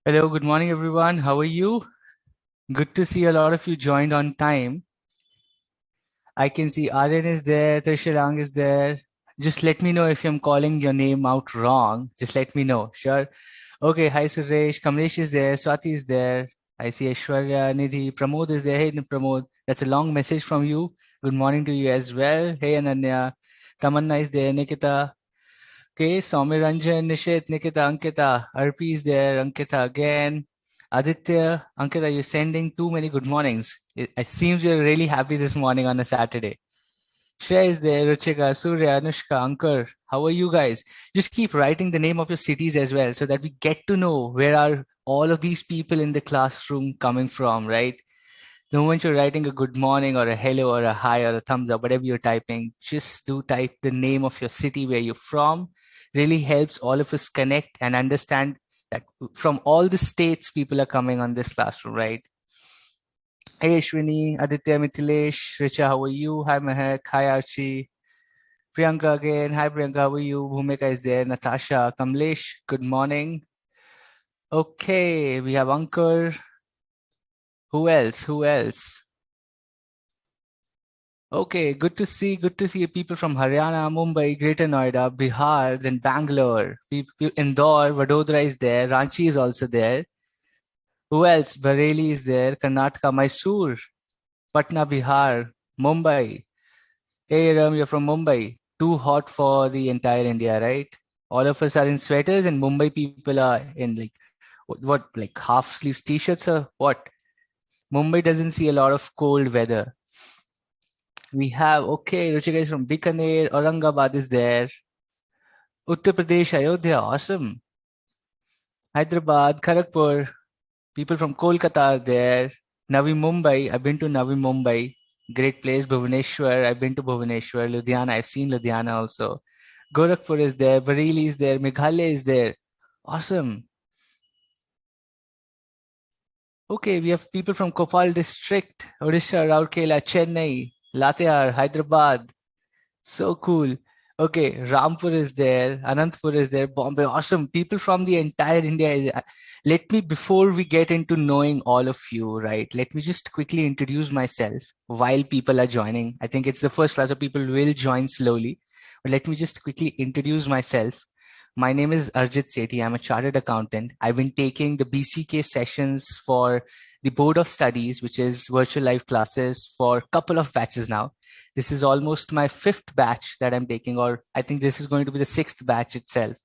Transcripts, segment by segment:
Hello, good morning, everyone. How are you? Good to see a lot of you joined on time. I can see Aryan is there, Trisharang is there. Just let me know if I'm calling your name out wrong. Just let me know. Sure. Okay. Hi, Suresh. Kamlesh is there. Swati is there. I see Aishwarya, Nidhi, Pramod is there. Hey, Pramod. That's a long message from you. Good morning to you as well. Hey, Ananya. Tamanna is there. Nikita. Okay, Soumya Ranjan, Nishit, Nikita, Ankita, Arpi is there, Ankita again. Aditya, Ankita, you're sending too many good mornings. It seems you're really happy this morning on a Saturday. Shreya is there, Ruchika, Surya, Anushka, Ankar. How are you guys? Just keep writing the name of your cities as well so that we get to know where are all of these people in the classroom coming from, right? The moment you're writing a good morning or a hello or a hi or a thumbs up, whatever you're typing, just do type the name of your city where you're from. Really helps all of us connect and understand that from all the states people are coming on this classroom, right? Hey Ashwini, Aditya, Mithilesh, Richa, how are you? Hi Mahek, hi Archie. Priyanka again. Hi Priyanka, how are you? Bhumika is there. Natasha, Kamlesh, good morning. Okay, we have Ankur. Who else? Who else? Okay, good to see people from Haryana, Mumbai, Greater Noida, Bihar, then Bangalore, Indore, Vadodara is there, Ranchi is also there. Who else? Bareilly is there, Karnataka, Mysore, Patna, Bihar, Mumbai. Hey Ram, you're from Mumbai. Too hot for the entire India, right? All of us are in sweaters, and Mumbai people are in like what like half sleeves t-shirts or what? Mumbai doesn't see a lot of cold weather. We have, okay, Ruchika is from Bikaner, Aurangabad is there, Uttar Pradesh, Ayodhya, awesome. Hyderabad, Kharagpur, people from Kolkata are there. Navi Mumbai, I've been to Navi Mumbai, great place. Bhubaneswar, I've been to Bhubaneswar. Ludhiana, I've seen Ludhiana also. Gorakhpur is there, Bareilly is there, Meghalaya is there. Awesome. Okay, we have people from Kopal district, Odisha, Rourkela, Chennai, Latear, Hyderabad. So cool. Okay, Rampur is there, Anantapur is there, Bombay. Awesome. People from the entire India. Let me, before we get into knowing all of you, right? Let me just quickly introduce myself while people are joining. I think it's the first class, so people will join slowly. But let me just quickly introduce myself. My name is Arjit Sethi. I'm a chartered accountant. I've been taking the BCK sessions for the Board of Studies, which is virtual live classes, for a couple of batches now. This is almost my fifth batch that I'm taking, or I think this is going to be the sixth batch itself.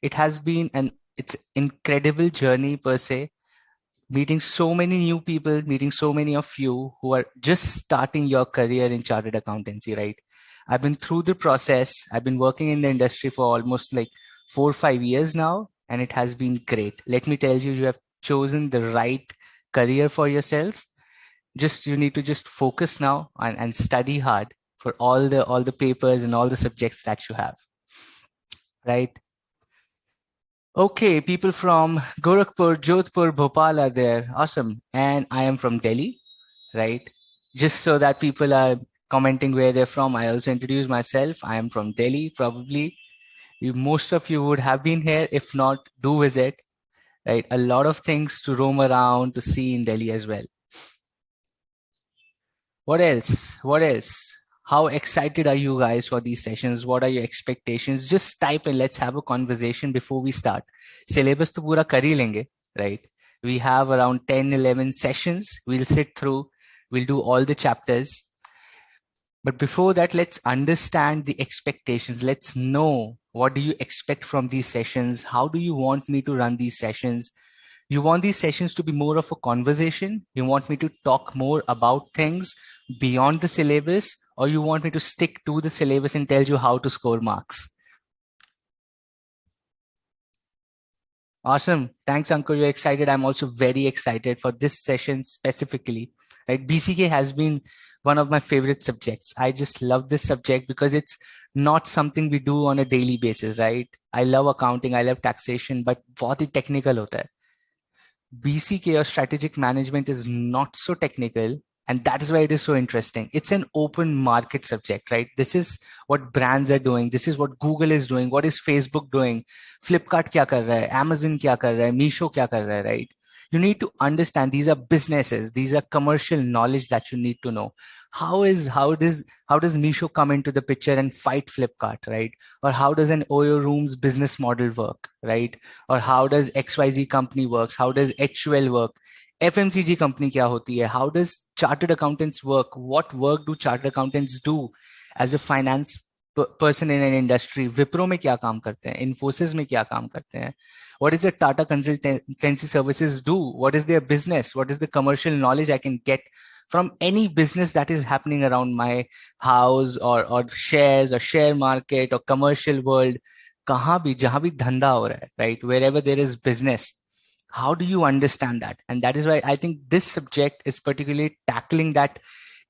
It has been an it's incredible journey per se, meeting so many new people, meeting so many of you who are just starting your career in chartered accountancy, right? I've been through the process. I've been working in the industry for almost like 4 or 5 years now, and it has been great. Let me tell you, you have chosen the right career for yourselves. Just you need to just focus now and study hard for all the papers and all the subjects that you have, right? Okay, people from Gorakhpur, Jodhpur, Bhopal are there. Awesome. And I am from Delhi, right? Just so that people are commenting where they're from, I also introduce myself. I am from Delhi. Probably most of you would have been here. If not, do visit, right? A lot of things to roam around to see in Delhi as well. What else? What else? How excited are you guys for these sessions? What are your expectations? Just type and let's have a conversation before we start. Syllabus to pura kar hi lenge, right? We have around 10, 11 sessions. We'll sit through, we'll do all the chapters. But before that, let's understand the expectations. Let's know, what do you expect from these sessions? How do you want me to run these sessions? You want these sessions to be more of a conversation? You want me to talk more about things beyond the syllabus? Or you want me to stick to the syllabus and tell you how to score marks? Awesome. Thanks, Ankur. You're excited. I'm also very excited for this session specifically. Right? BCK has been one of my favorite subjects. I just love this subject because it's not something we do on a daily basis, right? I love accounting, I love taxation, but बहुत ही technical होता है. BCK or strategic management is not so technical, And that is why it is so interesting. It's an open market subject, right? This is what brands are doing. This is what Google is doing. What is Facebook doing? Flipkart kya kar raha hai? Amazon kya kar raha hai? Meesho kya kar raha hai, right? You need to understand these are businesses. These are commercial knowledge that you need to know. How does Meesho come into the picture and fight Flipkart, right? Or how does an Oyo Room's business model work, right? Or how does XYZ company works? How does HUL work? FMCG company क्या होती है? How does chartered accountants work? What work do chartered accountants do as a finance person in an industry? Wipro में क्या काम करते हैं? Infosys में क्या काम करते हैं? What is the Tata consultancy services do? What is their business? What is the commercial knowledge I can get from any business that is happening around my house, or shares or share market or commercial world? कहाँ भी जहाँ भी धंधा हो रहा है, right? Wherever there is business, how do you understand that? And that is why I think this subject is particularly tackling that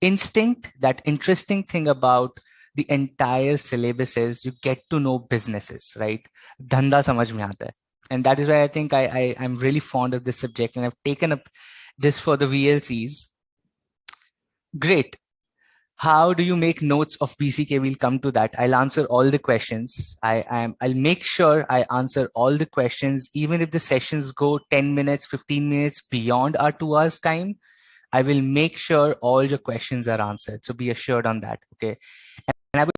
instinct. That interesting thing about the entire syllabus is you get to know businesses, right? Dhanda samajh mein aata hai. And that is why I think I'm really fond of this subject, and I've taken up this for the VLCs. Great. How do you make notes of BCK? We'll come to that. I'll answer all the questions. I'll make sure I answer all the questions, even if the sessions go 10 minutes, 15 minutes beyond our 2 hours time. I will make sure all your questions are answered. So be assured on that. Okay. And I will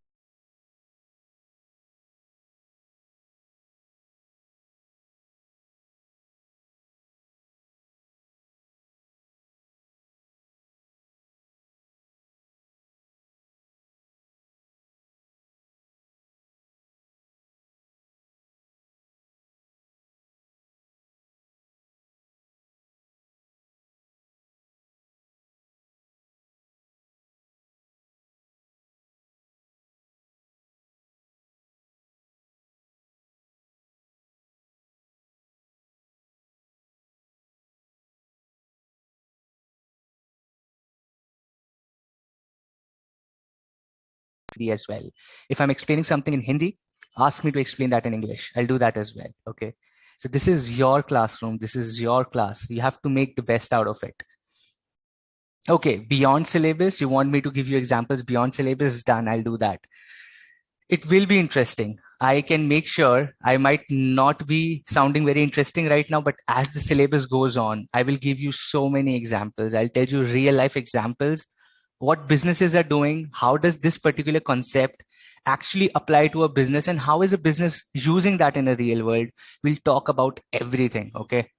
as well. If I'm explaining something in Hindi, ask me to explain that in English. I'll do that as well. Okay. So this is your classroom. This is your class. You have to make the best out of it. Okay. Beyond syllabus, you want me to give you examples beyond syllabus? Done. I'll do that. It will be interesting. I can make sure I might not be sounding very interesting right now, but as the syllabus goes on, I will give you so many examples. I'll tell you real life examples, what businesses are doing, how does this particular concept actually apply to a business, and how is a business using that in a real world. We'll talk about everything. Okay.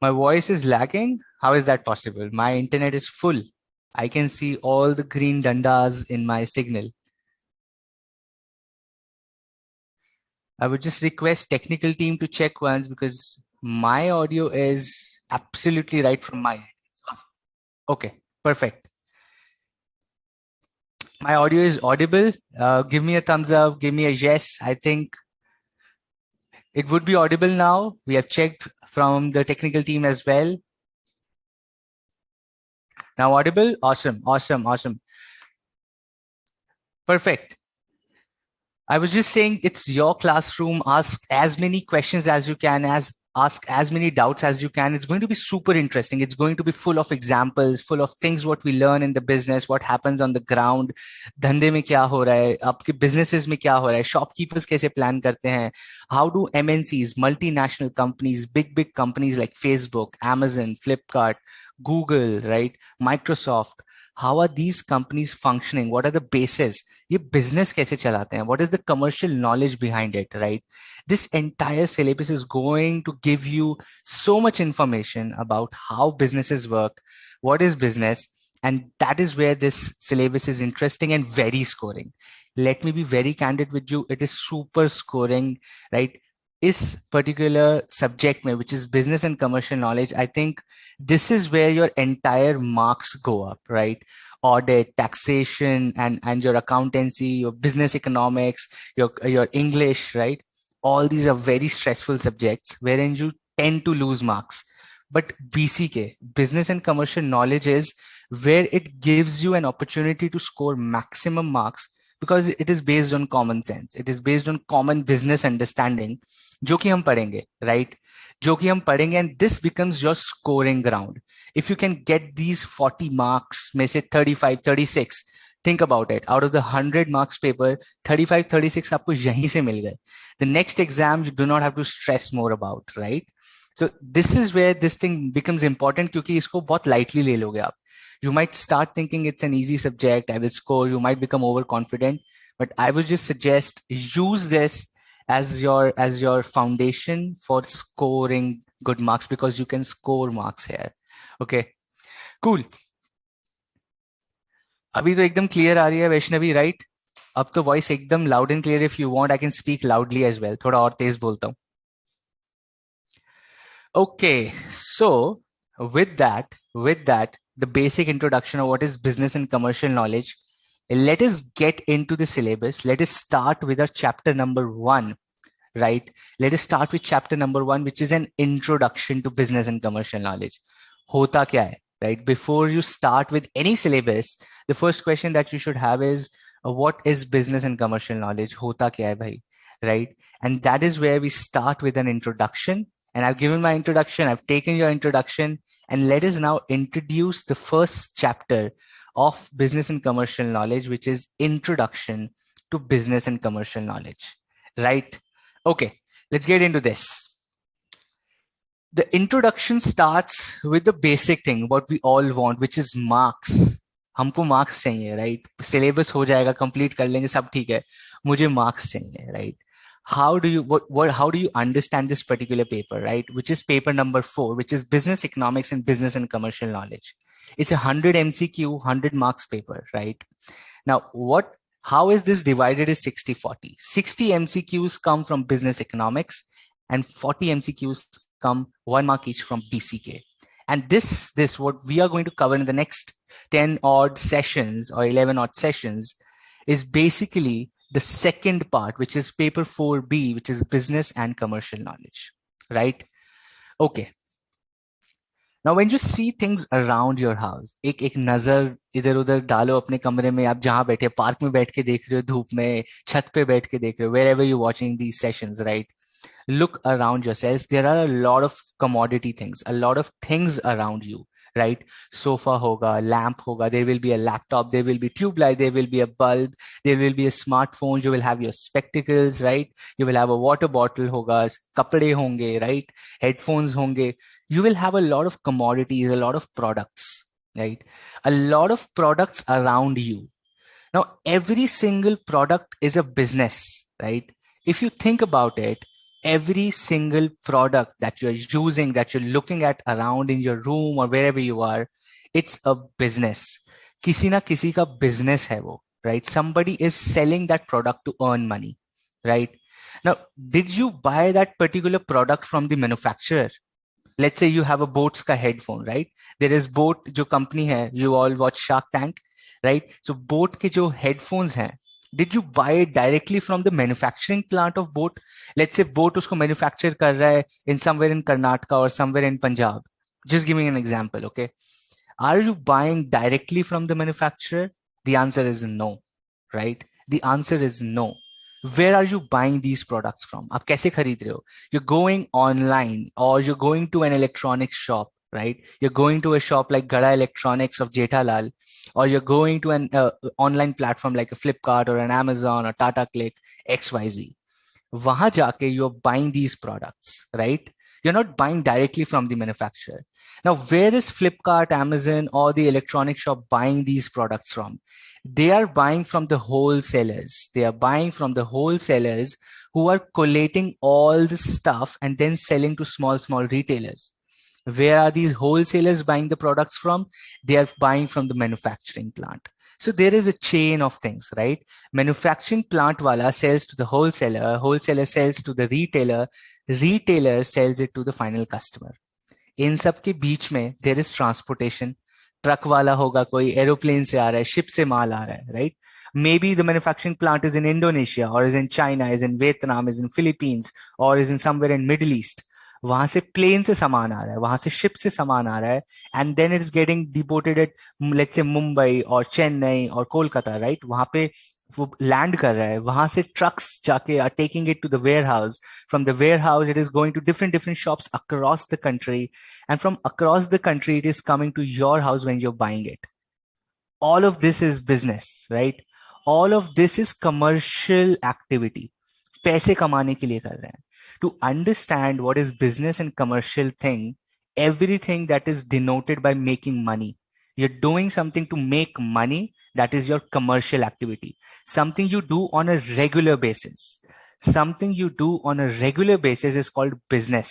My voice is lagging. How is that possible? My internet is full. I can see all the green dandas in my signal. I would just request technical team to check once, because my audio is absolutely right from my end. Okay, perfect. My audio is audible. Give me a thumbs up. Give me a yes. I think it would be audible now. We have checked from the technical team as well. Now audible. Awesome, awesome, awesome. Perfect. I was just saying, it's your classroom. Ask as many questions as you can, ask as many doubts as you can. It's going to be super interesting. It's going to be full of examples, full of things what we learn in the business, what happens on the ground. धंधे में क्या हो रहा है, आपके businesses में क्या हो रहा है, shopkeepers कैसे plan करते हैं, how do MNCs, multinational companies, big companies like Facebook, Amazon, Flipkart, Google, right, Microsoft, how are these companies functioning? What are the bases? ये business कैसे चलाते हैं? What is the commercial knowledge behind it, right? This entire syllabus is going to give you so much information about how businesses work, what is business, and that is where this syllabus is interesting and very scoring. Let me be very candid with you. It is super scoring, right? इस particular subject में, which is business and commercial knowledge, I think this is where your entire marks go up, right? Audit, taxation, and your accountancy, your business economics, your English, right? All these are very stressful subjects wherein you tend to lose marks. But BCK, business and commercial knowledge, is where it gives you an opportunity to score maximum marks because it is based on common sense. It is based on common business understanding, जो कि हम पढ़ेंगे, right? जो कि हम पढ़ेंगे, and this becomes your scoring ground. If you can get these 40 marks, may say 35, 36, think about it. Out of the 100 marks paper, 35, 36 आपको यहीं से मिल गए. The next exam you do not have to stress more about, right? So this is where this thing becomes important, क्योंकि इसको बहुत lightly ले लोगे आप. You might start thinking it's an easy subject, I will score, you might become overconfident, but I would just suggest use this as your foundation for scoring good marks, because you can score marks here. Okay, cool. अभी तो एकदम clear आ रही है Vaishnavi, right? अब तो voice एकदम loud and clear. If you want I can speak loudly as well, थोड़ा और तेज बोलता हूँ. Okay, so with that, the basic introduction of what is business and commercial knowledge, let us get into the syllabus. Let us start with our chapter number 1, right? Let us start with chapter number 1, which is an introduction to business and commercial knowledge. Hota kya hai, right? Before you start with any syllabus, the first question that you should have is, what is business and commercial knowledge? Hota kya hai bhai, right? And that is where we start with an introduction. And I've given my introduction, I've taken your introduction, and let us now introduce the first chapter of business and commercial knowledge, which is introduction to business and commercial knowledge, right? Okay, let's get into this. The introduction starts with the basic thing, what we all want, which is marks. हमको marks चाहिए, right? Syllabus हो जाएगा, complete कर लेंगे, सब ठीक है. मुझे marks चाहिए, right? How do you understand this particular paper, right? Which is paper number 4, which is business economics and business and commercial knowledge. It's a 100 MCQ, 100 marks paper, right? Now, how is this divided is 60-40. 60 MCQs come from business economics and 40 MCQs come 1 mark each from BCK. And this what we are going to cover in the next 10 odd sessions or 11 odd sessions is basically the second part, which is paper 4B, which is business and commercial knowledge, right? Okay. Now, when you see things around your house, एक नजर इधर उधर डालो अपने कमरे में, आप जहां बैठे, पार्क में बैठ के देख रहे हो, धूप में, छत पे बैठ के देख रहे हो, wherever you're watching these sessions, right? Look around yourself. There are a lot of commodity things, a lot of things around you, right? Sofa hoga, lamp hoga, there will be a laptop, there will be tube light, there will be a bulb, there will be a smartphone, you will have your spectacles, right? You will have a water bottle hoga, kapde honge, right? Headphones honge. You will have a lot of commodities, a lot of products, right? A lot of products around you. Now, every single product is a business, right? If you think about it, every single product that you're using, that you're looking at around in your room or wherever you are, it's a business. Kisi na kisi ka business hai wo, right? Somebody is selling that product to earn money, right? Now, did you buy that particular product from the manufacturer? Let's say you have a Boats ka headphone, right? There is Boat jo company hai, you all watch Shark Tank, right? So Boat ke jo headphones hai, did you buy it directly from the manufacturing plant of Boat? Let's say Boat usko manufacture kar raha hai in somewhere in Karnataka or somewhere in Punjab. Just giving an example, okay? Are you buying directly from the manufacturer? The answer is no, right? The answer is no. Where are you buying these products from? आप कैसे खरीद रहे हो? You're going online or you're going to an electronics shop, right? You're going to a shop like Gada Electronics of Jethalal, or you're going to an online platform like a Flipkart or an Amazon or Tata Click, XYZ. Wahan jaake you're buying these products, right? You're not buying directly from the manufacturer. Now, where is Flipkart, Amazon, or the electronic shop buying these products from? They are buying from the wholesalers. They are buying from the wholesalers who are collating all the stuff and then selling to small retailers. Where are these wholesalers buying the products from? They are buying from the manufacturing plant. So there is a chain of things, right? Manufacturing plant wala sells to the wholesaler sells to the retailer sells it to the final customer. इन सब के बीच में there is transportation. Truck वाला होगा, कोई aeroplane से आ रहा है, ship से माल आ रहा है, right? Maybe the manufacturing plant is in Indonesia or is in China, is in Vietnam, is in Philippines, or is in somewhere in Middle East. वहां से प्लेन से सामान आ रहा है, वहां से शिप से सामान आ रहा है, and then it's getting deported at let's say Mumbai और चेन्नई और कोलकाता, राइट? वहां पे वो लैंड कर रहा है, वहां से ट्रक्स जाके are taking it to the warehouse, from the warehouse it is going to different different shops across the country, and from across the country it is coming to your house when you are buying it. All of this is business, right? All of this is commercial activity. पैसे कमाने के लिए कर रहे हैं. To understand what is business and commercial thing, everything that is denoted by making money. You're doing something to make money. That is your commercial activity. Something you do on a regular basis. Something you do on a regular basis is called business,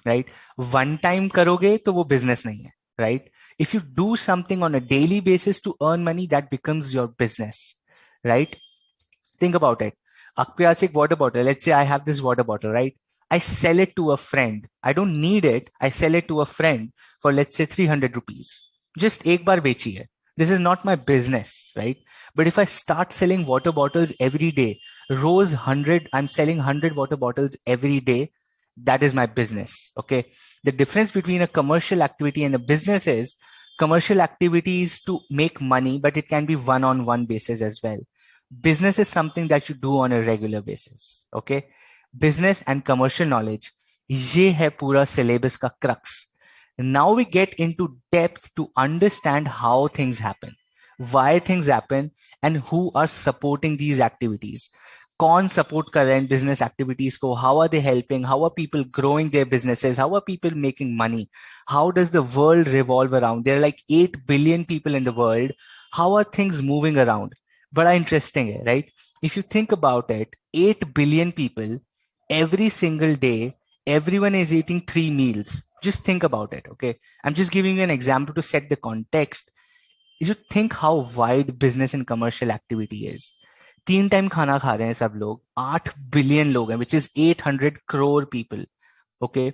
right? One time करोगे तो वो business नहीं है, right? If you do something on a daily basis to earn money, that becomes your business, right? Think about it. आपके पास एक water bottle. Let's say I have this water bottle, right? I sell it to a friend. I don't need it. I sell it to a friend for let's say 300 rupees. Just एक बार बेची है. This is not my business, right? But if I start selling water bottles every day, rose 100, I'm selling 100 water bottles every day. That is my business. Okay. The difference between a commercial activity and a business is commercial activity is to make money, but it can be one-on-one basis as well. Business is something that you do on a regular basis. Okay. Business and commercial knowledge, ये है पूरा syllabus का crux. Now we get into depth to understand how things happen, why things happen, and who are supporting these activities. कौन support कर रहे हैं business activities को, how are they helping, how are people growing their businesses, how are people making money, how does the world revolve around, there are like 8 billion people in the world, how are things moving around. बड़ा interesting है, right? If you think about it, 8 billion people, every single day everyone is eating 3 meals. Just think about it. Okay, I'm just giving you an example to set the context. You think how wide business and commercial activity is. 3 time खाना खा रहे हैं सब लोग, 8 billion लोग हैं, which is 800 crore people. Okay,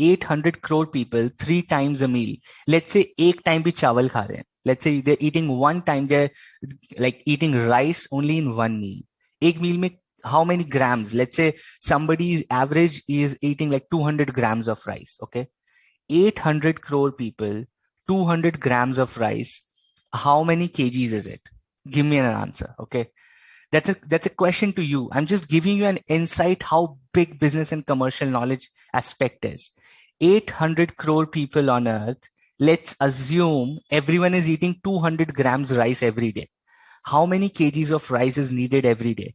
800 crore people, 3 times a meal. Let's say एक time भी चावल खा रहे हैं. Let's say they're eating one time, they're like eating rice only in one meal. एक मील में how many grams? Let's say somebody's average is eating like 200 grams of rice. Okay, 800 crore people, 200 grams of rice. How many kgs is it? Give me an answer. Okay, that's a question to you. I'm just giving you an insight how big business and commercial knowledge aspect is. 800 crore people on earth. Let's assume everyone is eating 200 grams rice every day. How many kgs of rice is needed every day?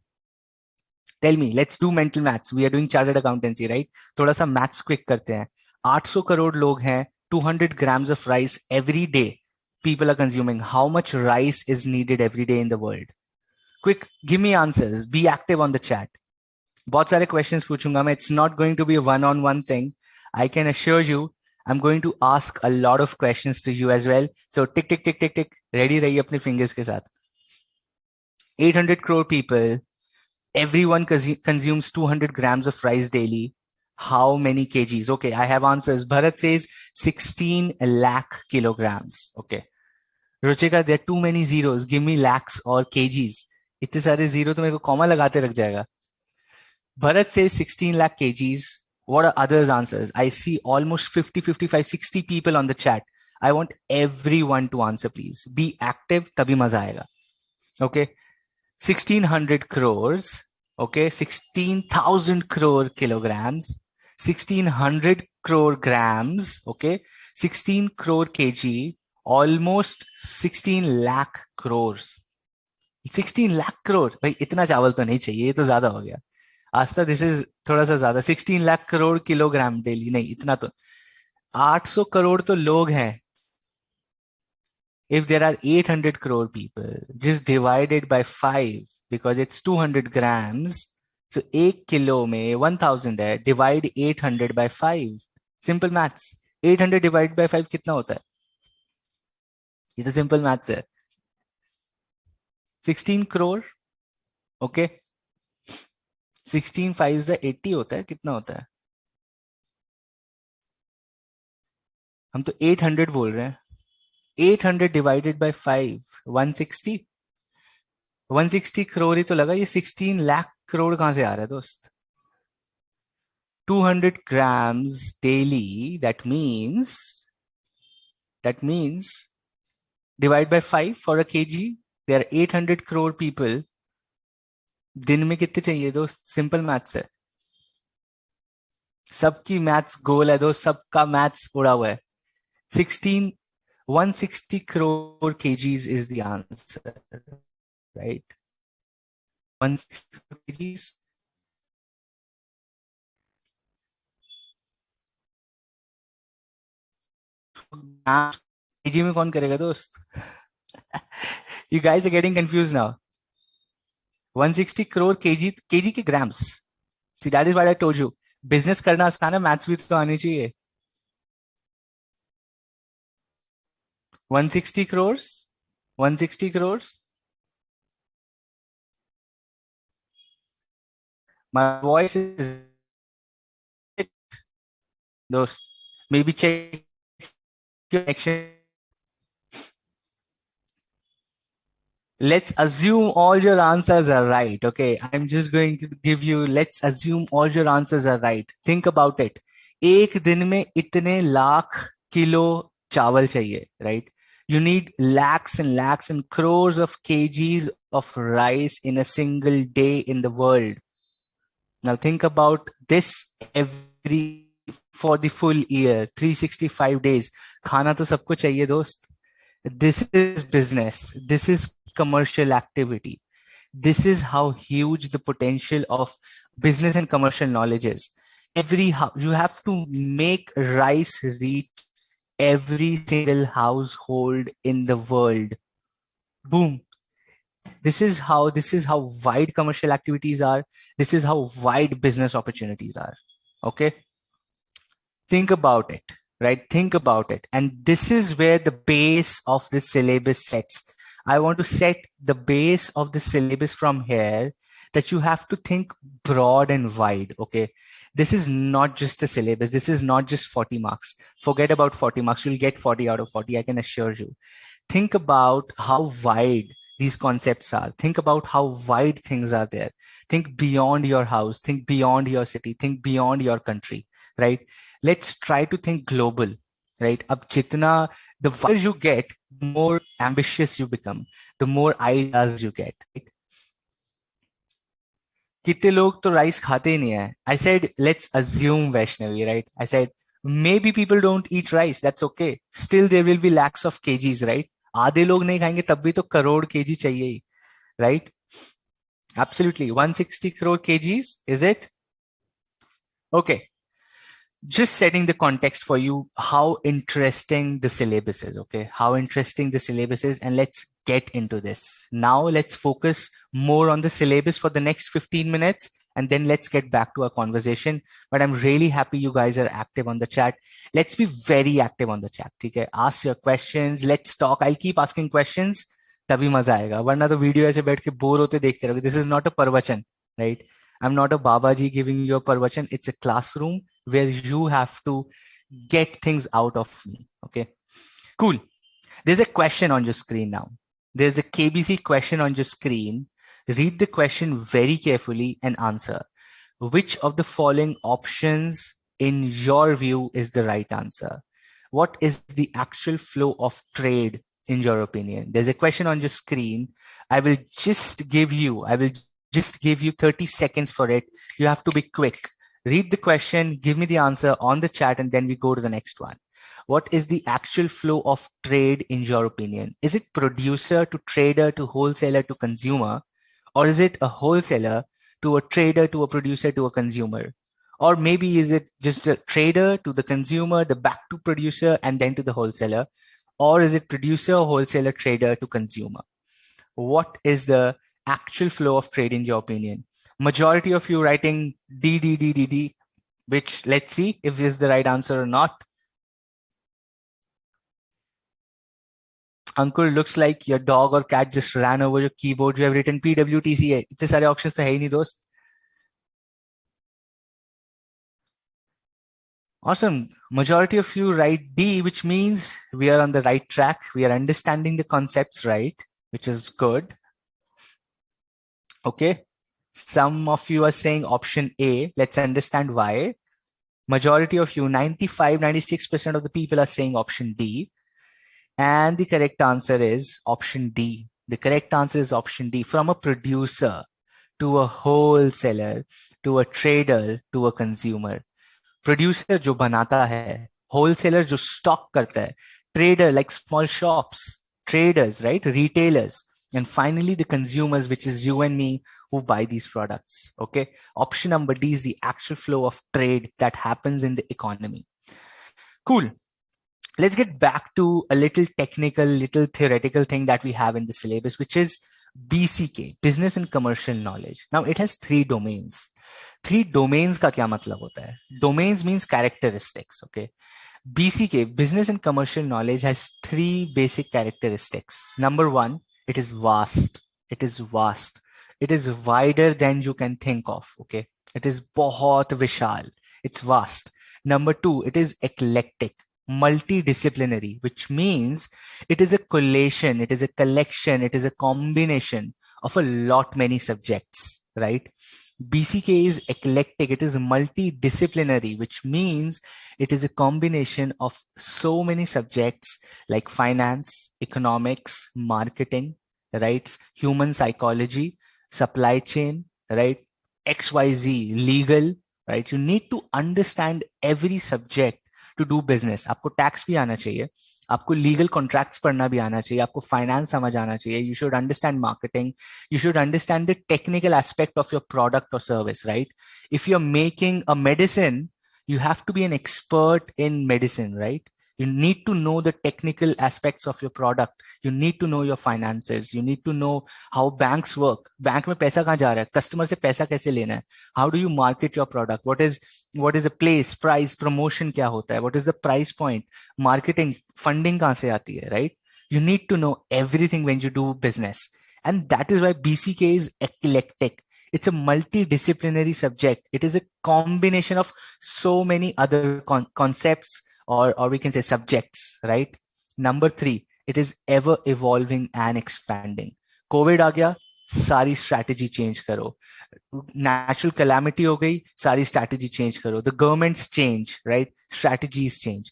Tell me. Let's do mental maths. We are doing chartered accountancy, right? थोड़ा सा maths quick करते हैं. 800 करोड़ लोग हैं, 200 grams of rice every day people are consuming. How much rice is needed every day in the world? Quick, give me answers. Be active on the chat. बहुत सारे questions पूछूंगा मैं. It's not going to be a one-on-one thing. I can assure you, I'm going to ask a lot of questions to you as well. So tick, tick, tick, tick, tick. Ready रहिए अपने fingers के साथ. 800 crore people. Everyone consumes 200 grams of rice daily. How many kgs? Okay, I have answers. Bharat says 16 lakh kilograms. Okay. Ruchika, there are too many zeros. Give me lakhs or kgs. इतने सारे zero तो मेरे को comma लगाते रख जाएगा. Bharat says 16 lakh kgs. What are others' answers? I see almost 50, 55, 60 people on the chat. I want everyone to answer, please. Be active, तभी मजा आएगा. Okay. 1600 crores. Okay. 16,000 crore kilograms. 1600 crore grams. Okay. 16 crore kg. Almost 16 lakh crores. 16 lakh crore. भाई इतना चावल तो नहीं चाहिए, ये तो ज्यादा हो गया. आस्था, दिस इज थोड़ा सा ज्यादा. 16 लाख करोड़ किलोग्राम डेली नहीं, इतना तो. 800 करोड़ तो लोग हैं. If there are 800 crore people, just divide it by 5 because it's 200 grams. So 1 kilo में 1000 है. Divide 800 by 5. Simple maths. 800 divided by 5 कितना होता है? ये तो simple maths है. 16 crore. Okay. 16 5 से 80 होता है. कितना होता है? हम तो 800 बोल रहे हैं. 800 divided by 5, 160. 160 करोड़ ही तो लगा. ये 16 लाख करोड़ कहां से आ रहा है दोस्त? 200 grams daily, that means divide by 5 for a kg. There are 800 crore people. दिन में कितने चाहिए दोस्त? सिंपल मैथ्स है, सबकी मैथ्स गोल है दोस्त, सबका मैथ्स उड़ा हुआ है. 16 160 crore kgs is the answer, right? 160 crore kgs. kg में कौन करेगा दोस्त? You guys are getting confused now. 160 crore kg के grams. See, that is what I told you. Business करना आसान है, मैथ्स भी तो आनी चाहिए. 160 crores. 160 crores. My voice is those. Maybe check your connection. Let's assume all your answers are right. Okay, I'm just going to give you, let's assume all your answers are right. Think about it. एक दिन में इतने lakh kilo चावल चाहिए, right? You need lakhs and crores of kgs of rice in a single day in the world. Now think about this every for the full year, 365 days. खाना तो सबको चाहिए दोस्त. This is business. This is commercial activity. This is how huge the potential of business and commercial knowledge is. You have to make rice reach every single household in the world. Boom. This is how wide commercial activities are. This is how wide business opportunities are. Okay. Think about it, right? Think about it. And this is where the base of the syllabus sets. I want to set the base of the syllabus from here, that you have to think broad and wide. Okay. This is not just a syllabus. This is not just 40 marks. Forget about 40 marks. You'll get 40 out of 40. I can assure you. Think about how wide these concepts are. Think about how wide things are there. Think beyond your house. Think beyond your city. Think beyond your country, right? Let's try to think global, right? Ab jitna, the wider you get, the more ambitious you become, the more ideas you get. Right? कितने लोग तो rice खाते ही नहीं है. I said, let's assume Vaishnavi, right? I said, maybe people don't eat rice. That's okay. Still, there will be lakhs of kgs, right? आधे लोग नहीं खाएंगे तब भी तो करोड़ kg चाहिए ही, right? Absolutely. 160 crore kgs, is it? Okay. Just setting the context for you, how interesting the syllabus is. Okay, how interesting the syllabus is, and let's get into this. Now let's focus more on the syllabus for the next 15 minutes, and then let's get back to our conversation. But I'm really happy you guys are active on the chat. Let's be very active on the chat. Okay, ask your questions. Let's talk. I'll keep asking questions. तभी मजा आएगा, वरना तो video ऐसे बैठ के bore होते देखते रहोगे. This is not a parvachan, right? I'm not a Babaji giving you a parvachan. It's a classroom where you have to get things out of me. Okay, cool. There's a question on your screen now. There's a KBC question on your screen. Read the question very carefully and answer. Which of the following options in your view is the right answer? What is the actual flow of trade in your opinion? There's a question on your screen. I will just give you 30 seconds for it. You have to be quick. Read the question, give me the answer on the chat, and then we go to the next one. What is the actual flow of trade in your opinion? Is it producer to trader to wholesaler to consumer? Or is it a wholesaler to a trader to a producer to a consumer? Or maybe is it just a trader to the consumer, the back to producer, and then to the wholesaler? Or is it producer, wholesaler, trader to consumer? What is the actual flow of trade in your opinion? Majority of you writing D, D, D, D, D, which let's see if is the right answer or not. Ankur, looks like your dog or cat just ran over your keyboard. You have written PWTCA. इतने सारे options तो है ही नहीं दोस्त. Awesome. Majority of you write D, which means we are on the right track. We are understanding the concepts right, which is good. Okay. Some of you are saying option A. Let's understand why. Majority of you, 95, 96% of the people are saying option D. And the correct answer is option D. The correct answer is option D. From a producer to a wholesaler, to a trader, to a consumer. Producer जो बनाता है, wholesaler जो stock करता है, trader like small shops, traders, right? Retailers. And finally, the consumers, which is you and me who buy these products. Okay. Option number D is the actual flow of trade that happens in the economy. Cool. Let's get back to a little technical, little theoretical thing that we have in the syllabus, which is BCK, Business and Commercial Knowledge. Now, it has 3 domains. 3 domains का क्या मतलब होता है? Domains means characteristics, okay? BCK, Business and Commercial Knowledge, has 3 basic characteristics. Number 1, it is vast. It is vast. It is wider than you can think of, okay? It is बहुत विशाल. It's vast. Number 2, it is eclectic, multidisciplinary, which means it is a collation, it is a collection, it is a combination of a lot many subjects, right? BCK is eclectic, it is multidisciplinary, which means it is a combination of so many subjects like finance, economics, marketing, right? Human psychology, supply chain, right? XYZ, legal, right? You need to understand every subject to do business. आपको tax भी आना चाहिए, आपको legal contracts पढ़ना भी आना चाहिए, आपको फाइनेंस समझ आना चाहिए. You should understand marketing. You should understand the technical aspect of your product or service, right? If you're making a medicine, you have to be an expert in medicine, right? You need to know the technical aspects of your product. You need to know your finances. You need to know how banks work. Bank में पैसा कहाँ जा रहा है? Customer से पैसा कैसे लेना है? How do you market your product? What is the place, price, promotion क्या होता है? What is the price point? Marketing, funding कहाँ से आती है, right? You need to know everything when you do business. And that is why BCK is eclectic. It's a multidisciplinary subject. It is a combination of so many other concepts, or we can say subjects, right? Number 3, it is ever evolving and expanding. COVID आ गया, सारी strategy change करो. Natural calamity हो गई, सारी strategy change करो. The governments change, right? Strategies change.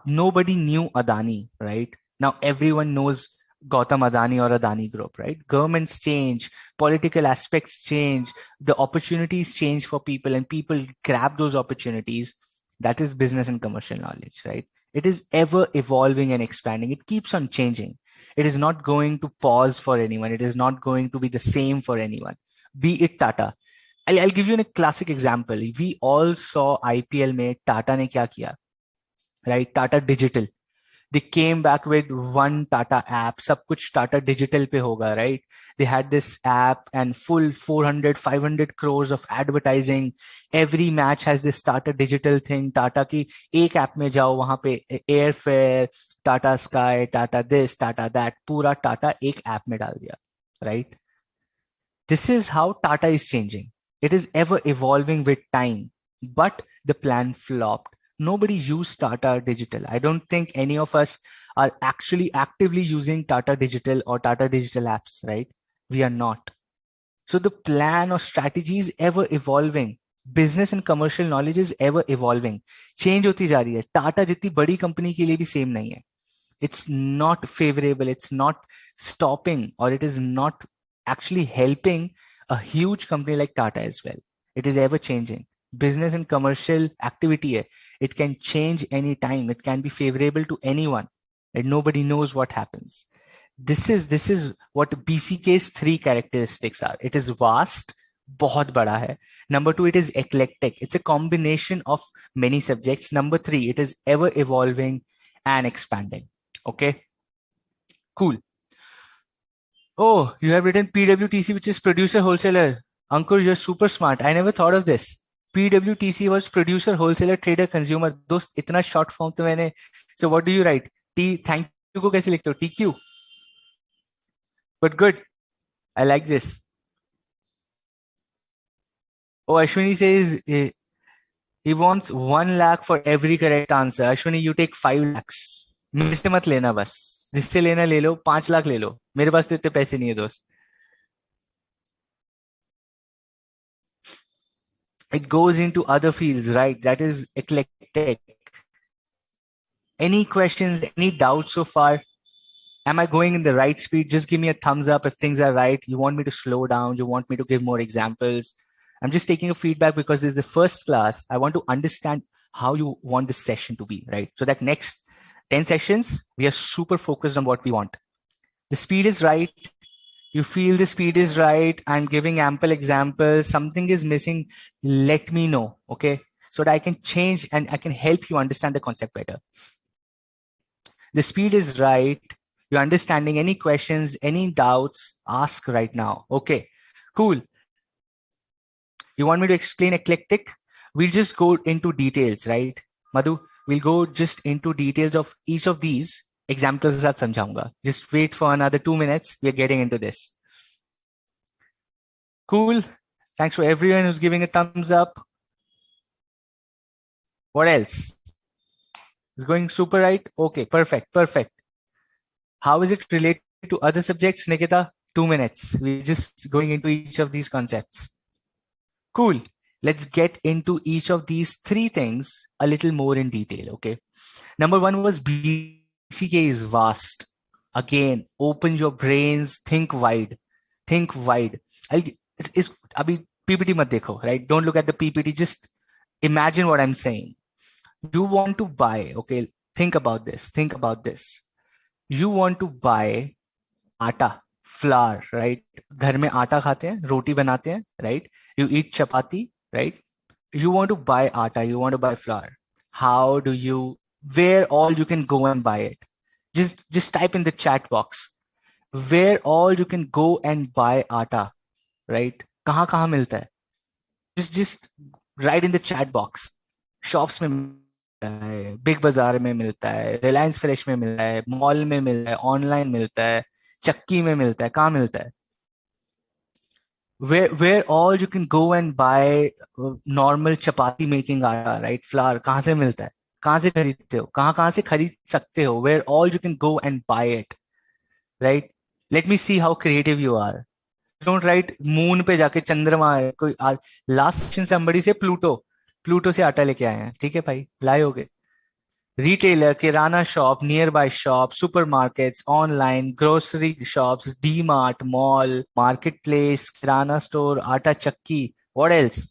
Nobody knew Adani, right? Now everyone knows Gautam Adani or Adani Group, right? Governments change, political aspects change, the opportunities change for people, and people grab those opportunities. That is business and commercial knowledge, right? It is ever evolving and expanding. It keeps on changing. It is not going to pause for anyone. It is not going to be the same for anyone. Be it Tata. I'll give you a classic example. We all saw IPL में Tata ने क्या किया, right? Tata Digital. They came back with one Tata app. सब कुछ Tata Digital पे होगा, right? They had this app and full 400, 500 crores of advertising. Every match has this Tata Digital thing. Tata की एक app में जाओ, वहां पे airfare, Tata Sky, Tata this, Tata that, पूरा Tata एक ऐप में डाल दिया, right? This is how Tata is changing. It is ever evolving with time, but the plan flopped. Nobody used Tata Digital. I don't think any of us are actually actively using Tata Digital or Tata Digital apps, right? We are not. So the plan or strategy is ever evolving. Business and commercial knowledge is ever evolving. Change होती जा रही है. Tata जितनी बड़ी company के लिए भी same नहीं है. It's not favorable. It's not stopping, or it is not actually helping a huge company like Tata as well. It is ever changing. Business and commercial activity, it can change anytime. It can be favorable to anyone, and nobody knows what happens. This is what BCK's 3 characteristics are. It is vast, बहुत बड़ा है. Number 2, it is eclectic. It's a combination of many subjects. Number 3, it is ever evolving and expanding. Okay, cool. Oh, you have written PWTC, which is producer wholesaler. Ankur, you're super smart. I never thought of this. PWTC was producer, wholesaler, trader, consumer. दोस्त इतना short form तो मैंने. So what do you write? Thank you को कैसे लिखते हो? TQ. But good. I like this. Oh, Ashwini says he wants 1 lakh for every correct answer. Ashwini, you take 5 lakhs. मेरे से मत लेना बस. जिससे लेना ले लो. 5 लाख ले लो. मेरे पास तो इतने पैसे नहीं है दोस्त. It goes into other fields, right? That is eclectic. Any questions, any doubts so far? Am I going in the right speed? Just give me a thumbs up if things are right. You want me to slow down? You want me to give more examples? I'm just taking a feedback because this is the first class. I want to understand how you want this session to be, right? So that next 10 sessions, we are super focused on what we want. The speed is right. You feel the speed is right. I'm giving ample examples. Something is missing. Let me know, okay? So that I can change and I can help you understand the concept better. The speed is right. You're understanding. Any questions, any doubts, ask right now. Okay, cool. You want me to explain eclectic? We'll just go into details, right? Madhu, we'll go just into details of each of these examples के साथ समझाऊंगा. Just wait for another 2 minutes. We're getting into this. Cool. Thanks for everyone who's giving a thumbs up. What else? It's going super right? Okay, perfect, perfect. How is it related to other subjects, Nikita? 2 minutes. We're just going into each of these concepts. Cool. Let's get into each of these three things a little more in detail, okay? Number one was BCK is vast. Again, open your brains, think wide. Think wide. Abhi PPT mat dekho, right? Don't look at the PPT, just imagine what I'm saying. You want to buy, okay? Think about this. Think about this. You want to buy आटा, flour, right? घर में आटा खाते हैं, रोटी बनाते हैं, right? You eat chapati, right? You want to buy atta, you want to buy flour. How do you, where all you can go and buy it? Just type in the chat box. Where all you can go and buy atta, right? कहाँ कहाँ मिलता है? Just write in the chat box. Shops में मिलता है, big बाजार में मिलता है, रिलायंस फ्रेश में मिलता है, मॉल में मिलता है, ऑनलाइन मिलता है, चक्की में मिलता है, कहाँ मिलता है? Where all you can go and buy normal chapati making atta, right? Flour, कहाँ से मिलता है? कहाँ से खरीदते हो? कहाँ कहाँ से खरीद सकते हो? Where all you can go and buy it, right? Let me see how creative you are. Don't write moon पे जाके चंद्रमा है कोई last section somebody से प्लूटो से आटा लेके आए हैं, ठीक है भाई, लाए होगे. Retailer, Kirana shop, nearby shop, supermarkets, online, grocery shops, D-Mart, mall, marketplace, Kirana store, Atta Chakki. What else?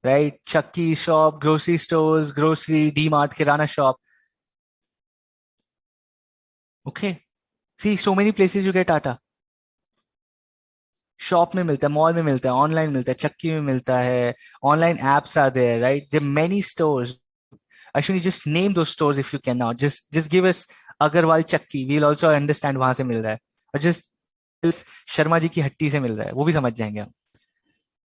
Right? Chakki shop, grocery stores, grocery, D-Mart, Kirana shop. Okay. See, so many places you get Atta. Shop में मिलता है, mall में मिलता है, online मिलता है, चक्की में मिलता है, online apps are there, right? There many stores. Ashwini, just name those stores if you can now. Just give us Agarwal Chakki. We'll also understand वहां से मिल रहा है. और just शर्मा जी की हट्टी से मिल रहा है, वो भी समझ जाएंगे हम.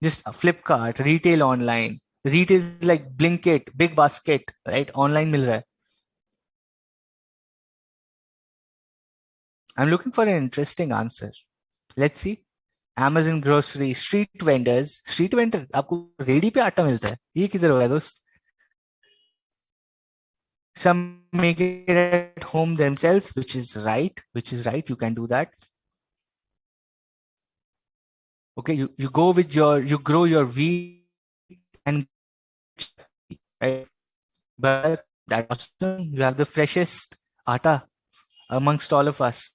Just Flipkart, retail online. Retail is like Blinkit, Big Basket, right? Online मिल रहा है. I'm looking for an interesting answer. Let's see. Amazon grocery, street vendors. Street vendor, आपको रेडी पे आटा मिलता है? ये किधर हो रहा है दोस्त? Some make it at home themselves, which is right. You can do that. Okay, you go with you grow your wheat and right, but that's awesome. You have the freshest atta amongst all of us,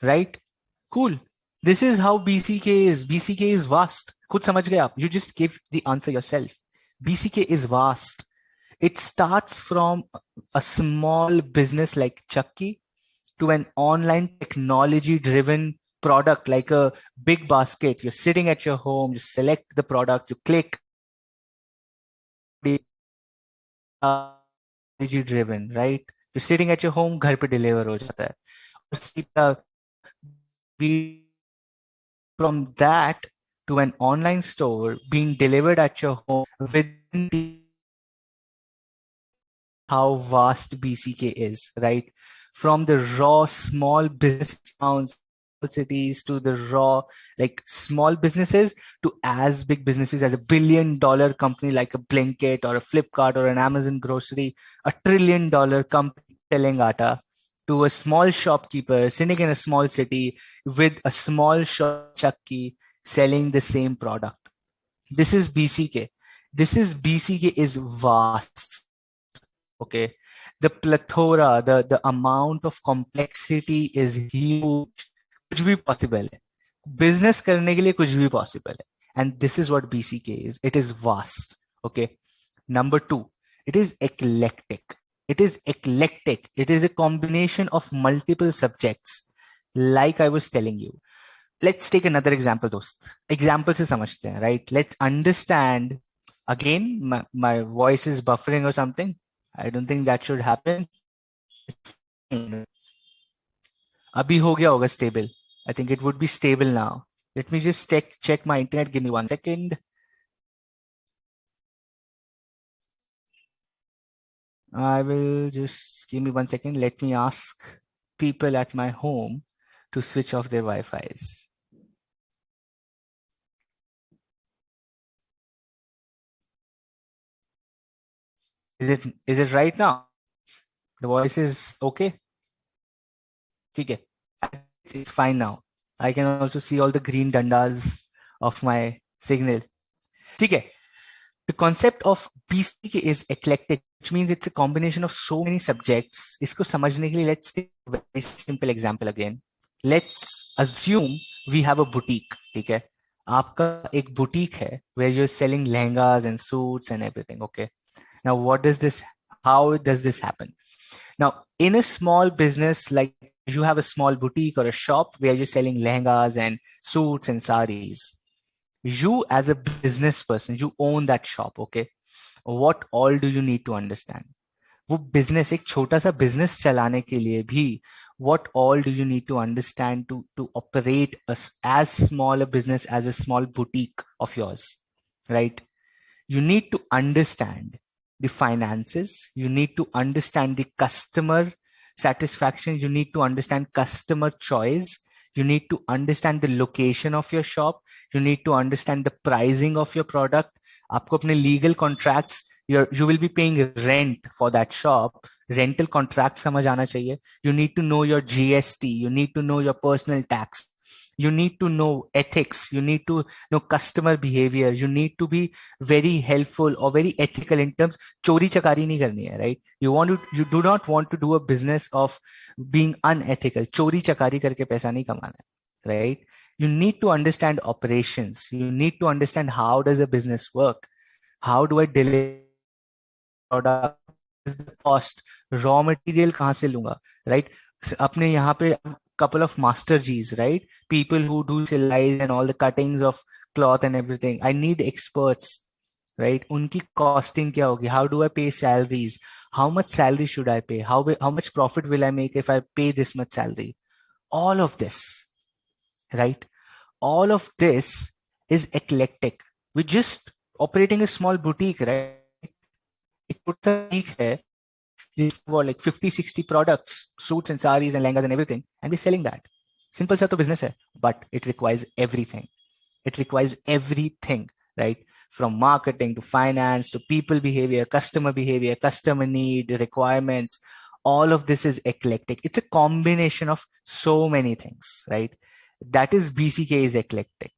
right? Cool. This is how BCK is. BCK is vast. खुद समझ गए आप? You just give the answer yourself. BCK is vast. It starts from a small business like Chakki to an online technology driven product like a big basket. You're sitting at your home, you select the product, you click. Technology driven, right? You're sitting at your home, घर पे deliver हो जाता है. From that to an online store being delivered at your home within how vast BCK is, right? From the raw small business towns, cities to the raw like small businesses to as big businesses as $1 billion company like a Blinkit or a Flipkart or an Amazon grocery, $1 trillion company selling atta, to a small shopkeeper sitting in a small city with a small shop chakki selling the same product. This is BCK. BCK is vast. Okay. The plethora, the amount of complexity is huge. कुछ भी possible है. Business करने के लिए कुछ भी possible है. And this is what BCK is. It is vast. Okay. Number two, it is eclectic. It is eclectic. It is a combination of multiple subjects. Like I was telling you. Let's take another example, दोस्त. Example से समझते हैं, right? Let's understand. Again, my voice is buffering or something. I don't think that should happen. अभी हो गया होगा stable. I think it would be stable now. Let me just check my internet. Give me 1 second. I will just give me 1 second. Let me ask people at my home to switch off their Wi-Fi's. Is it right now? The voice is okay? Okay. It's fine now. I can also see all the green dandas of my signal. Okay. The concept of BCK is eclectic, which means it's a combination of so many subjects. इसको समझने के लिए let's take a very simple example again. Let's assume we have a boutique. ठीक है? आपका एक boutique है where you're selling lehengas and suits and everything. Okay. Now, how does this happen? Now, in a small business, like you have a small boutique or a shop where you're selling lehengas and suits and saris, you as a business person, you own that shop. Okay. What all do you need to understand? वो business, एक छोटा सा business चलाने के लिए भी, what all do you need to understand to operate as small a business as a small boutique of yours, right? You need to understand the finances. You need to understand the customer satisfaction. You need to understand customer choice. You need to understand the location of your shop. You need to understand the pricing of your product. आपको अपने legal contracts, you will be paying rent for that shop. Rental contract समझ आना चाहिए. You need to know your GST. You need to know your personal tax. You need to know ethics. You need to know customer behavior. You need to be very helpful or very ethical in terms. चोरी चकारी नहीं करनी है, right? You do not want to do a business of being unethical. चोरी चकारी करके पैसा नहीं कमाना है, right? You need to understand operations. You need to understand how does a business work. How do I deliver product? Is the cost? Raw material कहाँ से लूंगा, right? अपने यहाँ पे couple of master G's, right? People who do silais and all the cuttings of cloth and everything. I need experts, right? उनकी costing क्या होगी? How do I pay salaries? How much salary should I pay? How much profit will I make if I pay this much salary? All of this, right? All of this is eclectic. We're just operating a small boutique, right? एक छोटा boutique है for like 50, 60 products, suits and saris and lehengas and everything, and we're selling that. Simple सा तो business है, but it requires everything. It requires everything, right? From marketing to finance to people behavior, customer need, requirements. All of this is eclectic. It's a combination of so many things, right? That is BCK is eclectic.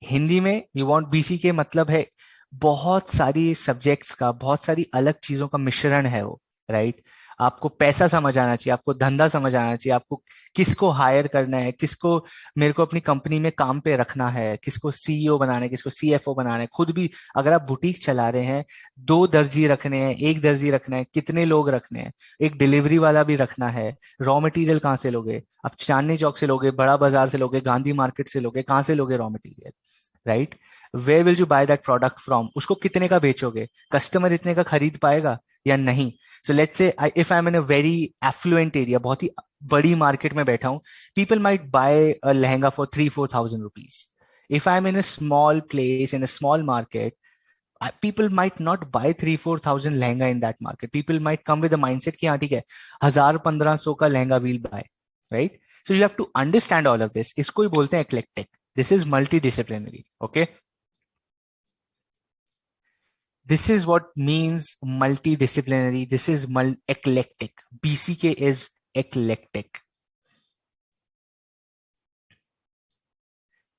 Hindi में you want BCK मतलब है बहुत सारी subjects का, बहुत सारी अलग चीजों का मिश्रण है वो, राइट? आपको पैसा समझ आना चाहिए, आपको धंधा समझ आना चाहिए, आपको किसको हायर करना है, किसको मेरे को अपनी कंपनी में काम पे रखना है, किसको सीईओ बनाना है, किसको सीएफओ बनाना है. खुद भी अगर आप बुटीक चला रहे हैं, 2 दर्जी रखने हैं, 1 दर्जी रखना है, कितने लोग रखने हैं, एक डिलीवरी वाला भी रखना है. रॉ मटेरियल कहाँ से लोगे? आप चांदनी चौक से लोगे, बड़ा बाजार से लोगे, गांधी मार्केट से लोगे, कहाँ से लोगे raw material, right? Where will you buy that product from? उसको कितने का बेचोगे? कस्टमर इतने का खरीद पाएगा या नहीं? So let's say if I am in a very affluent area, बहुत ही बड़ी मार्केट में बैठा हूं, people might buy a lehenga for 3-4,000 rupees. If I'm in a small place, in a small market, people might not buy 3-4,000 lehenga in that market. People might come with a mindset कि हाँ ठीक है, 1,000-1,500 का lehenga we'll buy, right? So you have to understand all of this. इसको ही बोलते हैं eclectic. This is multidisciplinary, okay? This is what means multidisciplinary. This is eclectic. BCK is eclectic.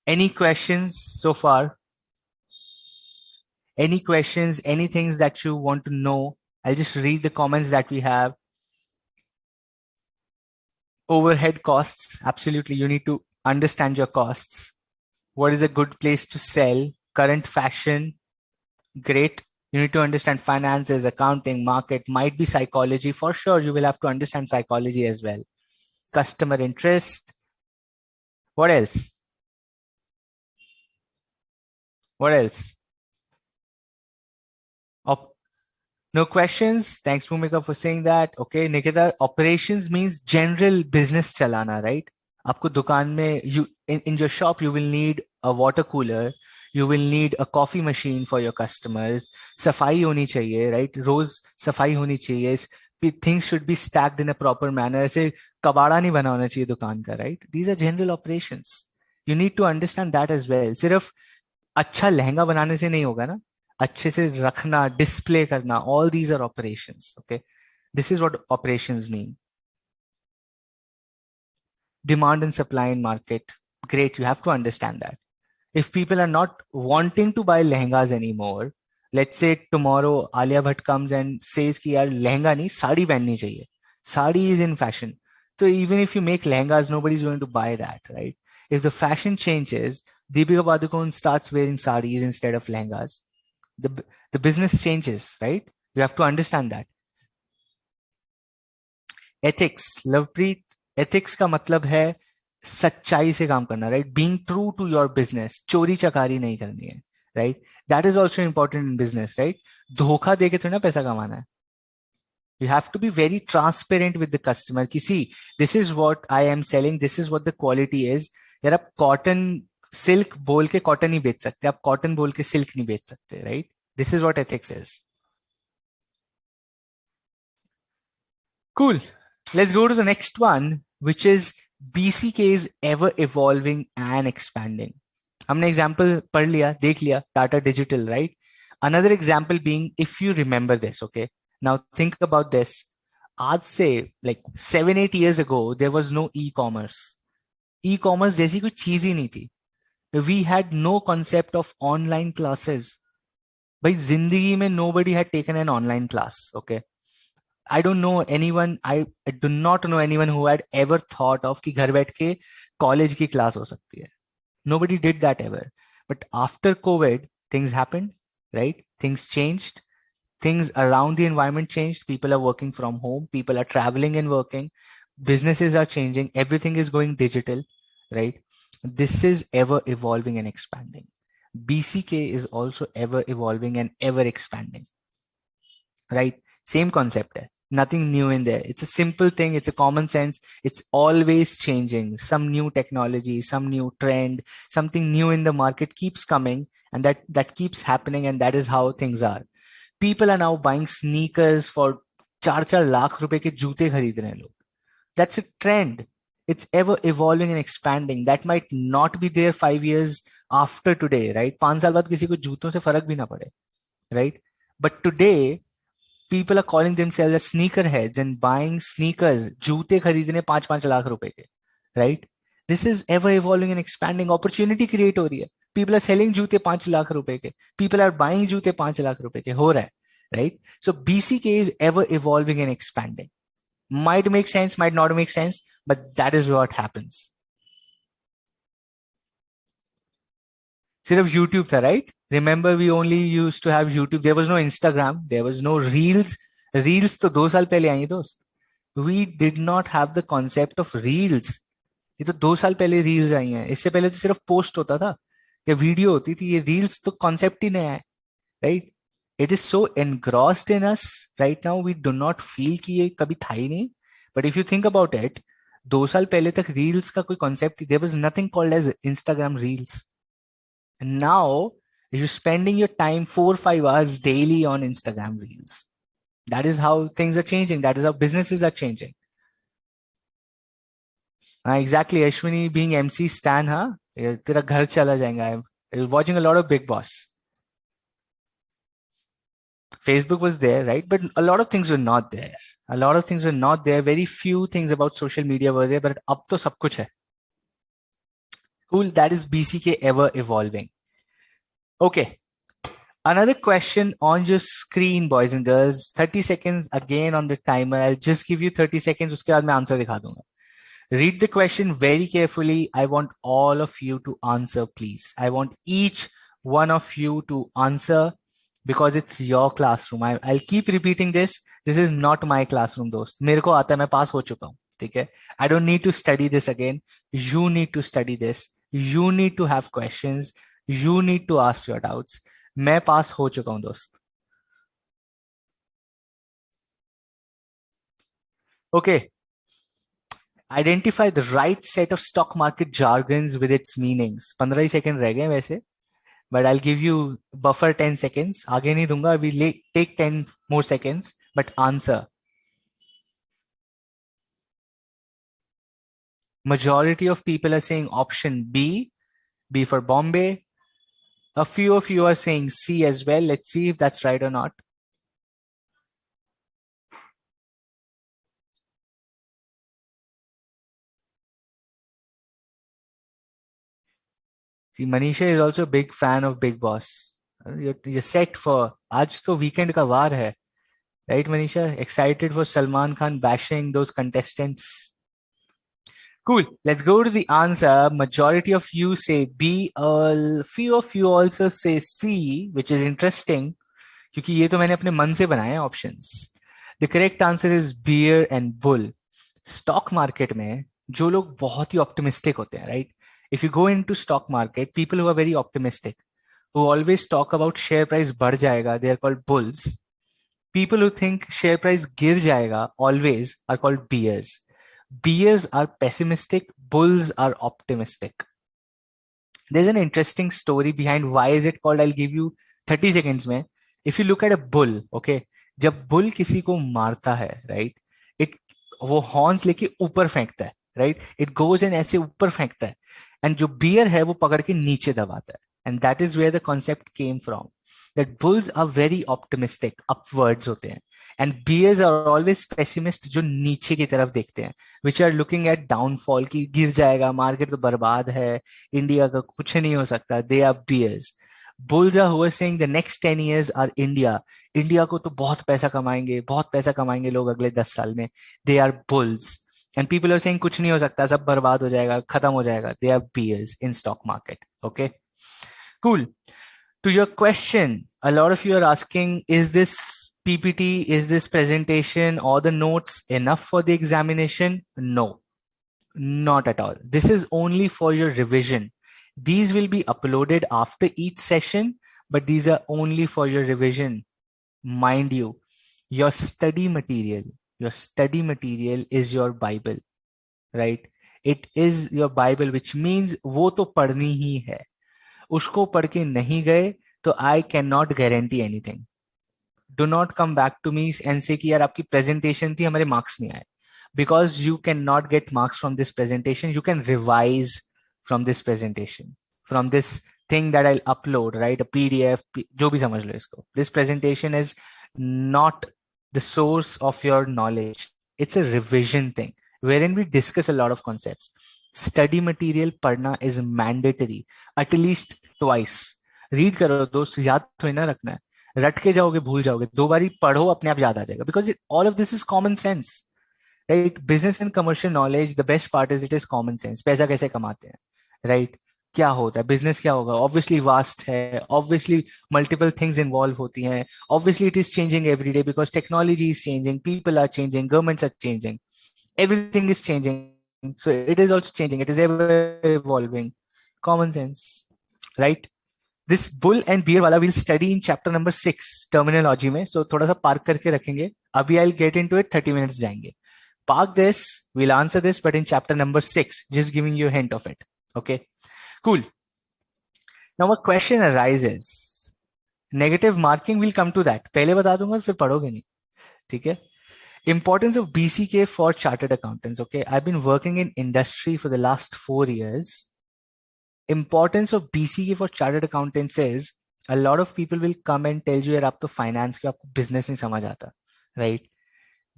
Any questions so far? Any questions, any things that you want to know? I'll just read the comments that we have. Overhead costs. Absolutely. You need to understand your costs. What is a good place to sell? Current fashion. Great. You need to understand finances, accounting, market, might be psychology. For sure, you will have to understand psychology as well. Customer interest. What else? What else? Op No questions. Thanks, Bhumika, for saying that. Okay, Nikita, operations means general business chalana, right? आपको दुकान में in your shop you will need a water cooler, you will need a coffee machine for your customers. सफाई होनी चाहिए, right? रोज सफाई होनी चाहिए. Things should be stacked in a proper manner. ऐसे कबाड़ा नहीं बना होना चाहिए दुकान का, right? These are general operations. You need to understand that as well. सिर्फ अच्छा लहंगा बनाने से नहीं होगा ना, अच्छे से रखना, डिस्प्ले करना, all these are operations. Okay, this is what operations mean. Demand and supply in market. Great, you have to understand that. If people are not wanting to buy lehengas anymore, let's say tomorrow Alia Bhatt comes and says कि यार लहंगा नहीं साड़ी पहननी चाहिए, sari is in fashion. So even if you make lehengas, nobody's going to buy that, right? If the fashion changes, Deepika Padukone starts wearing sarees instead of lehengas, the the business changes, right? You have to understand that. Ethics, Lovepreet, ethics का मतलब है सच्चाई से काम करना, right? Being true to your business, चोरी चकारी नहीं करनी है, right? That is also important in business, right? धोखा देके थोड़ी ना पैसा कमाना है. You have to be very transparent with the customer कि see, this is what I am selling, this is what the quality is. यार आप कॉटन सिल्क बोल के कॉटन नहीं बेच सकते, आप कॉटन बोल के सिल्क नहीं बेच सकते, right? This is what ethics is. Cool. Let's go to the next one, which is BCK is ever evolving and expanding. हमने example पढ़ लिया, देख लिया, Tata Digital, right? Another example being, if you remember this, okay? Now think about this. आज से like 7-8 years ago, there was no e-commerce. E-commerce जैसी कोई चीज ही नहीं थी. We had no concept of online classes. भाई जिंदगी में nobody had taken an online class, okay? I don't know anyone, I do not know anyone who had ever thought of कि घर बैठ के college की class हो सकती है. Nobody did that ever. But after COVID, things happened, right? Things changed. Things around the environment changed. People are working from home. People are traveling and working. Businesses are changing. Everything is going digital, right? This is ever evolving and expanding. BCK is also ever evolving and ever expanding, right? Same concept. Nothing new in there. It's a simple thing. It's a common sense. It's always changing. Some new technology, some new trend, something new in the market keeps coming, and that keeps happening. And that is how things are. People are now buying sneakers for 4-4 lakh रुपए के जूते खरीद रहे हैं लोग. That's a trend. It's ever evolving and expanding. That might not be there 5 years after today, right? 5 साल बाद किसी को जूतों से फर्क भी ना पड़े, right? But today, people are calling themselves as sneakerheads and buying sneakers, जूते खरीदने 5-5 लाख रुपए के, right? This is ever evolving and expanding. Opportunity create हो रही है. People are selling जूते 5 लाख रुपए के. People are buying जूते 5 लाख रुपए के. हो रहा है, right? So BCK is ever evolving and expanding. Might make sense, might not make sense, but that is what happens. सिर्फ YouTube था, right? Remember, we only used to have YouTube. There was no Instagram. There was no Reels. Reels तो 2 साल पहले आई दोस्त. We did not have the concept of Reels. ये तो 2 साल पहले Reels आई हैं. इससे पहले तो सिर्फ पोस्ट होता था या वीडियो होती थी. ये Reels तो कॉन्सेप्ट ही नया है, right? It is so engrossed in us right now. We do not feel कि ये कभी था ही नहीं. But if you think about it, 2 साल पहले तक Reels का कोई concept, there was nothing called as Instagram Reels. And now you're spending your time 4-5 hours daily on Instagram Reels. That is how things are changing. That is how businesses are changing. Exactly. Ashwini being MC Stan, huh? तेरा घर चला जाएगा. I'm watching a lot of Big Boss. Facebook was there, right? But a lot of things were not there. A lot of things were not there. Very few things about social media were there, but अब तो सब कुछ है. Cool. That is BCK ever evolving. Okay. Another question on your screen, boys and girls. 30 seconds again on the timer. I'll just give you 30 seconds. उसके बाद मैं answer दिखा दूंगा. Read the question very carefully. I want all of you to answer, please. I want each one of you to answer because it's your classroom. I'll keep repeating this. This is not my classroom, दोस्त. मेरे को आता है, मैं पास हो चुका हूँ. ठीक है? I don't need to study this again. You need to study this. You need to have questions. You need to ask your doubts. मैं पास हो चुका हूँ, दोस्त. Okay. Identify the right set of stock market jargons with its meanings. 15 he second रह गए वैसे, but I'll give you buffer 10 seconds. आगे नहीं दूंगा अभी. Take 10 more seconds, but answer. Majority of people are saying option B, B for Bombay. A few of you are saying C as well. Let's see if that's right or not. See, Manisha is also a big fan of Big Boss. You're set for. आज तो weekend का वार है. Right, Manisha? Excited for Salman Khan bashing those contestants. Cool. Let's go to the answer. Majority of you say B. A few of you also say C, which is interesting. क्योंकि ये तो मैंने अपने मन से बनाए हैं options. The correct answer is beer and bull. Stock market में जो लोग बहुत ही optimistic होते हैं, right? If you go into stock market, people who are very optimistic, who always talk about share price बढ़ जाएगा, they are called bulls. People who think share price गिर जाएगा always are called bears. Bears are pessimistic, bulls are optimistic. There's an interesting story behind why is it called. I'll give you 30 seconds में. If you look at a bull, okay, जब bull किसी को मारता है, right, it वो horns लेके ऊपर फेंकता है, right, it goes and ऐसे ऊपर फेंकता है, and जो bear है वो पकड़ के नीचे दबाता है, and that is where the concept came from. That bulls are very optimistic, upwards होते हैं, and bears are always pessimist, जो नीचे की तरफ देखते हैं, which are looking at downfall की गिर जाएगा, मार्केट तो बर्बाद है, इंडिया का कुछ नहीं हो सकता. They are bears. Bulls are who are saying the next 10 years are India. India को तो बहुत पैसा कमाएंगे लोग अगले 10 साल में. They are bulls. And people are saying कुछ नहीं हो सकता, सब बर्बाद हो जाएगा, खत्म हो जाएगा. They are bears in stock market. Okay. Cool. To your question, a lot of you are asking, is this PPT, is this presentation or the notes enough for the examination? No, not at all. This is only for your revision. These will be uploaded after each session, but these are only for your revision. Mind you, your study material is your Bible, right? It is your Bible, which means वो तो पढ़नी ही है. उसको पढ़ के नहीं गए तो I can not guarantee anything. Do not come back to me and say कि यार आपकी प्रेजेंटेशन थी, हमारे मार्क्स नहीं आए, because you can not get marks from this presentation. You can revise from this presentation, from this thing that I'll upload, right? A PDF, जो भी समझ लो इसको. This presentation is not the source of your knowledge. It's a revision thing wherein we discuss a lot of concepts. Study material पढ़ना is mandatory at least twice. Read करो दोस्त, याद थोड़ी ना रखना है. रट के जाओगे भूल जाओगे. 2 बारी पढ़ो, अपने आप याद आ जाएगा. Because all of this is common sense, right? Business and commercial knowledge, the best part is it is common sense. पैसा कैसे कमाते हैं, right? क्या होता है बिजनेस, क्या होगा, ऑब्वियसली वास्ट है, ऑब्वियसली मल्टीपल थिंग्स इन्वॉल्व होती हैं, obviously it is changing every day because technology is changing, people are changing, governments are changing, everything is changing, so it is also changing, it is ever evolving. Common sense, right? This bull and beer वाला we'll study in chapter number 6 terminology में, so थोड़ा सा park करके रखेंगे. अभी I'll get into it, 30 minutes जाएंगे. Park this, we'll answer this, but in chapter number 6, just giving you a hint of it. Okay, cool. Now a question arises. Negative marking, we'll come to that. पहले बता दूंगा फिर पढ़ोगे नहीं. ठीक है. Importance of BCK for chartered accountants. Okay, I've been working in industry for the last 4 years. Importance of BCK for chartered accountants is a lot of people will come and tell you यार आप तो finance के, आपको business नहीं समझ आता, right?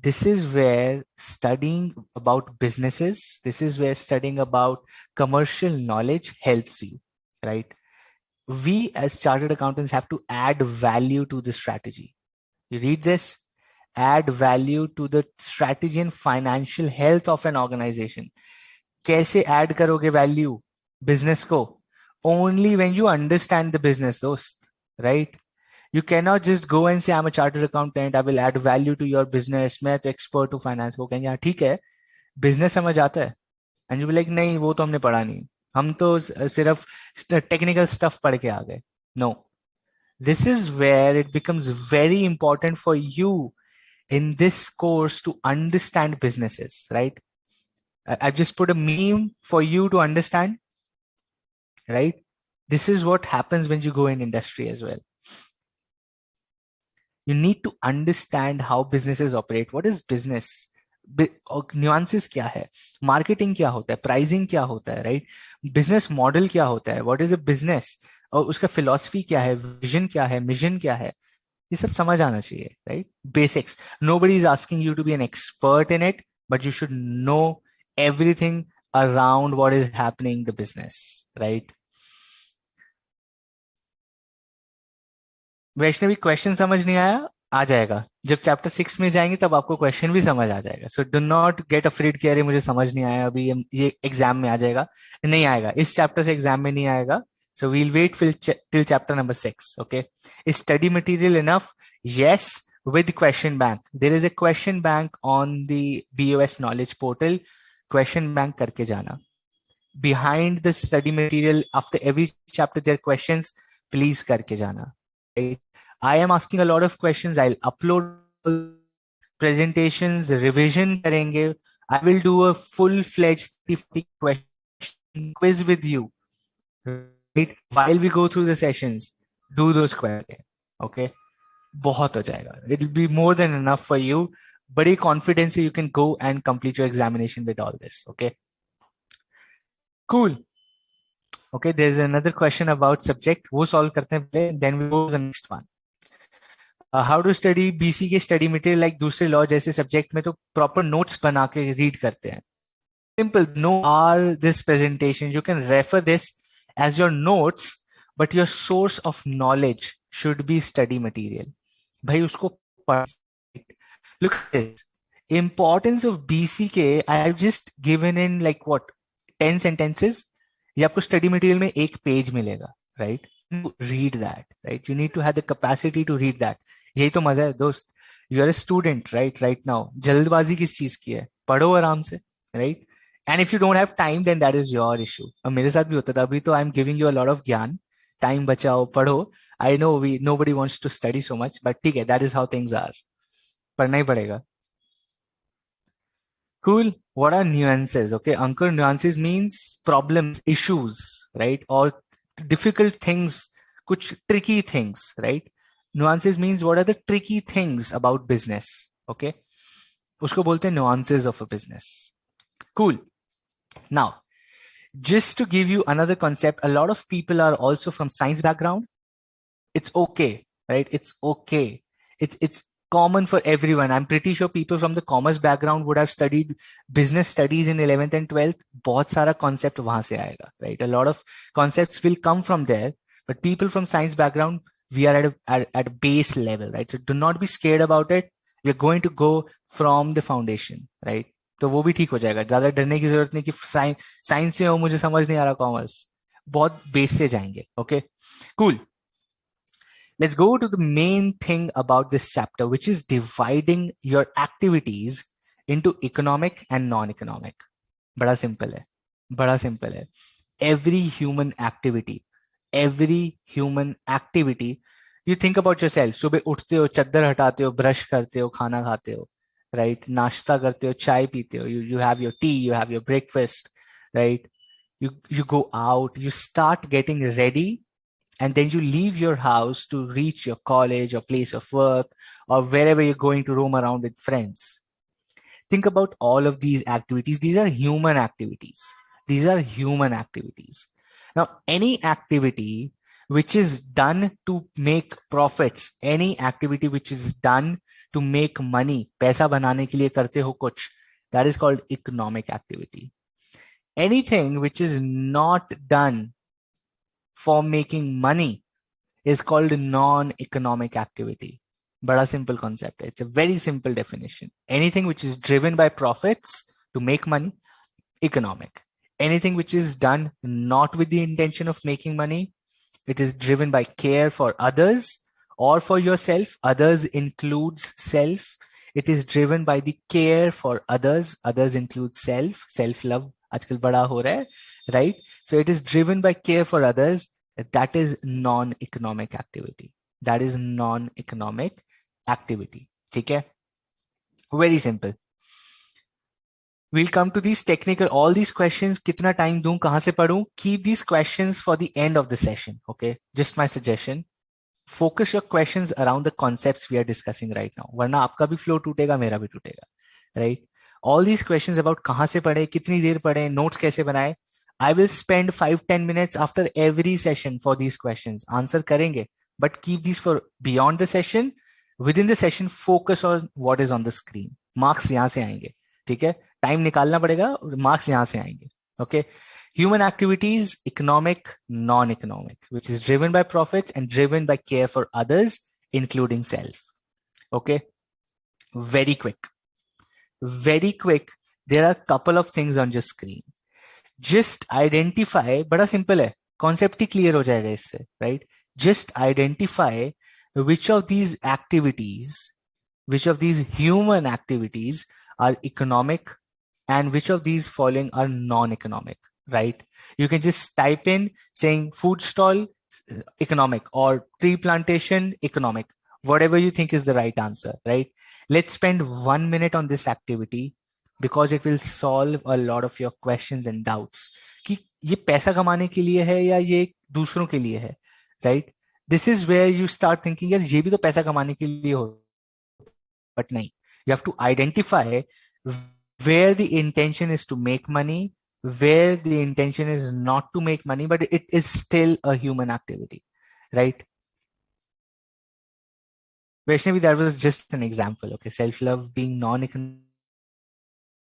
This is where studying about businesses, this is where studying about commercial knowledge helps you, right? We as chartered accountants have to add value to the strategy. You read this, add value to the strategy and financial health of an organization. कैसे add करोगे value business को? Only when you understand the business, दोस्त, right? You cannot just go and say I'm a chartered accountant, I will add value to your business, मैं तो expert हूँ finance. वो कहेंगे हाँ ठीक है, business समझ आता है. And you be like नहीं, वो तो हमने पढ़ा नहीं, हम तो सिर्फ टेक्निकल स्टफ पढ़ के आ गए. No, this is where it becomes very important for you in this course to understand businesses, right? I've just put a meme for you to understand, right? This is what happens when you go in industry as well. You need to understand how businesses operate. What is business? Nuances क्या है, marketing क्या होता है, pricing क्या होता है, right? Business model क्या होता है, व्हाट इज अ बिजनेस, और उसका फिलॉसफी क्या है, विजन क्या है, मिशन क्या है, ये सब समझ आना चाहिए, right? Basics. Nobody is asking you to be an expert in it, but you should know everything around what is happening in the business, right? Vaishnavi, question समझ नहीं आया? आ जाएगा जब चैप्टर 6 में जाएंगे, तब आपको क्वेश्चन भी समझ आ जाएगा. So do not gate afraid कि अरे मुझे समझ नहीं आया अभी, ये एग्जाम में आ जाएगा. नहीं आएगा, इस चैप्टर से एग्जाम में नहीं आएगा. So we'll wait till chapter number 6. Okay, is study material enough? Yes, with question bank. There is a question bank on the BOS knowledge portal. Question bank करके जाना. Behind the study material, after every chapter there are questions, please करके जाना, right? I am asking a lot of questions. I'll upload presentations, revision करेंगे. I will do a full-fledged 50 question quiz with you, right? While we go through the sessions, do those questions. Okay, बहुत हो जाएगा. It will be more than enough for you. बड़ी confidence you can go and complete your examination with all this. Okay, cool. Okay, there's another question about subject. वो solve करते हैं पहले, then we go to the next one. How to study BCK study material like दूसरे law जैसे subject में तो proper notes बना के read करते हैं. Simple. No are this presentation. You can refer this as your notes, but your source of knowledge should be study material. भाई उसको पढ़. Look at this. Importance of BCK. I have just given in like what 10 sentences. ये आपको study material में एक page मिलेगा, right? Read that, right? You need to have the capacity to read that. यही तो मजा है दोस्त. You are a student, right now. जल्दबाजी किस चीज की है? पढ़ो आराम से, right? And if you don't have time, then that is your issue. अब मेरे साथ भी होता था. अभी तो I'm giving you a lot of ज्ञान. Time बचाओ, पढ़ो. I know nobody wants to study so much, but ठीक है, that is how things are. पढ़ना ही पड़ेगा. Cool. What are nuances? Okay, Ankur, nuances means problems, issues, right? Or difficult things, कुछ tricky things, right? Nuances means what are the tricky things about business. Okay, उसको बोलते हैं nuances of a business. Cool. Now, just to give you another concept, a lot of people are also from science background. It's okay, right? It's okay. It's common for everyone. I'm pretty sure people from the commerce background would have studied business studies in 11th and 12th. बहुत सारा concept वहां से आएगा, right? A lot of concepts will come from there, but people from science background, we are at a base level, right? So do not be scared about it. We're going to go from the foundation, right? तो वो भी ठीक हो जाएगा. ज्यादा डरने की जरूरत नहीं कि साइंस से हो, मुझे समझ नहीं आ रहा कॉमर्स. बहुत बेस से जाएंगे. Okay, cool. Let's go to the main thing about this chapter, which is dividing your activities into economic and non-economic. बड़ा simple है, बड़ा simple है. Every human activity, you think about yourself. सुबह उठते हो, चद्दर हटाते हो, ब्रश करते हो, खाना खाते हो, right? नाश्ता करते हो, चाय पीते हो, you have your tea, you have your breakfast, right? You go out, you start getting ready, and then you leave your house to reach your college or place of work or wherever you're going to roam around with friends. Think about all of these activities. These are human activities. Now, any activity which is done to make profits, any activity which is done to make money, पैसा बनाने के लिए करते हो कुछ, that is called economic activity. Anything which is not done for making money is called non-economic activity. Bada simple concept. It's a very simple definition. Anything which is driven by profits to make money, economic. Anything which is done not with the intention of making money, it is driven by care for others or for yourself. Others includes self. It is driven by the care for others. Others includes self. Self-love आजकल बड़ा हो रहा है, right? So it is driven by care for others. That is non-economic activity. That is non-economic activity. ठीक है? Very simple. We'll come to these technical, all these questions, कितना time दूं, कहां से पढ़ूं? Keep these questions for the end of the session, okay? Just my suggestion. Focus your questions around the concepts we are discussing right now. वरना आपका भी flow टूटेगा, मेरा भी टूटेगा, right? All these questions about कहां से पढ़े, कितनी देर पढ़े, notes कैसे बनाए, I will spend 5-10 minutes after every session for these questions. Answer करेंगे, but keep these for beyond the session. Within the session, focus on what is on the screen. Marks यहाँ से आएंगे, ठीक है? टाइम निकालना पड़ेगा, मार्क्स यहां से आएंगे. Okay, human activities, economic, non-economic, which is driven by profits and driven by care for others, including self. Okay, very quick. There are a couple of things on your screen. Just identify, बड़ा simple है, concept ही clear हो जाएगा इससे, right? Just identify which of these activities, which of these human activities are economic and which of these following are non-economic, right? You can just type in saying food stall, economic, or tree plantation, economic, whatever you think is the right answer, right? Let's spend 1 minute on this activity because it will solve a lot of your questions and doubts. कि ये पैसा कमाने के लिए है या ये दूसरों के लिए है, right? This is where you start thinking, यार ये भी तो पैसा कमाने के लिए हो, but नहीं. You have to identify where the intention is to make money, where the intention is not to make money, but it is still a human activity, right? Vaishnavi, that was just an example. Okay, self-love being non-economic,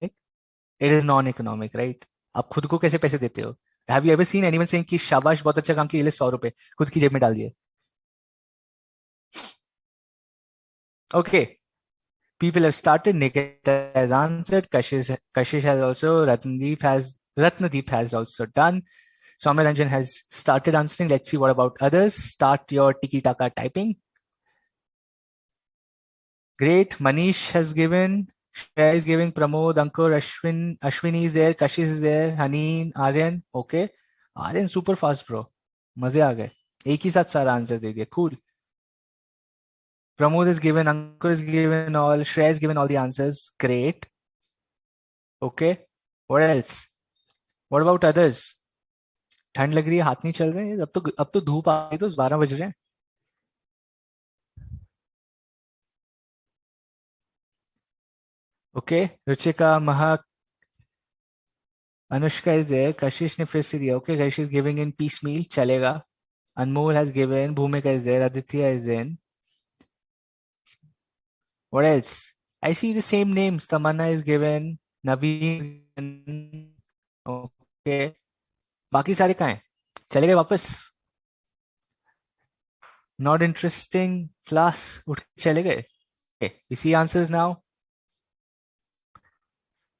it is non-economic, right? आप खुद को कैसे पैसे देते हो? Have you ever seen anyone saying कि शाबाश बहुत अच्छा काम किया, ले 100 रुपए खुद की जेब में डाल दिए? Okay, people have started. Nikita has answered. Kashish has also. Ratnadeep has also done. Soumyaranjan has started answering. Let's see what about others. Start your tiki-taka typing. Great. Manish has given. Shreya is giving. Pramod, Ankur, Ashwini is there. Kashish is there. Haneen, Aryan. Okay. Aryan super fast, bro. मजे आ गए. एक ही साथ सारा answer दे दिया. Cool. Pramod is given, Ankur is given all, Shreya is given all the answers. Great. Okay. What else? What about others? ठंड लग रही है, हाथ नहीं चल रहे हैं. अब तो धूप आ गई, तो 12 बज रहे हैं. Okay. Ruchika, Mahak, Anushka is there. Kashish ने फिर से दिया. Okay. Kashish is giving in piecemeal. चलेगा. Anmol has given. Bhumika is there. Aditya is there. What else? I see the same names. Tamanna is given. Naveen is given. Okay. बाकी सारे कहाँ हैं? चले गए वापस? Not interesting class. उठ के चले गए. Okay. We see answers now.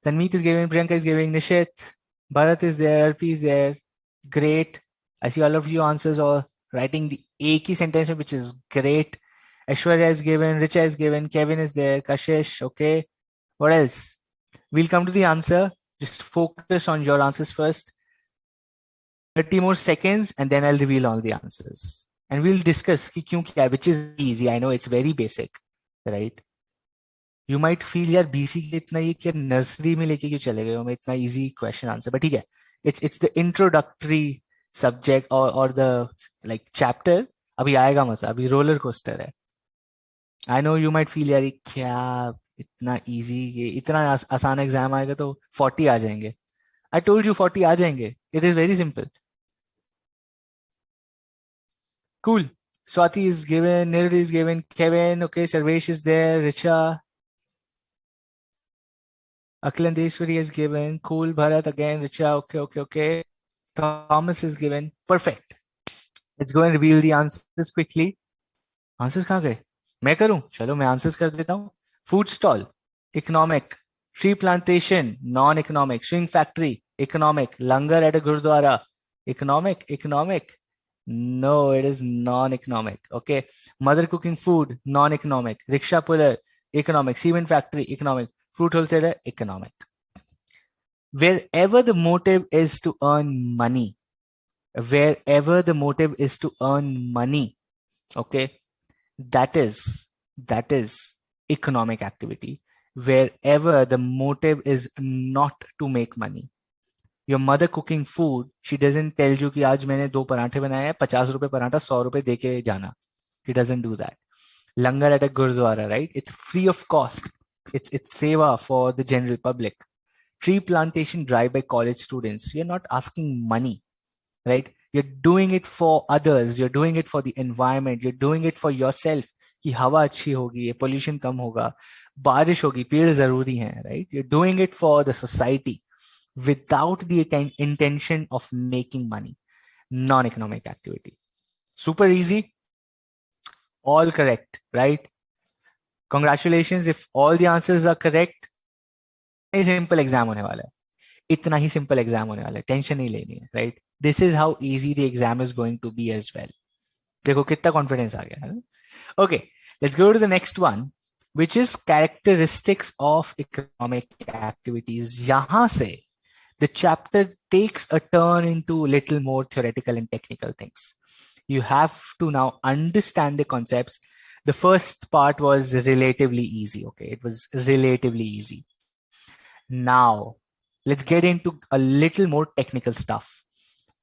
Tanmeet is giving. Priyanka is giving. Nishit. Bharat is there. RP is there. Great. I see all of you answers all writing the एक ही sentence में, which is great. Aishwarya is given. Richa is given. Kevin is there. Kashish. Okay. What else? We'll come to the answer. Just focus on your answers first. 30 more seconds and then I'll reveal all the answers. And we'll discuss कि क्यों क्या, which is easy. I know it's very basic, right? You might feel यार BCK इतना ये क्या nursery में लेके क्यों चले गए हो, मैं इतना easy question answer, but ठीक है. It's the introductory subject or the like chapter. अभी आएगा मजा, अभी roller coaster है. I know you might feel यार क्या इतना easy, ये इतना आसान एग्जाम आएगा तो 40 आ जाएंगे. I told you 40 आ जाएंगे. It is very simple. Cool. Swati is given, Nirud is given, Kevin, okay, Sarvesh is there, Richa, Akhilandeshwari is given, cool, Bharat again, Richa, okay. Thomas is given, perfect. Let's go and reveal the answers quickly. Answers कहाँ गए? मैं करूं? चलो मैं answers कर देता हूं. Food stall, economic. Tree plantation, non-economic. Swing factory, economic. Langar at a gurdwara, economic. No, it is non-economic. Okay. Mother cooking food, non-economic. Rickshaw puller, economic. Cement factory, economic. Fruit wholesaler, economic. Wherever the motive is to earn money, okay, that is economic activity. Wherever the motive is not to make money. Your mother cooking food, she doesn't tell you कि आज मैंने 2 पराठे बनाए हैं, 50 रुपए पराठा, 100 रुपए देके जाना. She doesn't do that. Langar at a gurdwara, right? It's free of cost. It's seva for the general public. Tree plantation drive by college students. You're not asking money, right? You're doing it for others. You're doing it for the environment. You're doing it for yourself. कि हवा अच्छी होगी, pollution कम होगा, बारिश होगी, पेड़ जरूरी हैं, right? You're doing it for the society without the intention of making money. Non-economic activity. Super easy. All correct, right? Congratulations. If all the answers are correct, simple exam होने वाला है. इतना ही simple exam होने वाला है. Tension नहीं लेनी है, right? This is how easy the exam is going to be as well. देखो कितना confidence आ गया है. Okay, let's go to the next one, which is characteristics of economic activities. यहाँ से the chapter takes a turn into little more theoretical and technical things. You have to now understand the concepts. The first part was relatively easy. Okay, it was relatively easy. Now, let's get into a little more technical stuff.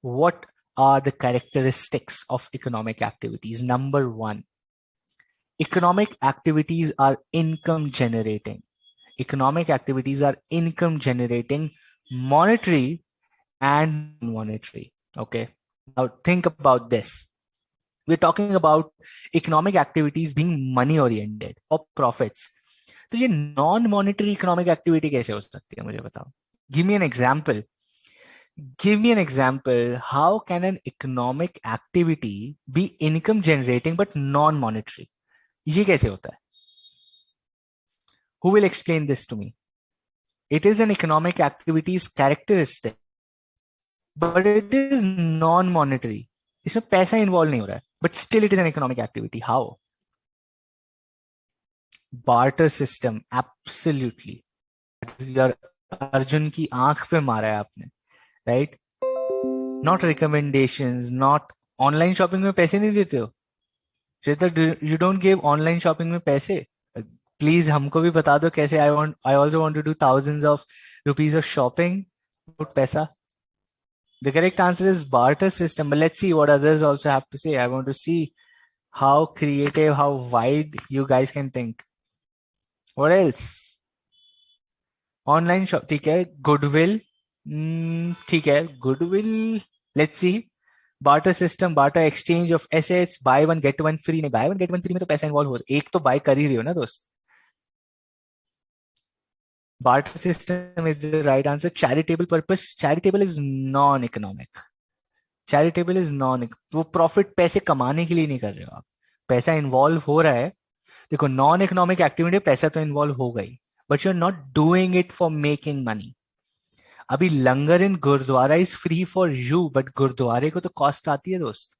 What are the characteristics of economic activities? Number one, economic activities are income generating. Economic activities are income generating, monetary and non-monetary. Okay. Now think about this. We're talking about economic activities being money oriented or profits. तो ये non-monetary economic activity कैसे हो सकती है, मुझे बताओ. Give me an example. Give me an example. How can an economic activity be income generating but non-monetary? ये कैसे होता है? Who will explain this to me? It is an economic activity's characteristic, but it is non-monetary. इसमें पैसा involve नहीं हो रहा है, but still it is an economic activity. How? Barter system, absolutely. Your Arjun की आंख पे मारा है आपने, right? Not recommendations, not online shopping में पैसे नहीं देते हो. Shweta, you don't give online shopping में पैसे. Please हमको भी बता दो कैसे. I also want to do thousands of rupees of shopping without पैसा. The correct answer is barter system, but let's see what others also have to say. I want to see how creative, how wide you guys can think. What else? Online shop, ठीक है. Goodwill, ठीक है. Goodwill, let's see. Barter system, barter exchange of assets, buy one get one free. नहीं, buy one get one free में तो पैसा involve हो रहा है. एक तो बाय कर ही रही हो ना दोस्त. Barter system is the right answer. Charitable purpose, charitable is non-economic. Charitable is वो प्रॉफिट पैसे कमाने के लिए नहीं कर रहे हो आप, पैसा इन्वॉल्व हो रहा है. देखो, नॉन इकोनॉमिक एक्टिविटी पैसा तो इन्वॉल्व हो गई, but you are not doing it for making money. अभी langar in gurdwara is free for you, बट गुरुद्वारे को तो कॉस्ट आती है दोस्त.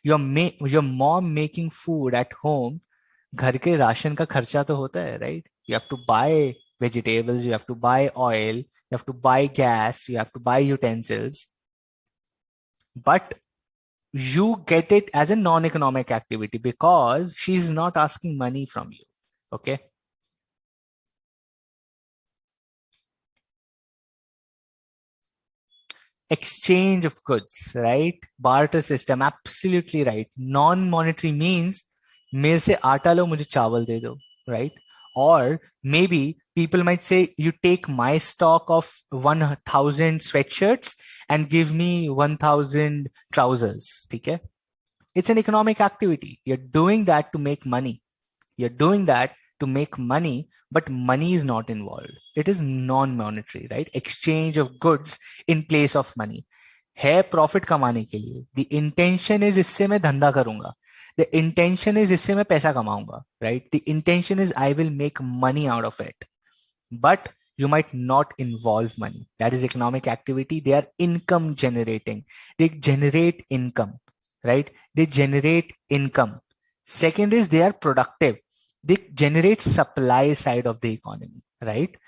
Your mom making food at home, घर के राशन का खर्चा तो होता है, right? You have to buy vegetables, you have to buy oil, you have to buy gas, you have to buy utensils, but you get it as a non-economic activity because she's not asking money from you. Okay. Exchange of goods, right? Barter system, absolutely right. Non-monetary means मेरे से आटा लो, मुझे चावल दे दो, right? Or maybe people might say, you take my stock of 1,000 sweatshirts and give me 1,000 trousers. ठीक है? It's an economic activity. You're doing that to make money. You're doing that to make money, but money is not involved. It is non-monetary, right? Exchange of goods in place of money. है profit कमाने के लिए. The intention is इससे मैं धंधा करूंगा. The intention is इससे मैं पैसा कमाऊंगा, right? The intention is I will make money out of it, but you might not involve money. That is economic activity. They are income generating. They generate income, right? They generate income. Second is they are productive. They generate supply side of the economy, right?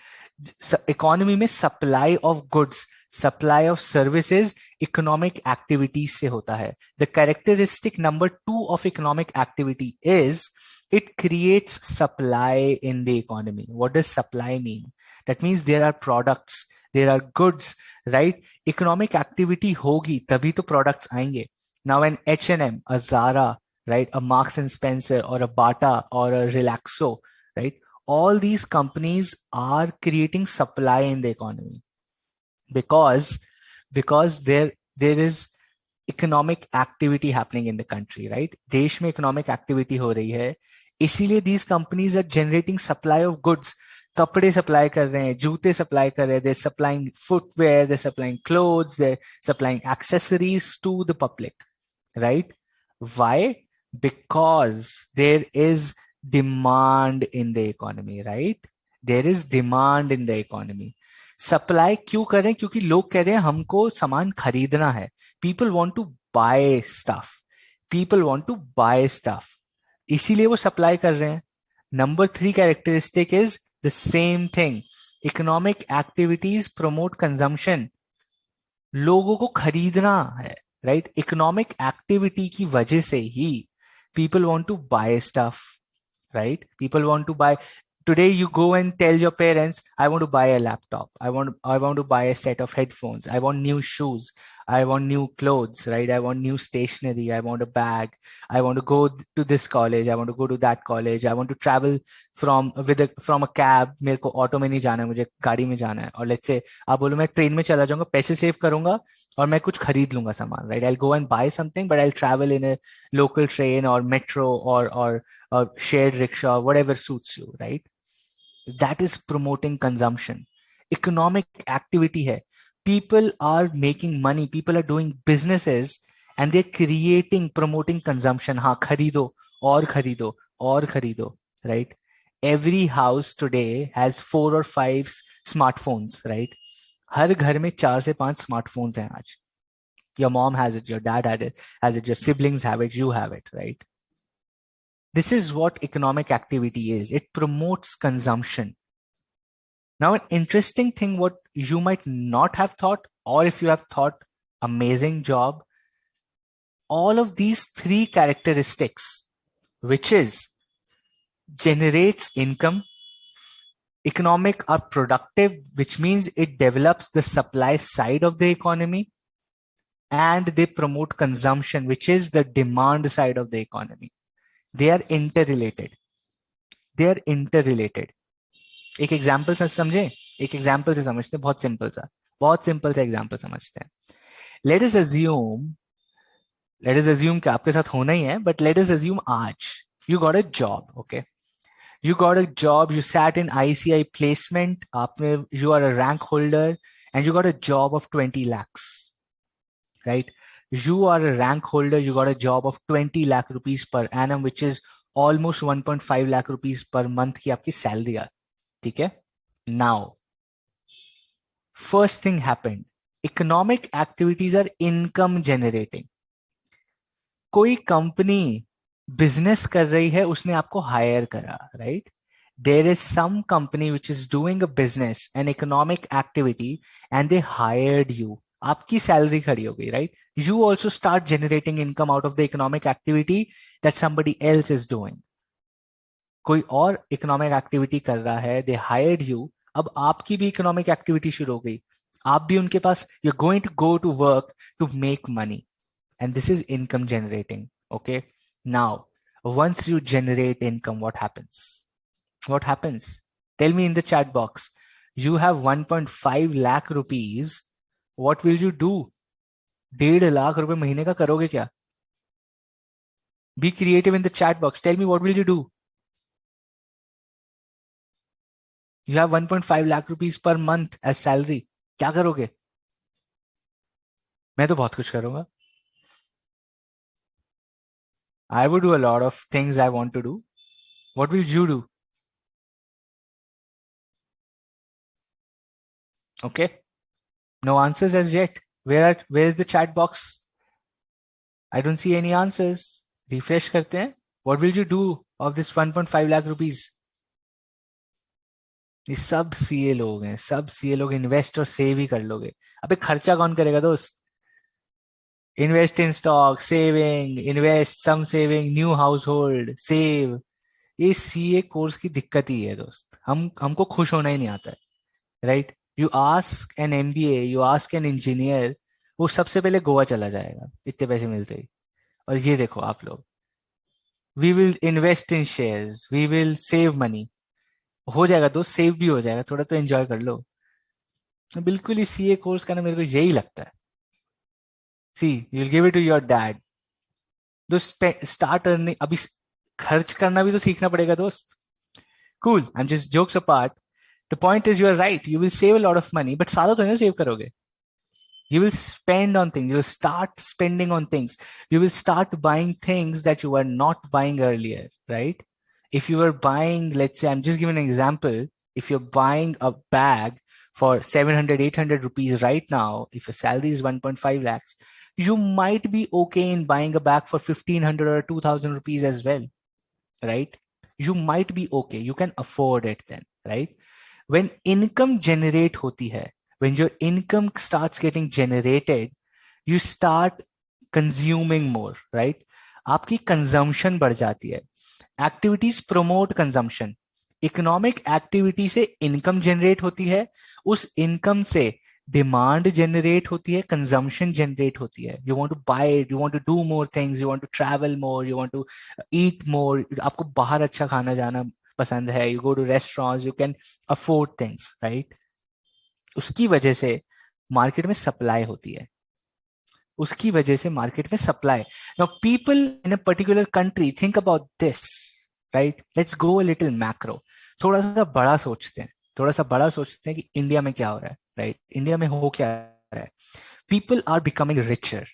Economy में supply of goods, supply of services, economic activities से होता है. The characteristic number 2 of economic activity is it creates supply in the economy. What does supply mean? That means there are products, there are goods, right? Economic activity होगी तभी तो products आएंगे. Now an H&M, a Zara, right? A Marks and Spencer or a Bata or a Relaxo, right? All these companies are creating supply in the economy because there is economic activity happening in the country, right? देश में economic activity हो रही है, इसीलिए these companies are generating supply of goods. कपड़े supply कर रहे हैं, जूते सप्लाई कर रहे हैं, they're supplying footwear, they're supplying clothes, they're supplying accessories to the public, right? Why? Because there is demand in the economy, right? There is demand in the economy. Supply क्यों करें? क्योंकि लोग कह रहे हैं हमको सामान खरीदना है. People want to buy stuff. People want to buy stuff. इसीलिए वो सप्लाई कर रहे हैं. Number 3 characteristic is the same thing. Economic activities promote consumption. लोगों को खरीदना है, right? Economic activity की वजह से ही people want to buy stuff, right? People want to buy. Today you go and tell your parents, I want to buy a laptop. I want to buy a set of headphones. I want new shoes. I want new clothes, right? I want new stationery. I want a bag. I want to go to this college. I want to go to that college. I want to travel from a cab. मेरे को auto में नहीं जाना है, मुझे गाड़ी में जाना है. और लेट्स से आप बोलो मैं ट्रेन में चला जाऊंगा, पैसे सेव करूंगा और मैं कुछ खरीद लूंगा सामान, right? I'll go and buy something, but I'll travel in a local train or metro or shared rickshaw, whatever suits you, right? That is promoting consumption. Economic activity hai. People are making money. People are doing businesses and they're creating, promoting consumption. हाँ, खरीदो और खरीदो और खरीदो, right? Every house today has 4 or 5 smartphones, right? हर घर में 4 से 5 smartphones हैं आज. Your mom has it, your dad has it, your siblings have it, you have it, right? This is what economic activity is. It promotes consumption. Now, an interesting thing what you might not have thought, or if you have thought, amazing job, all of these 3 characteristics, which is generates income, economic are productive, which means it develops the supply side of the economy, and they promote consumption, which is the demand side of the economy. They are interrelated. They are interrelated. एक example से समझे, एक example से समझते हैं. बहुत simple सा example समझते हैं. लेट अस अज्यूम कि आपके साथ होना ही है, बट लेट अस अज्यूम आज you got a job. Okay, you got a job, you sat in ICI placement, you are a rank holder and you got a job of 20 lakhs, right? You are a rank holder, you got a job of 20 lakh rupees per annum, which is almost 1.5 lakh rupees per month की आपकी salary है, ठीक है? Now, first thing happened, economic activities are income generating. कोई company business कर रही है, उसने आपको हायर करा, right? There is some company which is doing a business an economic activity and they hired you. आपकी सैलरी खड़ी हो गई, right? You also start generating income out of the economic activity that somebody else is doing. कोई और economic activity कर रहा है, दे hired you. अब आपकी भी इकोनॉमिक एक्टिविटी शुरू हो गई, आप भी उनके पास, you are going to go to work to make money, and this is income generating. Okay, now once you generate income, what happens? Tell me in the chat box. You have 1.5 lakh rupees. What will you do? 1.5 lakh रुपए महीने का करोगे क्या? Be creative in the chat box. Tell me, what will you do? You have 1.5 lakh rupees per month as salary. क्या करोगे? मैं तो बहुत कुछ करूंगा. I would do a lot of things I want to do. What will you do? Okay. No answers as yet. Where is the chat box? I don't see any answers. Refresh करते हैं. What will you do of this 1.5 lakh rupees? ये सब CA लोग हैं. सब CA लोग invest और save ही कर लोगे. अबे खर्चा कौन करेगा दोस्त? Invest in stock, saving, invest, some saving, new household, save. ये सीए कोर्स की दिक्कत ही है दोस्त. हमको खुश होना ही नहीं आता है. Right? You ask an MBA, you ask an engineer, वो सबसे पहले गोवा चला जाएगा इतने पैसे मिलते ही. और ये देखो आप लोग, we will invest in shares, we will save money. हो जाएगा दोस्त, सेव भी हो जाएगा. थोड़ा तो एंजॉय कर लो. बिल्कुल ही सीए कोर्स का ना मेरे को यही लगता है. See you will give it to your dad. दोस्त स्टार्ट अर्निंग. अभी खर्च करना भी तो सीखना पड़ेगा दोस्त. Cool. I am just jokes apart. The point is, you are right, you will save a lot of money, but सारा तो नहीं सेव करोगे. You will spend on things. You will start spending on things. You will start buying things that you were not buying earlier, right? If you were buying, let's say, I'm just giving an example. If you're buying a bag for 700, 800 rupees right now, if your salary is 1.5 lakhs, you might be okay in buying a bag for 1500 or 2000 rupees as well, right? You might be okay. You can afford it then, right? When income generate hoti hai, when your income starts getting generated, you start consuming more, right? आपकी consumption बढ़ जाती है. Activities promote consumption. Economic activity से income generate होती है. उस income से demand generate होती है, consumption generate होती है. You want to buy it, you want to do more things, you want to travel more, you want to eat more. आपको बाहर अच्छा खाना जाना पसंद है. You go to restaurants, you can afford things, right? उसकी वजह से मार्केट में सप्लाई होती है. उसकी वजह से मार्केट में supply. Now people in a particular country think about this, right? Let's go a little macro. थोड़ा सा बड़ा सोचते हैं. थोड़ा सा बड़ा सोचते हैं कि इंडिया में क्या हो रहा है, राइट? इंडिया में हो क्या रहा है? People are becoming richer.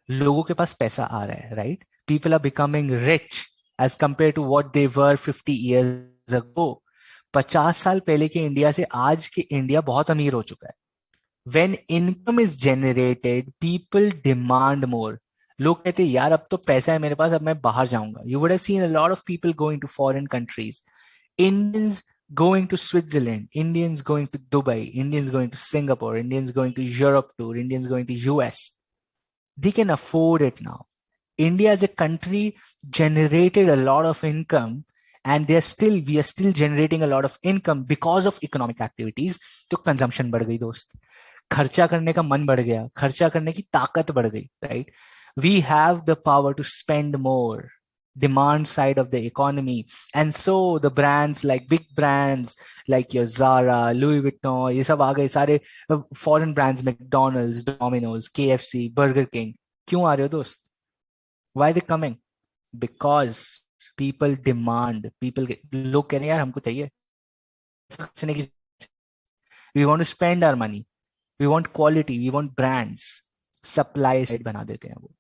लोगों के पास पैसा आ रहा है, right? People are becoming rich as compare to what they were 50 years ago. 50 साल पहले के इंडिया से आज के इंडिया बहुत अमीर हो चुका है. When income is generated, people demand more. लोग कहते हैं यार अब तो पैसा है मेरे पास, अब मैं बाहर जाऊंगा. You would have seen a lot of people going to foreign countries. Indians going to Switzerland, Indians going to Dubai, Indians going to Singapore, Indians going to Europe tour, Indians going to US. They can afford it now. India as a country generated a lot of income, and we are still generating a lot of income because of economic activities. तो consumption बढ़ गई दोस्त. खर्चा करने का मन बढ़ गया. खर्चा करने की ताकत बढ़ गई, right? We have the power to spend more. Demand side of the economy. And so the brands, like big brands like your Zara, Louis Vuitton, ये सब आ गए सारे. Foreign brands, McDonald's, Domino's, KFC, Burger King. क्यों आ रहे हो दोस्त? Why they coming? Because people demand. लोग कह रहे हैं यार हमको चाहिए. We want to spend our money. We want quality. We want brands. Supply side बना देते हैं वो.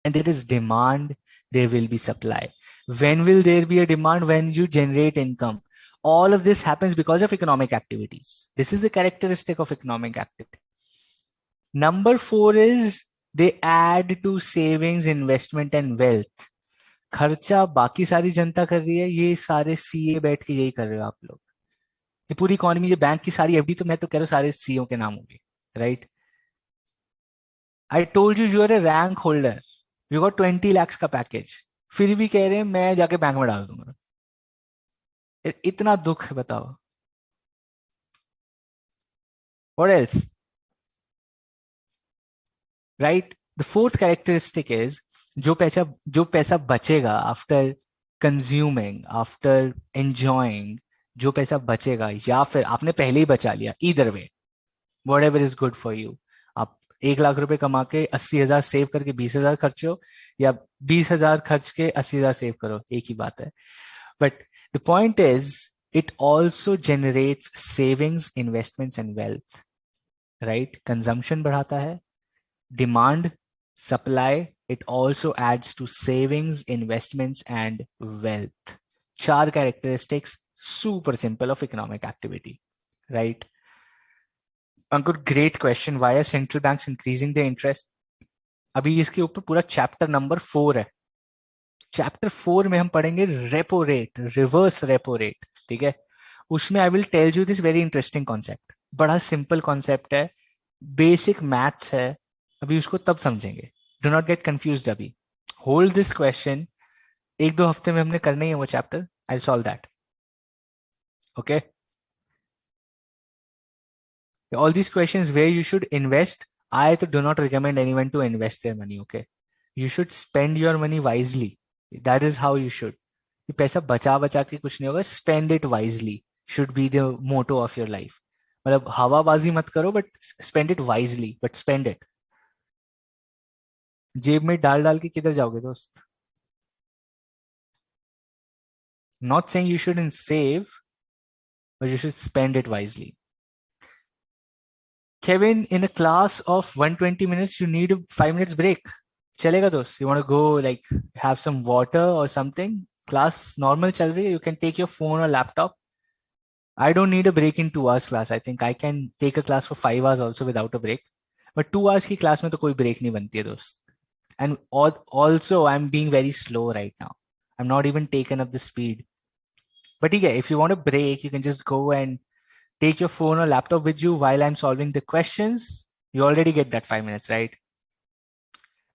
And there is demand, there will be supply. When will there be a demand? When you generate income. All of this happens because of economic activities. This is the characteristic of economic activity. Number 4 is they add to savings, investment and wealth. खर्चा बाकी सारी जनता कर रही है, ये सारे CA बैठ के यही कर रहे हो आप लोग. ये पूरी इकोनॉमी, ये बैंक की सारी एफडी तो मैं तो कह रहा हूँ सारे सीईओ के नाम होंगे, right? I told you, you are a rank holder, you got 20 lakhs का पैकेज, फिर भी कह रहे हैं मैं जाके बैंक में डाल दूंगा. इतना दुख है, बताओ. What else, right? The fourth characteristic is जो पैसा बचेगा आफ्टर कंज्यूमिंग, आफ्टर एंजॉइंग, जो पैसा बचेगा, या फिर आपने पहले ही बचा लिया, either way, whatever is good for you. आप 1 लाख रुपए कमा के 80,000 सेव करके 20,000 खर्चो, या 20,000 खर्च के 80,000 सेव करो, एक ही बात है. But the point is it also generates savings, investments and wealth, right? Consumption बढ़ाता है, demand, supply, it also adds to savings, investments and wealth. 4 characteristics, super simple, of economic activity, right? Ankur, great question. Why are central banks increasing their interest? अभी इसके ऊपर पूरा chapter number 4 है. Chapter 4 में हम पढ़ेंगे repo rate, reverse repo rate, ठीक है? उसमें I will tell you this very interesting concept. बड़ा सिंपल कॉन्सेप्ट है, बेसिक मैथ्स है, अभी उसको तब समझेंगे. डू नॉट गेट कंफ्यूज्ड अभी. होल्ड दिस क्वेश्चन, 1-2 हफ्ते में हमने करना ही है वो chapter. I solve that. Okay, all these questions where you should invest, I do not recommend anyone to invest their money. Okay, you should spend your money wisely. That is how you should. ये पैसा बचा बचा के कुछ नहीं होगा. Spend it wisely should be the motto of your life. मतलब हवाबाजी मत करो, but spend it wisely. But spend it. जेब में डाल डाल के किधर जाओगे दोस्त? Not saying you shouldn't save, but you should spend it wisely. Kevin, in a class of 120 minutes, you need a 5 minutes break. Chalega dost. You want to go like have some water or something? Class normal chal rahi hai. You can take your phone or laptop. I don't need a break in 2 hours class. I think I can take a class for 5 hours also without a break. But 2 hours की class में तो कोई break नहीं बनती है दोस्त. And also I'm being very slow right now. I'm not even taken up the speed. But yeah, if you want a break, you can just go and take your phone or laptop with you while I'm solving the questions. You already get that 5 minutes, right?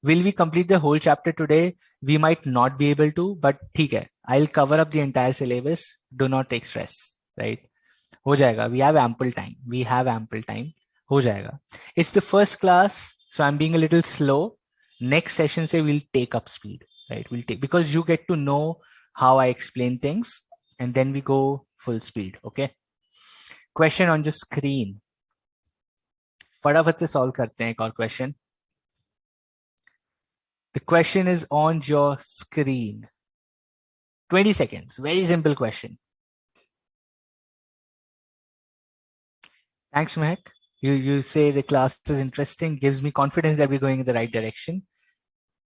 Will we complete the whole chapter today? We might not be able to, but ठीक है, I'll cover up the entire syllabus. Do not take stress, right? हो जाएगा. We have ample time. We have ample time. हो जाएगा. It's the first class, so I'm being a little slow. Next session say we'll take up speed, right? We'll take, because you get to know how I explain things, and then we go full speed, okay? Question on your screen. फटाफट से solve करते हैं एक और question. The question is on your screen. 20 seconds. Very simple question. Thanks, Mehak. You say the class is interesting, gives me confidence that we're going in the right direction.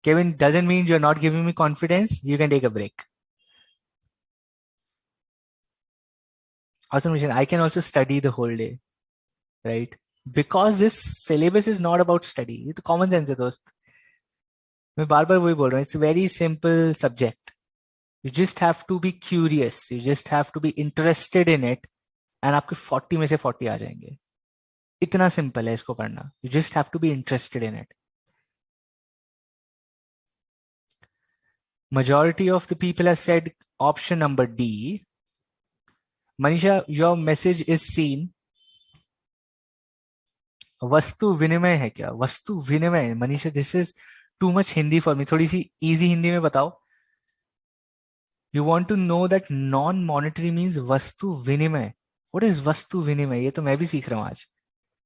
Kevin, doesn't mean you're not giving me confidence. You can take a break. Also, I can also study the whole day, right? Because this syllabus is not about study. It's common sense है दोस्त. मैं बार बार वही बोल रहा हूँ. It's a very simple subject. You just have to be curious. You just have to be interested in it. And आपके 40 में से 40 आ जाएंगे. इतना simple है इसको पढ़ना. You just have to be interested in it. Majority of the people have said option number D. Manisha, your message is seen. वस्तु विनिमय है क्या? वस्तु विनिमय. Manisha, this is too much Hindi for me. थोड़ी सी इजी हिंदी में बताओ. You want to know that non monetary means वस्तु विनिमय. व्हाट इज वस्तु विनिमय? ये तो मैं भी सीख रहा हूं आज.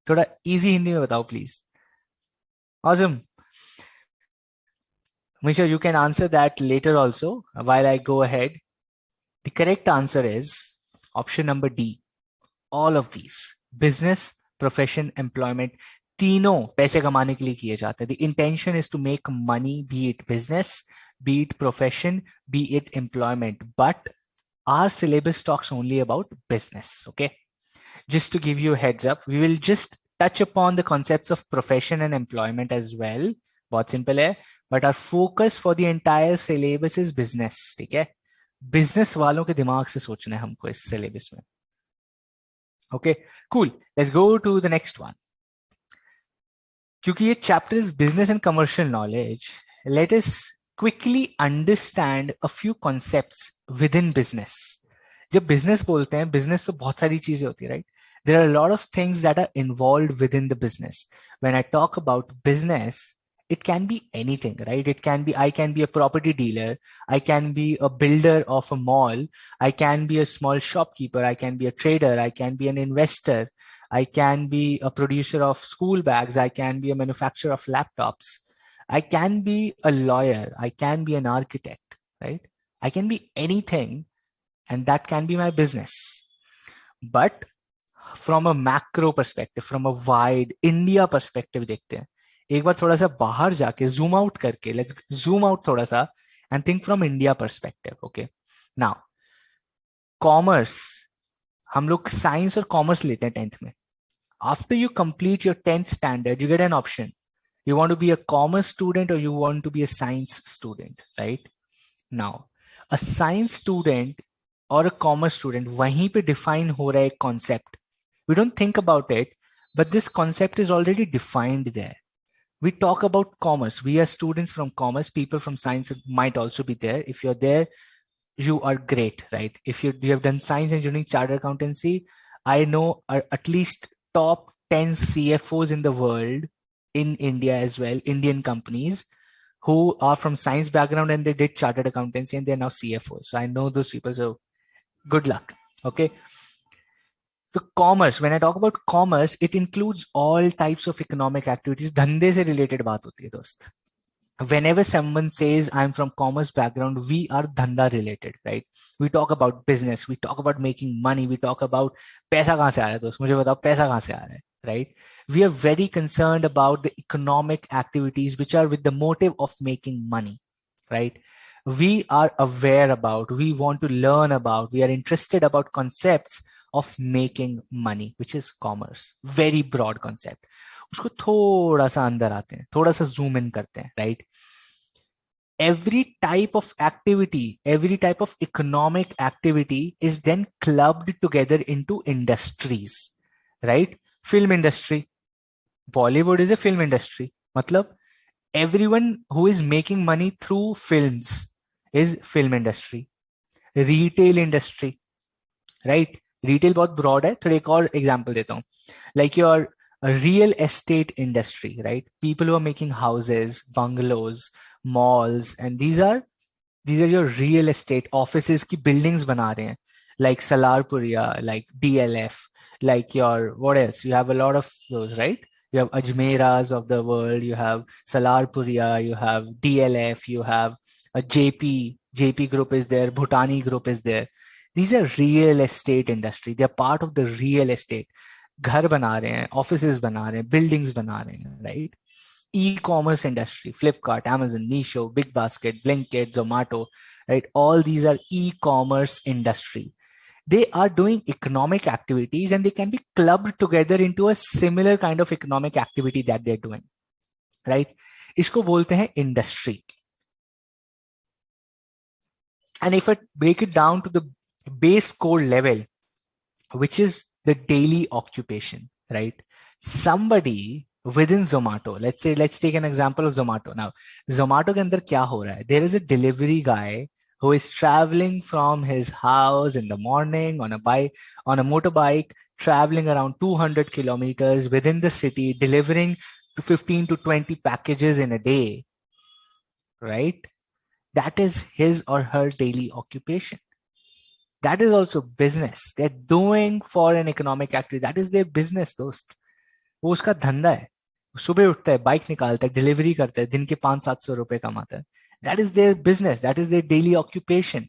थोड़ा इजी हिंदी में बताओ please. Awesome. Manisha, you can answer that later also while I go ahead. The correct answer is option number D. All of these. Business, profession, employment, तीनों पैसे कमाने के लिए किए जाते हैं. The intention is to make money, be it business, be it profession, be it employment. But our syllabus talks only about business, okay? Just to give you a heads up, we will just touch upon the concepts of profession and employment as well. बहुत simple है. But our focus for the entire syllabus is business, ठीक है? Business वालों के दिमाग से सोचना है हमको इस syllabus में. Okay, cool. Let's go to the next one. क्योंकि ये chapter is business and commercial knowledge, let us quickly understand a few concepts within business. जब business बोलते हैं, business तो बहुत सारी चीजें होती है, right? There are a lot of things that are involved within the business. When I talk about business, it can be anything, right? It can be, I can be a property dealer, I can be a builder of a mall, I can be a small shopkeeper, I can be a trader, I can be an investor, I can be a producer of school bags. I can be a manufacturer of laptops. I can be a lawyer. I can be an architect, right? I can be anything, and that can be my business. But from a macro perspective, from a wide India perspective देखते हैं. एक बार थोड़ा सा बाहर जाके zoom out करके, let's zoom out थोड़ा सा and think from India perspective. Okay. Now, commerce, हम लोग साइंस और कॉमर्स लेते हैं 10th में. After you complete your 10th standard, you get an option. You want to be a commerce student or you want to be a science student, right? Now, a science student or a commerce student, वहीं पे define हो रहा है एक concept. We don't think about it, but this concept is already defined there. We talk about commerce. We are students from commerce. People from science might also be there. If you're there, you are great, right? If you have done science engineering, chartered accountancy, I know at least top 10 CFOs in the world, in India as well, Indian companies who are from science background and they did chartered accountancy and they're now CFOs. So I know those people. So good luck. Okay. So commerce, when I talk about commerce, it includes all types of economic activities. धंधे से related बात होती है दोस्त. Whenever someone says I'm from commerce background, we are dhanda related, right? We talk about business, we talk about making money, we talk about पैसा कहाँ से आ रहा है दोस्त, मुझे बताओ पैसा कहाँ से आ रहा है, right? We are very concerned about the economic activities which are with the motive of making money, right? We are aware about, we want to learn about, we are interested about concepts of making money, which is commerce. Very broad concept. उसको थोड़ा सा अंदर आते हैं, थोड़ा सा zoom in करते हैं, right? Every type of activity, every type of economic activity is then clubbed together into industries, right? Film industry, Bollywood is a film industry. मतलब everyone who is making money through films is film industry. Retail industry, right? Retail बहुत broad है. थोड़ा एक और example देता हूँ. Like your real estate industry, right? People who are making houses, bungalows, malls, and these are your real estate offices की buildings बना रहे हैं, like Salarpuria, like DLF, like your what else? You have a lot of those, right? You have Ajmeras of the world, you have Salarpuria, you have DLF, you have a JP group is there, Bhutani group is there. These are real estate industry. They are part of the real estate. घर बना रहे हैं, offices बना रहे हैं, buildings बना रहे हैं, right? E-commerce industry, Flipkart, Amazon, Meesho, Big Basket, Blinkit, Zomato, right? All these are e-commerce industry. They are doing economic activities and they can be clubbed together into a similar kind of economic activity that they're doing, right? इसको बोलते हैं industry. And if I break it down to the base core level, which is the daily occupation, right? Somebody within Zomato, let's take an example of Zomato. Now, Zomato के अंदर क्या हो रहा है? There is a delivery guy who is traveling from his house in the morning on a motorbike, traveling around 200 kilometers within the city, delivering to 15 to 20 packages in a day, right? That is his or her daily occupation. That is also business. They're doing for an economic activity. That is their business, दोस्त. वो उसका धंधा है. सुबह उठता है, bike निकालता है, डिलीवरी करता है, दिन के 500-700 रुपए कमाता है. That is their business. That is their daily occupation,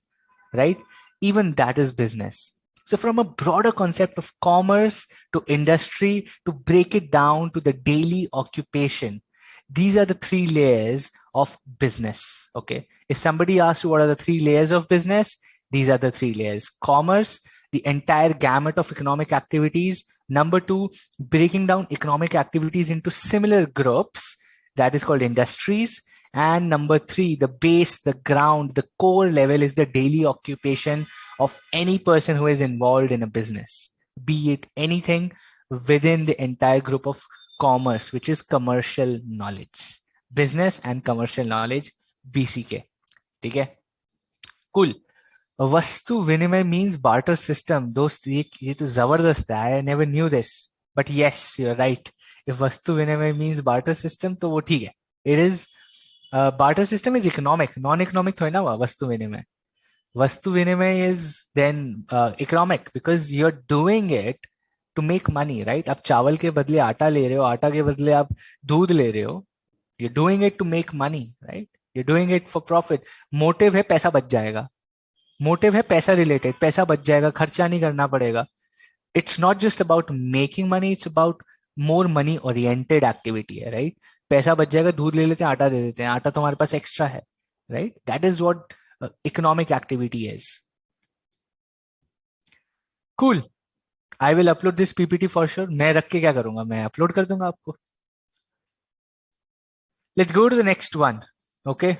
right? Even that is business. So from a broader concept of commerce to industry to break it down to the daily occupation, these are the three layers of business. Okay. If somebody asks you what are the three layers of business, these are the three layers. Commerce, the entire gamut of economic activities. Number two, breaking down economic activities into similar groups. That is called industries. And number three, the base, the ground, the core level is the daily occupation of any person who is involved in a business, be it anything within the entire group of commerce, which is commercial knowledge. Business and commercial knowledge, BCK. Okay? Cool. वस्तु विनिमय means barter system. दोस्त ये तो जबरदस्त है. I never knew this, but yes, you're right. If वस्तु विनिमय means barter system, तो वो ठीक है. It is barter system is economic, non-economic थोड़ी ना हुआ वस्तु विनिमय. वस्तु विनिमय is then economic because you're doing it to make money, right? आप चावल के बदले आटा ले रहे हो, आटा के बदले आप दूध ले रहे हो. You're doing it to make money, right? You're doing it for profit. Motive है पैसा बच जाएगा. मोटिव है पैसा रिलेटेड, पैसा बच जाएगा, खर्चा नहीं करना पड़ेगा. It's not just about making money, it's about more money oriented activity है, राइट? पैसा बच जाएगा, दूध ले लेते हैं, आटा दे देते हैं, आटा तो हमारे पास एक्स्ट्रा है, right? That is what economic activity is. Cool. I will upload this PPT for sure. मैं रख के क्या करूंगा, मैं अपलोड कर दूंगा आपको. Let's go to the next one. Okay,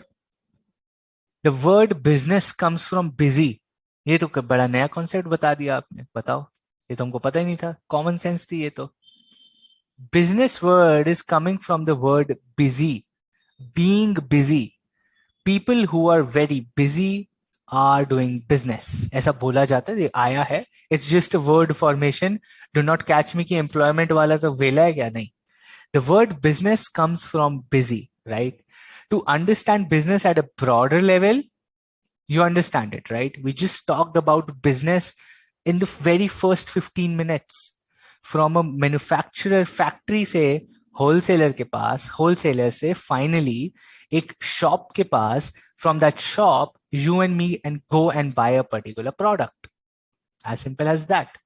the word business comes from busy. ये तो बड़ा नया कॉन्सेप्ट बता दिया आपने. बताओ, ये तो हमको पता ही नहीं था. कॉमन सेंस थी ये तो. Business word is coming from the word busy. Being busy. People who are very busy are doing business. ऐसा बोला जाता है, ये आया है. It's just a word formation. Do not catch me कि एम्प्लॉयमेंट वाला तो वेला है क्या, नहीं. The word business comes from busy, right? To understand business at a broader level, you understand it, right? We just talked about business in the very first 15 minutes. From a manufacturer factory से wholesaler के पास, wholesaler से finally एक shop के पास, from that shop you and me and go and buy a particular product. As simple as that.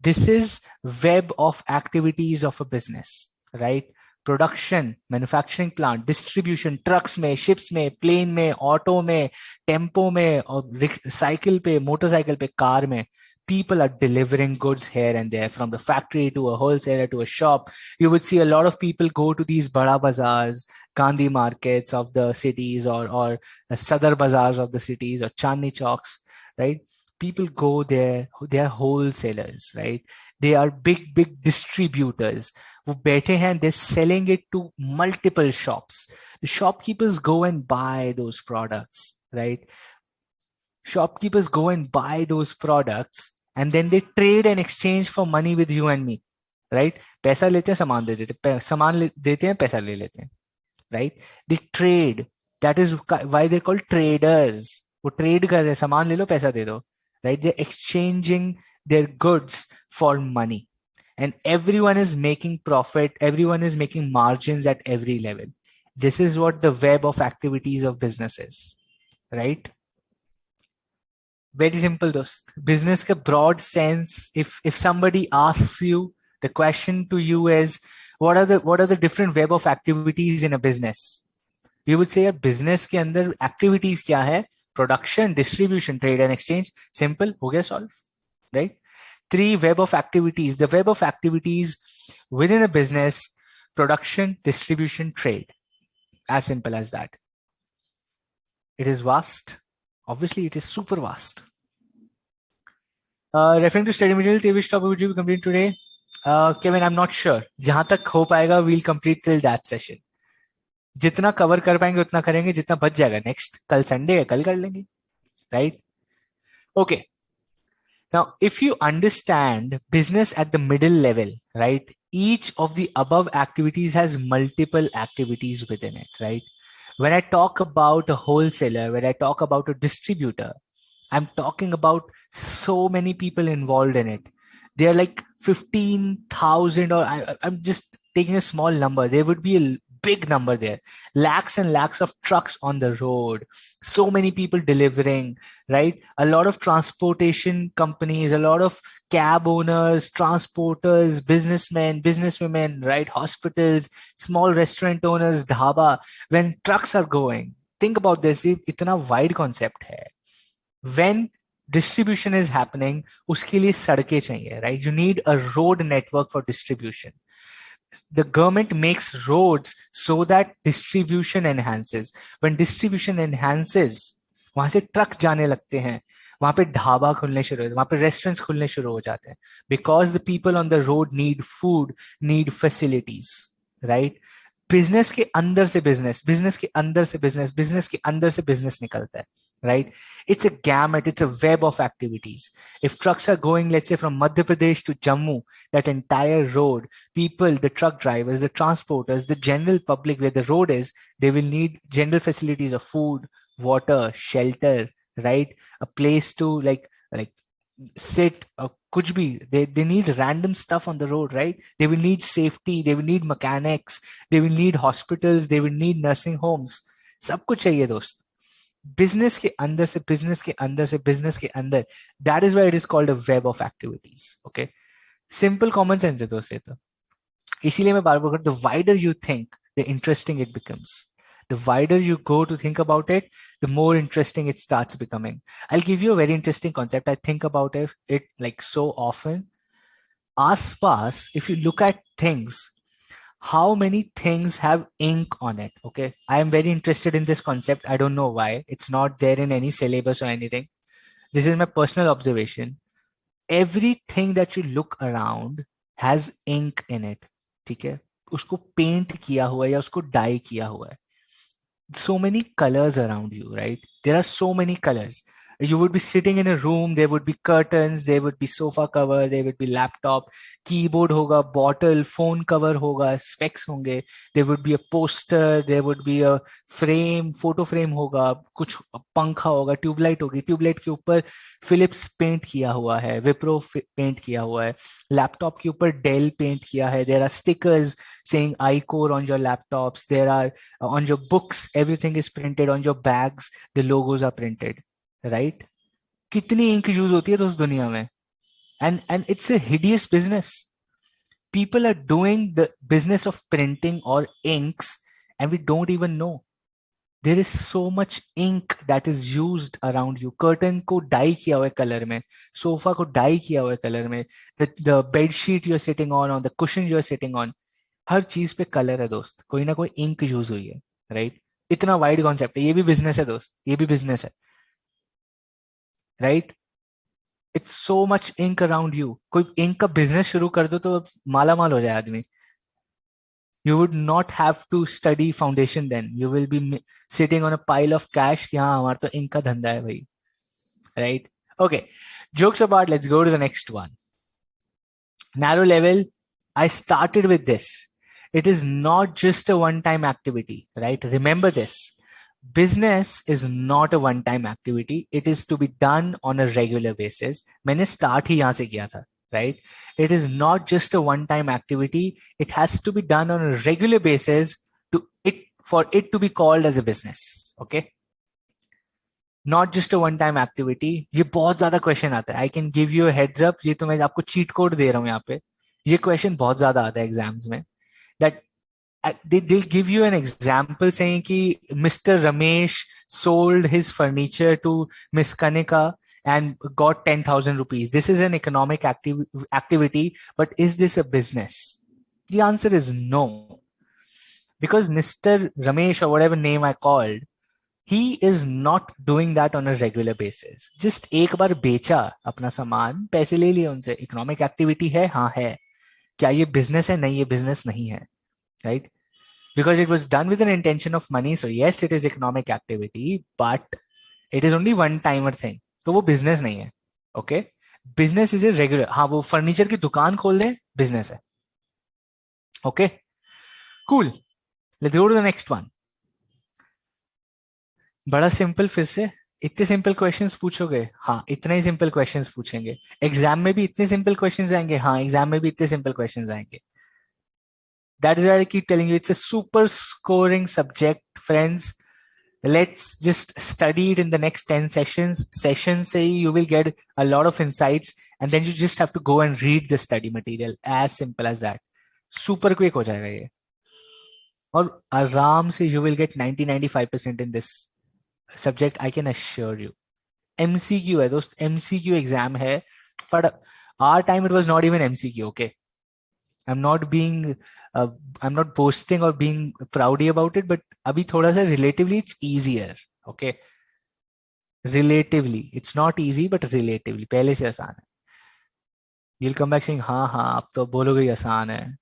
This is web of activities of a business, right? Production, manufacturing plant, distribution, trucks में, ships में, plane में, auto में, tempo में, और cycle पे, motorcycle पे, car में. People are delivering goods here and there, from the factory to a wholesaler to a shop. You would see a lot of people go to these bada bazaars, Gandhi markets of the cities, or Sadar bazaars of the cities, or Chandni chowks, right? People go there, they are wholesalers, right? They are big distributors. वो बैठे हैं, they're selling it to multiple shops. The shopkeepers go and buy those products, right? Shopkeepers go and buy those products and then they trade and exchange for money with you and me, right? पैसा लेते हैं, सामान दे देते हैं, सामान देते हैं, पैसा ले लेते हैं, right? They trade. That is why they're called traders. वो trade कर रहे हैं, सामान ले लो, पैसा दे दो, right? They're exchanging their goods for money. And everyone is making profit. Everyone is making margins at every level. This is what the web of activities of business is, right? Very simple, dost. Business ka broad sense. If somebody asks you, the question to you is, what are the different web of activities in a business? You would say, business के अंदर activities क्या है? Production, distribution, trade and exchange. Simple, हो गया solve, right? 3 web of activities. The web of activities within a business: production, distribution, trade. As simple as that. It is vast. Obviously, it is super vast. Referring to study material, which topic would you be completing today? Kevin, I'm not sure. जहां तक हो पाएगा, we'll complete till that session. जितना cover कर पाएंगे उतना करेंगे, जितना बच जाएगा नेक्स्ट, कल संडे है, कल कर लेंगे, right? Okay. Now, if you understand business at the middle level, right, each of the above activities has multiple activities within it, right? When I talk about a wholesaler, when I talk about a distributor, I'm talking about so many people involved in it. They are like 15,000, or I'm just taking a small number. There would be a big number there. Lakhs and lakhs of trucks on the road. So many people delivering, right? A lot of transportation companies, a lot of cab owners, transporters, businessmen, businesswomen, right? Hospitals, small restaurant owners, dhaba. When trucks are going, think about this. Itna wide concept hai. When distribution is happening, uske liye sadke chahiye, right? You need a road network for distribution. The government makes roads so that distribution enhances. When distribution enhances, वहां से truck जाने लगते हैं, वहां पे ढाबा खुलने शुरू हो, वहां पे रेस्टोरेंट्स खुलने शुरू हो जाते हैं, because the people on the road need food, need facilities, right? Business के अंदर से बिजनेस, बिजनेस के अंदर से बिजनेस, बिजनेस के अंदर से बिजनेस निकलता है, right? It's a gamut, it's a web of activities. If trucks are going, let's say from Madhya Pradesh to Jammu, that entire road, people, the truck drivers, the transporters, the general public where the road is, they will need general facilities of food, water, shelter, right? A place to like sit, kuch bhi. They need random stuff on the road, right? They will need safety, they will need mechanics, they will need hospitals, they will need nursing homes. सब कुछ चाहिए दोस्त. Business के अंदर से business के अंदर से बिजनेस के अंदर. That is why it is called a web of activities. Okay, simple common sense है दोस्त ये तो. इसीलिए मैं बार बार, the wider you think the interesting it becomes. The wider you go to think about it, the more interesting it starts becoming. I'll give you a very interesting concept. I think about it like so often. Aspas, if you look at things, how many things have ink on it? Okay, I am very interested in this concept. I don't know why. It's not there in any syllabus or anything. This is my personal observation. Everything that you look around has ink in it. ठीक है, उसको paint किया हुआ है या उसको die किया हुआ है. So many colors around you, right? There are so many colors. You would be sitting in a room, there would be curtains, there would be sofa cover, there would be laptop, keyboard hoga, bottle, phone cover hoga, specs honge, there would be a poster, there would be a frame, photo frame hoga, कुछ पंखा होगा, tubelight होगी, tubelight के ऊपर Philips paint किया हुआ है, Wipro paint किया हुआ है, लैपटॉप के ऊपर डेल पेंट किया है, there are stickers saying iCore on your laptops, there are on your books, everything is printed, on your bags the logos are printed, right? कितनी इंक यूज होती है दोस्त दुनिया में. And it's a hideous business. People are doing the business of printing or inks and we don't even know. There is so much ink that is used around you. Curtain को die किया हुआ है colour में, sofa को die किया हुआ है colour में, the bed sheet you're sitting on the cushion you're sitting on, हर चीज पे कलर है दोस्त, कोई ना कोई इंक यूज हुई है, राइट? इतना वाइड कॉन्सेप्ट है. ये भी बिजनेस है दोस्त, ये भी बिजनेस है, right? It's so much ink around you. कोई इंक का बिजनेस शुरू कर दो तो माला माल हो जाए आदमी. You would not have to study foundation then. You will be sitting on a pile of cash कि हाँ हमारा तो इंक का धंधा है भाई, right? Okay, jokes apart, let's go to the next one. Narrow level, I started with this. It is not just a one-time activity, right? Remember this. Business is not a one-time activity. It is to be done on a regular basis. मैंने start ही यहाँ से किया था, right? It is not just a one-time activity. It has to be done on a regular basis for it to be called as a business. Okay? Not just a one-time activity. ये बहुत ज्यादा question आता है. I can give you a heads up. ये तो मैं आपको cheat code दे रहा हूँ यहाँ पे. ये क्वेश्चन बहुत ज्यादा आता है एग्जाम्स में. That they'll give you an example saying कि Mr. Ramesh sold his furniture to Miss Kanika and got 10,000 rupees. This is an economic activity, but is this a business? The answer is no. Because Mr. Ramesh or whatever name I called, he is not doing that on a regular basis. Just एक बार बेचा अपना सामान, पैसे ले लिए उनसे. Economic activity है, हाँ है. क्या ये business है? नहीं, ये business नहीं है. Right? Because it was done with an intention of money. So yes, it is economic activity, but it is only one timer thing. तो वो business नहीं है. Okay? Business is a regular. हाँ, वो furniture की दुकान खोल दें, business है. Okay? Cool. Let's go to the next one. बड़ा सिंपल फिर से. इतने सिंपल क्वेश्चंस पूछोगे? हाँ, इतने ही सिंपल क्वेश्चंस पूछेंगे. एग्जाम में भी इतने सिंपल क्वेश्चंस आएंगे? हाँ, एग्जाम में भी इतने सिंपल क्वेश्चंस आएंगे. That is why I keep telling you it's a super scoring subject, friends. Let's just study it in the next 10 sessions. Sessions say you will get a lot of insights and then you just have to go and read the study material. As simple as that. Super quick हो जाएगा ये. और आराम से you will get 90-95% in this subject, I can assure you. MCQ है दोस्त, MCQ exam है. But our time it was not even MCQ, okay? I'm not boasting or being proudy about it, but अभी थोड़ा सा relatively it's easier, okay? Relatively, it's not easy, but relatively पहले से आसान है. You'll come back saying हाँ हाँ आप तो बोलोगे ही आसान है.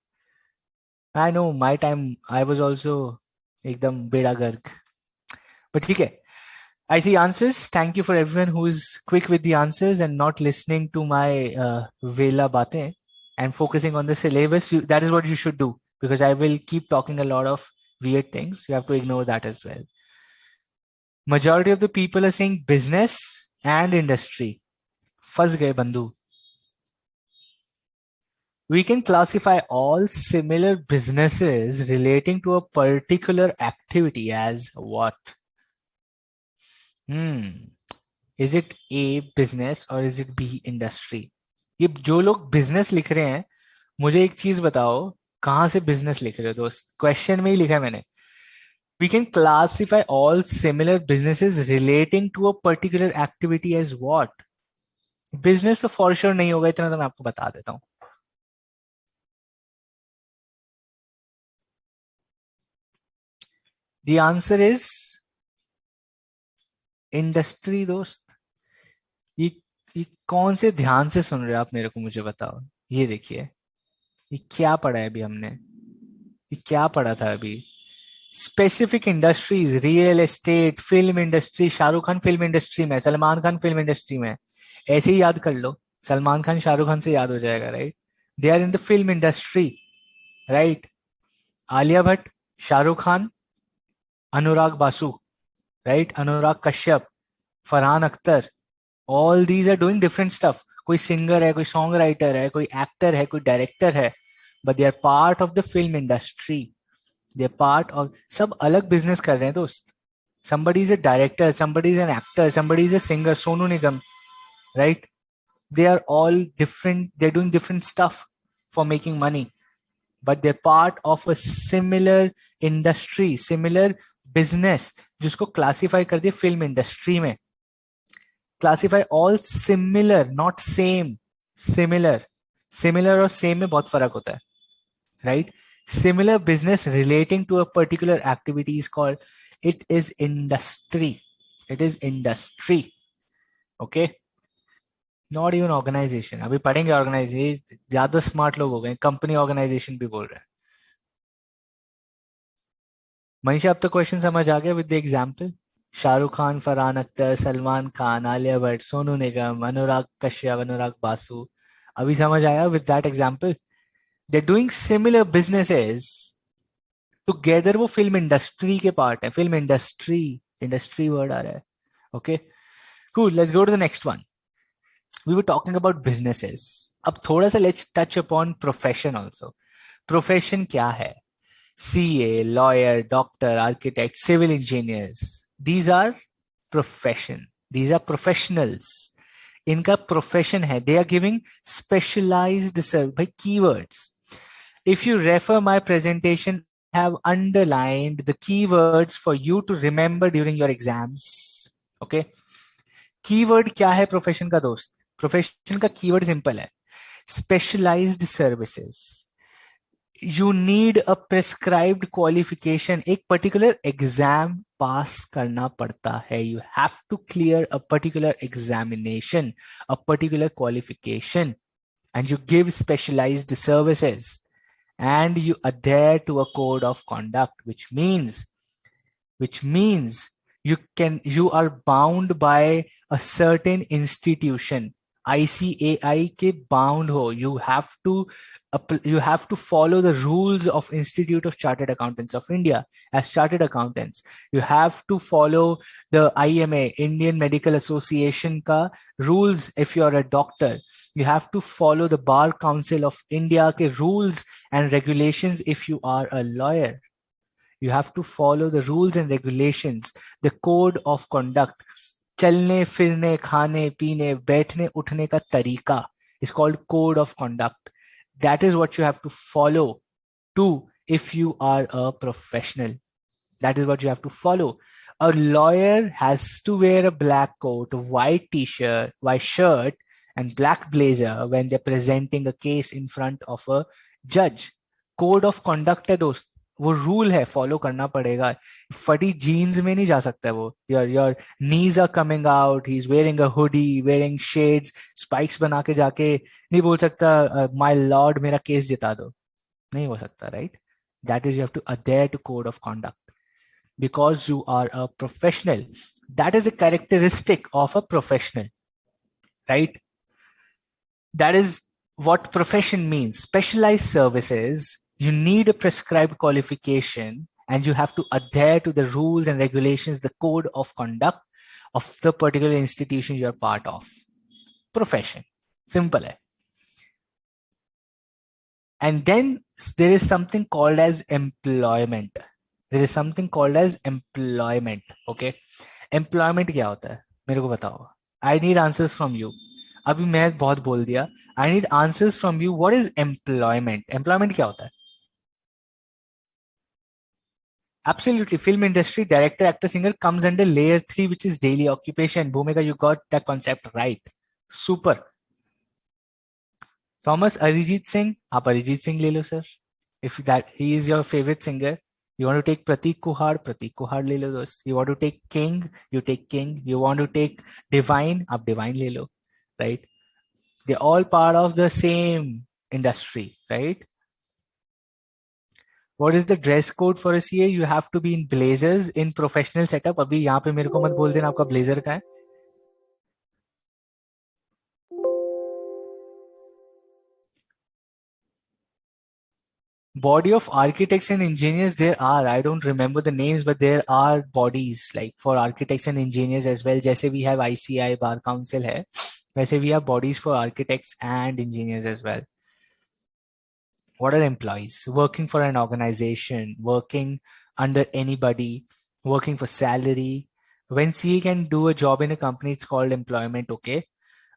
I know my time I was also एकदम बेड़ा गर्क. But ठीक है. I see answers. Thank you for everyone who is quick with the answers and not listening to my vela baatein and focusing on the syllabus. That is what you should do, because I will keep talking a lot of weird things. You have to ignore that as well. Majority of the people are saying business and industry. फंस गए बंधु. We can classify all similar businesses relating to a particular activity as what? Hmm. Is it A business or is it B industry? ये जो लोग business लिख रहे हैं, मुझे एक चीज बताओ, कहां से बिजनेस लिख रहे हो दोस्त? क्वेश्चन में ही लिखा है मैंने. We can classify all similar businesses relating to a particular activity as what? Business तो फॉर श्योर नहीं होगा, इतना तो मैं आपको बता देता हूं. The answer is इंडस्ट्री दोस्त. ये ये कौन से ध्यान से सुन रहे हो आप मेरे को, मुझे बताओ. ये देखिए, ये क्या पढ़ा है अभी हमने, ये क्या पढ़ा था अभी? Specific industries, real estate, film industry. Shahrukh Khan film industry में, सलमान खान फिल्म इंडस्ट्री में. ऐसे ही याद कर लो, सलमान खान शाहरुख खान से याद हो जाएगा, right? They are in the film industry, right? Alia Bhatt, Shahrukh Khan, Anurag Basu, right? Anurag Kashyap, Farhan Akhtar, all these are doing different stuff. कोई सिंगर है, कोई सॉन्ग राइटर है, कोई एक्टर है, कोई डायरेक्टर है, but they are part of the film industry. They are part of, सब अलग बिजनेस कर रहे हैं दोस्त. somebody is a director, somebody is an actor, somebody is a singer, Sonu Nigam, right? They are all different, they're doing different stuff for making money, but they're part of a similar industry, similar business, जिसको classify कर दिया film industry में. Classify all similar, not same. Similar, similar और same में बहुत फर्क होता है, right? Similar business relating to a particular activity is called, it is industry. It is industry. Okay, not even organization. अभी पढ़ेंगे ऑर्गेनाइजेशन, ज्यादा स्मार्ट लोग हो गए, कंपनी ऑर्गेनाइजेशन भी बोल रहे हैं. मनीषा, अब तो क्वेश्चन समझ आ गया with the example. Shahrukh Khan, Farhan Akhtar, Salman Khan, Alia Bhatt, Sonu Nigam, Anurag Kashyap, Anurag Basu. अभी समझ आया with that example? They're doing similar businesses together. वो फिल्म इंडस्ट्री के पार्ट है. फिल्म इंडस्ट्री, इंडस्ट्री वर्ड आ रहा है. Okay, cool. Let's go to the next one. We were talking about businesses. अब थोड़ा सा let's touch upon profession also. Profession क्या है? CA, lawyer, doctor, architect, civil engineers, these are profession. These are professionals. इनका profession है. They are giving specialized service. भाई keywords, if you refer my presentation, I have underlined the keywords for you to remember during your exams. Okay, keyword क्या है profession का दोस्त? Profession का keyword simple है, specialized services. You need a prescribed qualification. एक particular exam pass करना पड़ता है. You have to clear a particular examination, a particular qualification, and you give specialized services, and you adhere to a code of conduct, which means you are bound by a certain institution. ICAI के bound हो. You have to follow the rules of Institute of Chartered Accountants of India. As chartered accountants, you have to follow the IMA, Indian Medical Association का rules. If you are a doctor, you have to follow the Bar Council of India के rules and regulations. If you are a lawyer, you have to follow the rules and regulations, the code of conduct. चलने फिरने, खाने पीने, बैठने उठने का तरीका is called code of conduct. That is what you have to follow to, if you are a professional. That is what you have to follow. A lawyer has to wear a black coat, a white t-shirt, white shirt, and black blazer when they're presenting a case in front of a judge. Code of conduct है दोस्त, वो rule है, follow करना पड़ेगा. फटी jeans में नहीं जा सकता है वो. Your knees are coming out, he is wearing a hoodie, wearing shades, spikes बना के जाके नहीं बोल सकता माय लॉर्ड मेरा केस जिता दो. नहीं हो सकता, right? That is, you have to adhere to code of conduct because you are a professional. That is a characteristic of a professional, right? That is what profession means. Specialized services, you need a prescribed qualification, and you have to adhere to the rules and regulations, the code of conduct of the particular institution you're part of. Profession, simple है. And then there is something called as employment. There is something called as employment. Okay. Employment क्या होता है मेरे को बताओ. I need answers from you. अभी मैं बहुत बोल दिया. I need answers from you. What is employment? Employment क्या होता है? Absolutely. Film industry, director, actor, singer comes under layer 3, which is daily occupation. Bhumika, you got that concept right. Super. Thomas, Arijit Singh. आप अरिजीत सिंह ले लो sir. If that he is your favorite singer, you want to take Prateek Kuhad ले लो दोस्त. You want to take King, you take King. You want to take Divine, आप Divine ले लो, right? They're all part of the same industry, right? What is the dress code for a CA? You have to be in blazers in professional setup. अभी यहाँ पे मेरे को मत बोल देना आपका blazer का है. Body of architects and engineers there are, I don't remember the names, but there are bodies like for architects and engineers as well. जैसे we have ICI bar council है, वैसे we have bodies for architects and engineers as well. What are employees? Working for an organization, working under anybody, working for salary. When CA can do a job in a company, it's called employment. Okay.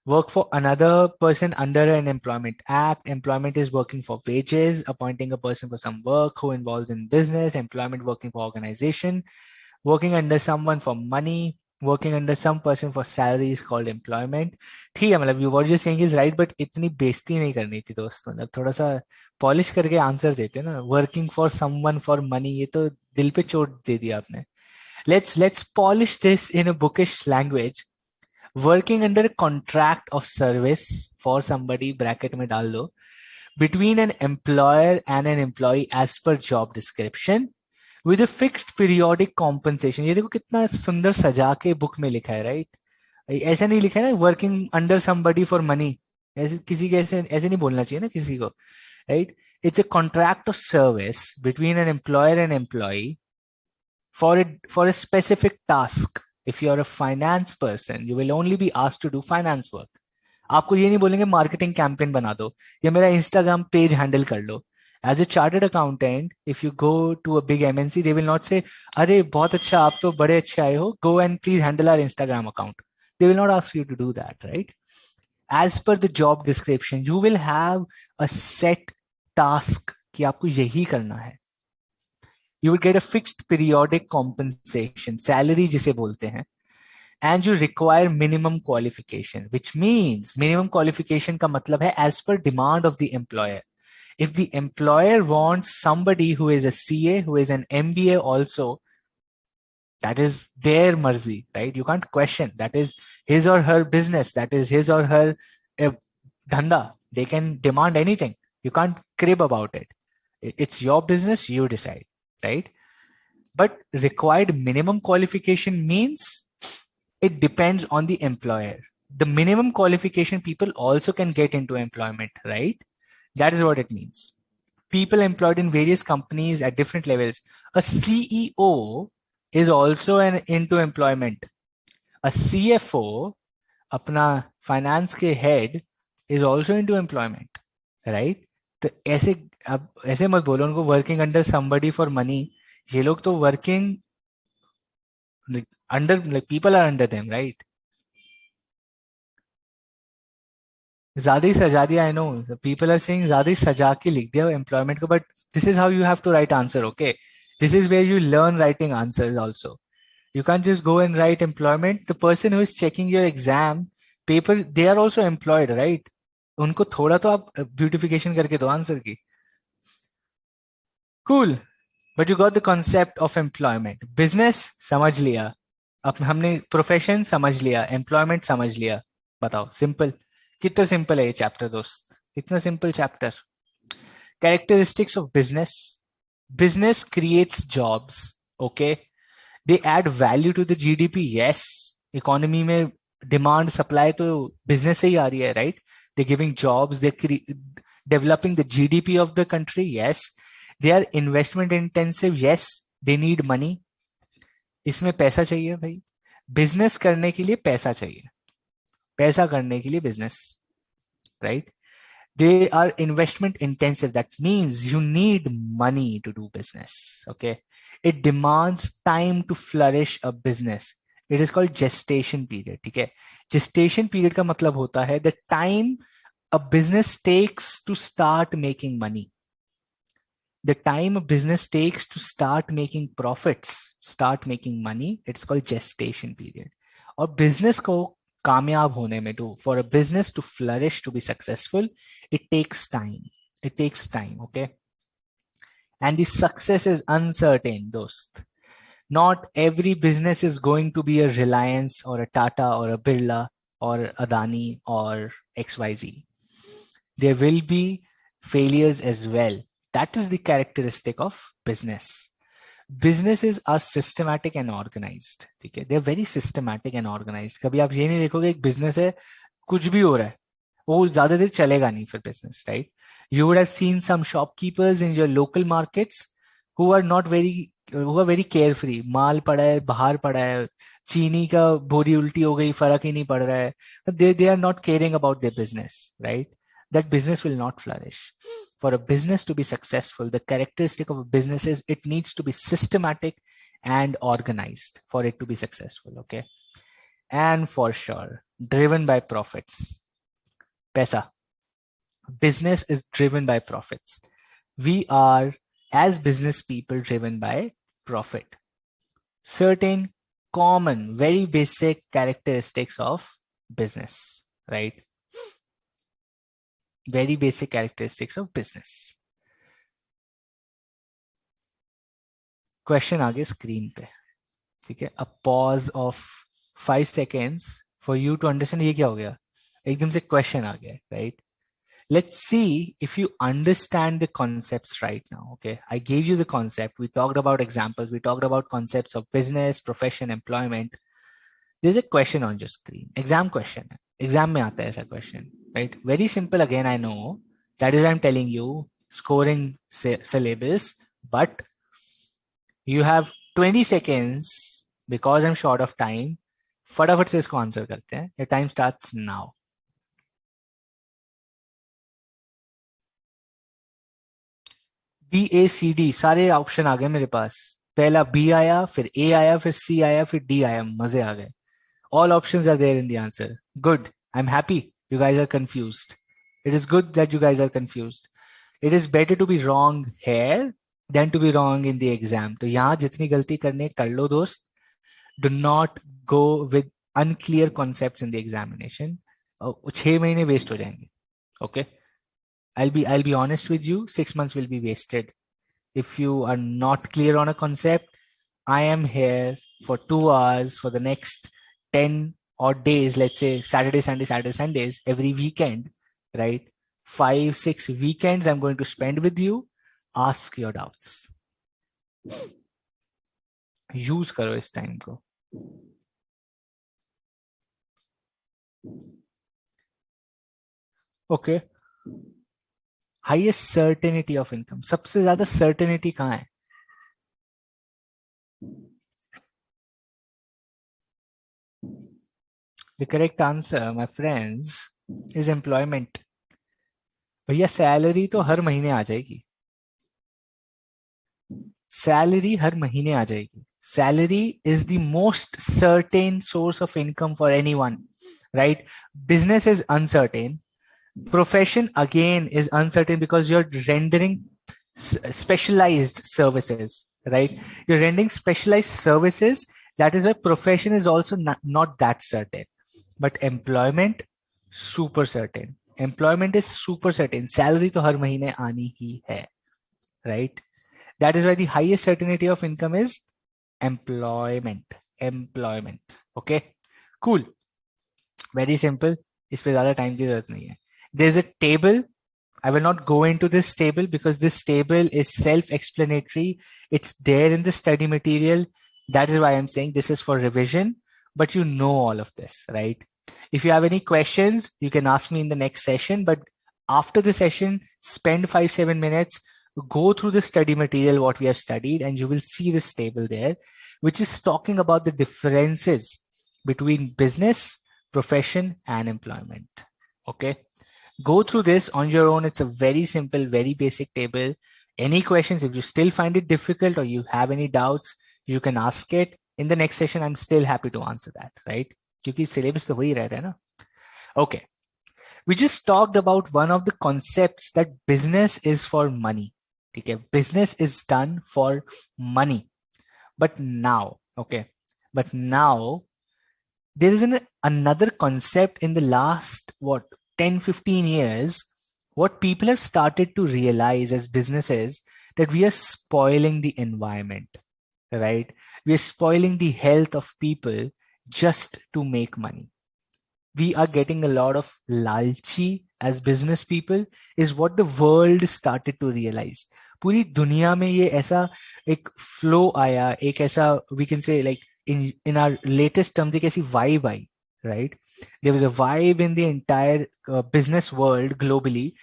Work for another person under an employment act. Employment is working for wages, appointing a person for some work who involves in business. Employment working for organization, working under someone for money, working under some person for salary is called employment. ठीक है, मतलब what you're saying is right, but इतनी बेइज्जती नहीं करनी थी दोस्तों. मतलब थोड़ा सा पॉलिश करके आंसर देते ना. Working for someone for money, ये तो दिल पे चोट दे दिया आपने. Let's polish this in a bookish language. Working under a contract of service for somebody, bracket में डाल दो, between an employer and an employee as per job description with a fixed periodic compensation. ये देखो कितना सुंदर सजा के book में लिखा है, राइट? ऐसा नहीं लिखा है ना working under somebody for money. ऐसे किसी के ऐसे नहीं बोलना चाहिए ना किसी को, right? It's a contract of service between an employer and employee for a specific task. If you are a finance person, you will only be asked to do finance work. आपको ये नहीं बोलेंगे मार्केटिंग कैंपेन बना दो या मेरा Instagram page handle कर लो. As a chartered accountant, if you go to a big MNC, they will not say अरे बहुत अच्छा, आप तो बड़े अच्छे आए हो, go and please handle our Instagram account. They will not ask you to do that, right? As per the job description you will have a set task कि आपको यही करना है. You will get a fixed periodic compensation, salary जिसे बोलते हैं, and you require minimum qualification, which means minimum qualification का मतलब है as per demand of the employer. If the employer wants somebody who is a CA, who is an MBA also, that is their marzi, right? You can't question. That is his or her business. That is his or her dhanda. They can demand anything. You can't crib about it. It's your business. You decide. Right? But required minimum qualification means it depends on the employer. The minimum qualification people also can get into employment, right? That is what it means. People employed in various companies at different levels. A CEO is also into employment. A CFO, अपना finance के head, is also into employment, right? तो ऐसे अब ऐसे मत बोलो उनको working under somebody for money. ये लोग तो working under, like people are under them, right? ज्यादा ही सजा दिया. I know people are saying ज्यादा ही सजा के लिख दिया एम्प्लॉयमेंट को, but this is how you have to write answer. Okay, this is where you learn writing answers also. You can't just go and write employment. The person who is checking your exam paper, they are also employed, right? उनको थोड़ा तो आप beautification करके दो answer की. Cool. But you got the concept of employment. Business समझ लिया, अब हमने प्रोफेशन समझ लिया, एम्प्लॉयमेंट समझ लिया. बताओ सिंपल, कितना सिंपल है ये चैप्टर दोस्त, इतना simple chapter. Characteristics of business. Business creates jobs. Okay, they add value to the GDP. Yes, economy में डिमांड सप्लाई तो बिजनेस से ही आ रही है, right? They giving jobs, they developing the GDP of the country. Yes, they are investment intensive. Yes, they need money. इसमें पैसा चाहिए भाई, बिजनेस करने के लिए पैसा चाहिए. पैसा करने के लिए business, right? They are investment intensive. That means you need money to do business. Okay. It demands time to flourish a business. It is called gestation period. Okay. Gestation period का मतलब होता है the time a business takes to start making money. The time a business takes to start making profits, start making money, it's called gestation period. और business को कामयाब होने में for a business to flourish, to be successful, it takes time. It takes time, okay? And the success is uncertain, dost. Not every business is going to be a Reliance or a Tata or a Birla or Adani or XYZ. There will be failures as well. That is the characteristic of business. Businesses are systematic and organized. ठीक है, they are very systematic and organized. कभी आप ये नहीं देखोगे एक business है, कुछ भी हो रहा है, वो ज़्यादा देर चलेगा नहीं फिर business, right? You would have seen some shopkeepers in your local markets who are very carefree. माल पड़ा है, बाहर पड़ा है, चीनी का बोरी उल्टी हो गई, फर्क ही नहीं पड़ रहा है. They are not caring about their business, right? That business will not flourish. For a business to be successful, the characteristic of a business is it needs to be systematic and organized for it to be successful. Okay. And for sure, driven by profits. Paisa. Business is driven by profits. We are, as business people, driven by profit. Certain common, very basic characteristics of business, right? Very basic characteristics of business. Question आगे screen पे, ठीक है? A pause of 5 seconds for you to understand ये क्या हो गया? एकदम से question आ गया, right? Let's see if you understand the concepts right now. Okay, I gave you the concept. We talked about examples. We talked about concepts of business, profession, employment. There's a question on your screen. Exam question. Exam में आता है ऐसा question, right? Very simple. Again, I know that is why I'm telling you scoring syllabus, but you have 20 seconds because I'm short of time. फटाफट से इसको answer करते हैं. Your time starts now. BACD सारे ऑप्शन आ गए मेरे पास. पहला B आया, फिर A आया, फिर C आया, फिर D आया. मजे आ गए. All options are there in the answer. Good. I'm happy. You guys are confused. It is good that you guys are confused. It is better to be wrong here than to be wrong in the exam. तो यहाँ जितनी गलती करने कर लो दोस्त. Do not go with unclear concepts in the examination. 6 महीने waste हो जाएंगे. Okay. I'll be honest with you. 6 months will be wasted. If you are not clear on a concept, I am here for 2 hours for the next 10 odd days. Let's say Saturday, Sundays, every weekend, right? 5, 6 weekends I'm going to spend with you. Ask your doubts. Use karo is time ko. Okay. Highest certainty of income. सबसे ज्यादा certainty कहाँ है? The correct answer, my friends, is employment. भैया salary तो हर महीने आ जाएगी. Salary हर महीने आ जाएगी. Salary is the most certain source of income for anyone, right? Business is uncertain. Profession again is uncertain because you're rendering specialized services, right? You're rendering specialized services. That is why profession is also not that certain. But employment, super certain. Employment is super certain. Salary to har mahine aani hi hai, right? That is why the highest certainty of income is employment. Employment. Okay, cool. Very simple. इस पे ज़्यादा time की ज़रूरत नहीं है. There's a table. I will not go into this table because this table is self-explanatory. It's there in the study material. That is why I'm saying this is for revision, but you know all of this, right? If you have any questions, you can ask me in the next session, but after the session, spend 5-7 minutes, go through the study material, what we have studied, and you will see this table there, which is talking about the differences between business, profession, and employment. Okay. Go through this on your own. It's a very simple, very basic table. Any questions, if you still find it difficult or you have any doubts, you can ask it. In the next session, I'm still happy to answer that, right? Because syllabus to wahi rehta hai na? Okay. We just talked about one of the concepts that business is for money. Okay. Business is done for money. But now, there is another concept in the last, 10, 15 years, what people have started to realize as businesses, that we are spoiling the environment, right? We are spoiling the health of people just to make money. We are getting a lot of lalchi as business people, is what the world started to realize. पूरी दुनिया में ये ऐसा एक flow आया, एक ऐसा we can say like in our latest terms एक ऐसी vibe I, right? There was a vibe in the entire business world globally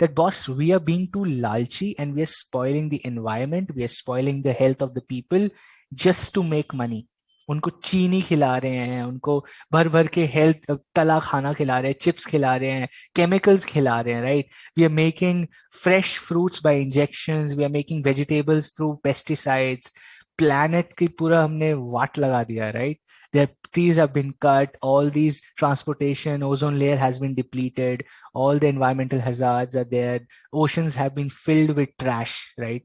that boss, we are being too lalchi and we are spoiling the environment, we are spoiling the health of the people just to make money. उनको चीनी खिला रहे हैं, उनको भर भर के health तला खाना खिला रहे हैं, चिप्स खिला रहे हैं, केमिकल्स खिला रहे हैं, right? We are making fresh fruits by injections, we are making vegetables through pesticides. Planet की पूरा हमने वाट लगा दिया, right? Their trees have been cut, all these transportation, ozone layer has been depleted, all the environmental hazards are there, oceans have been filled with trash, right?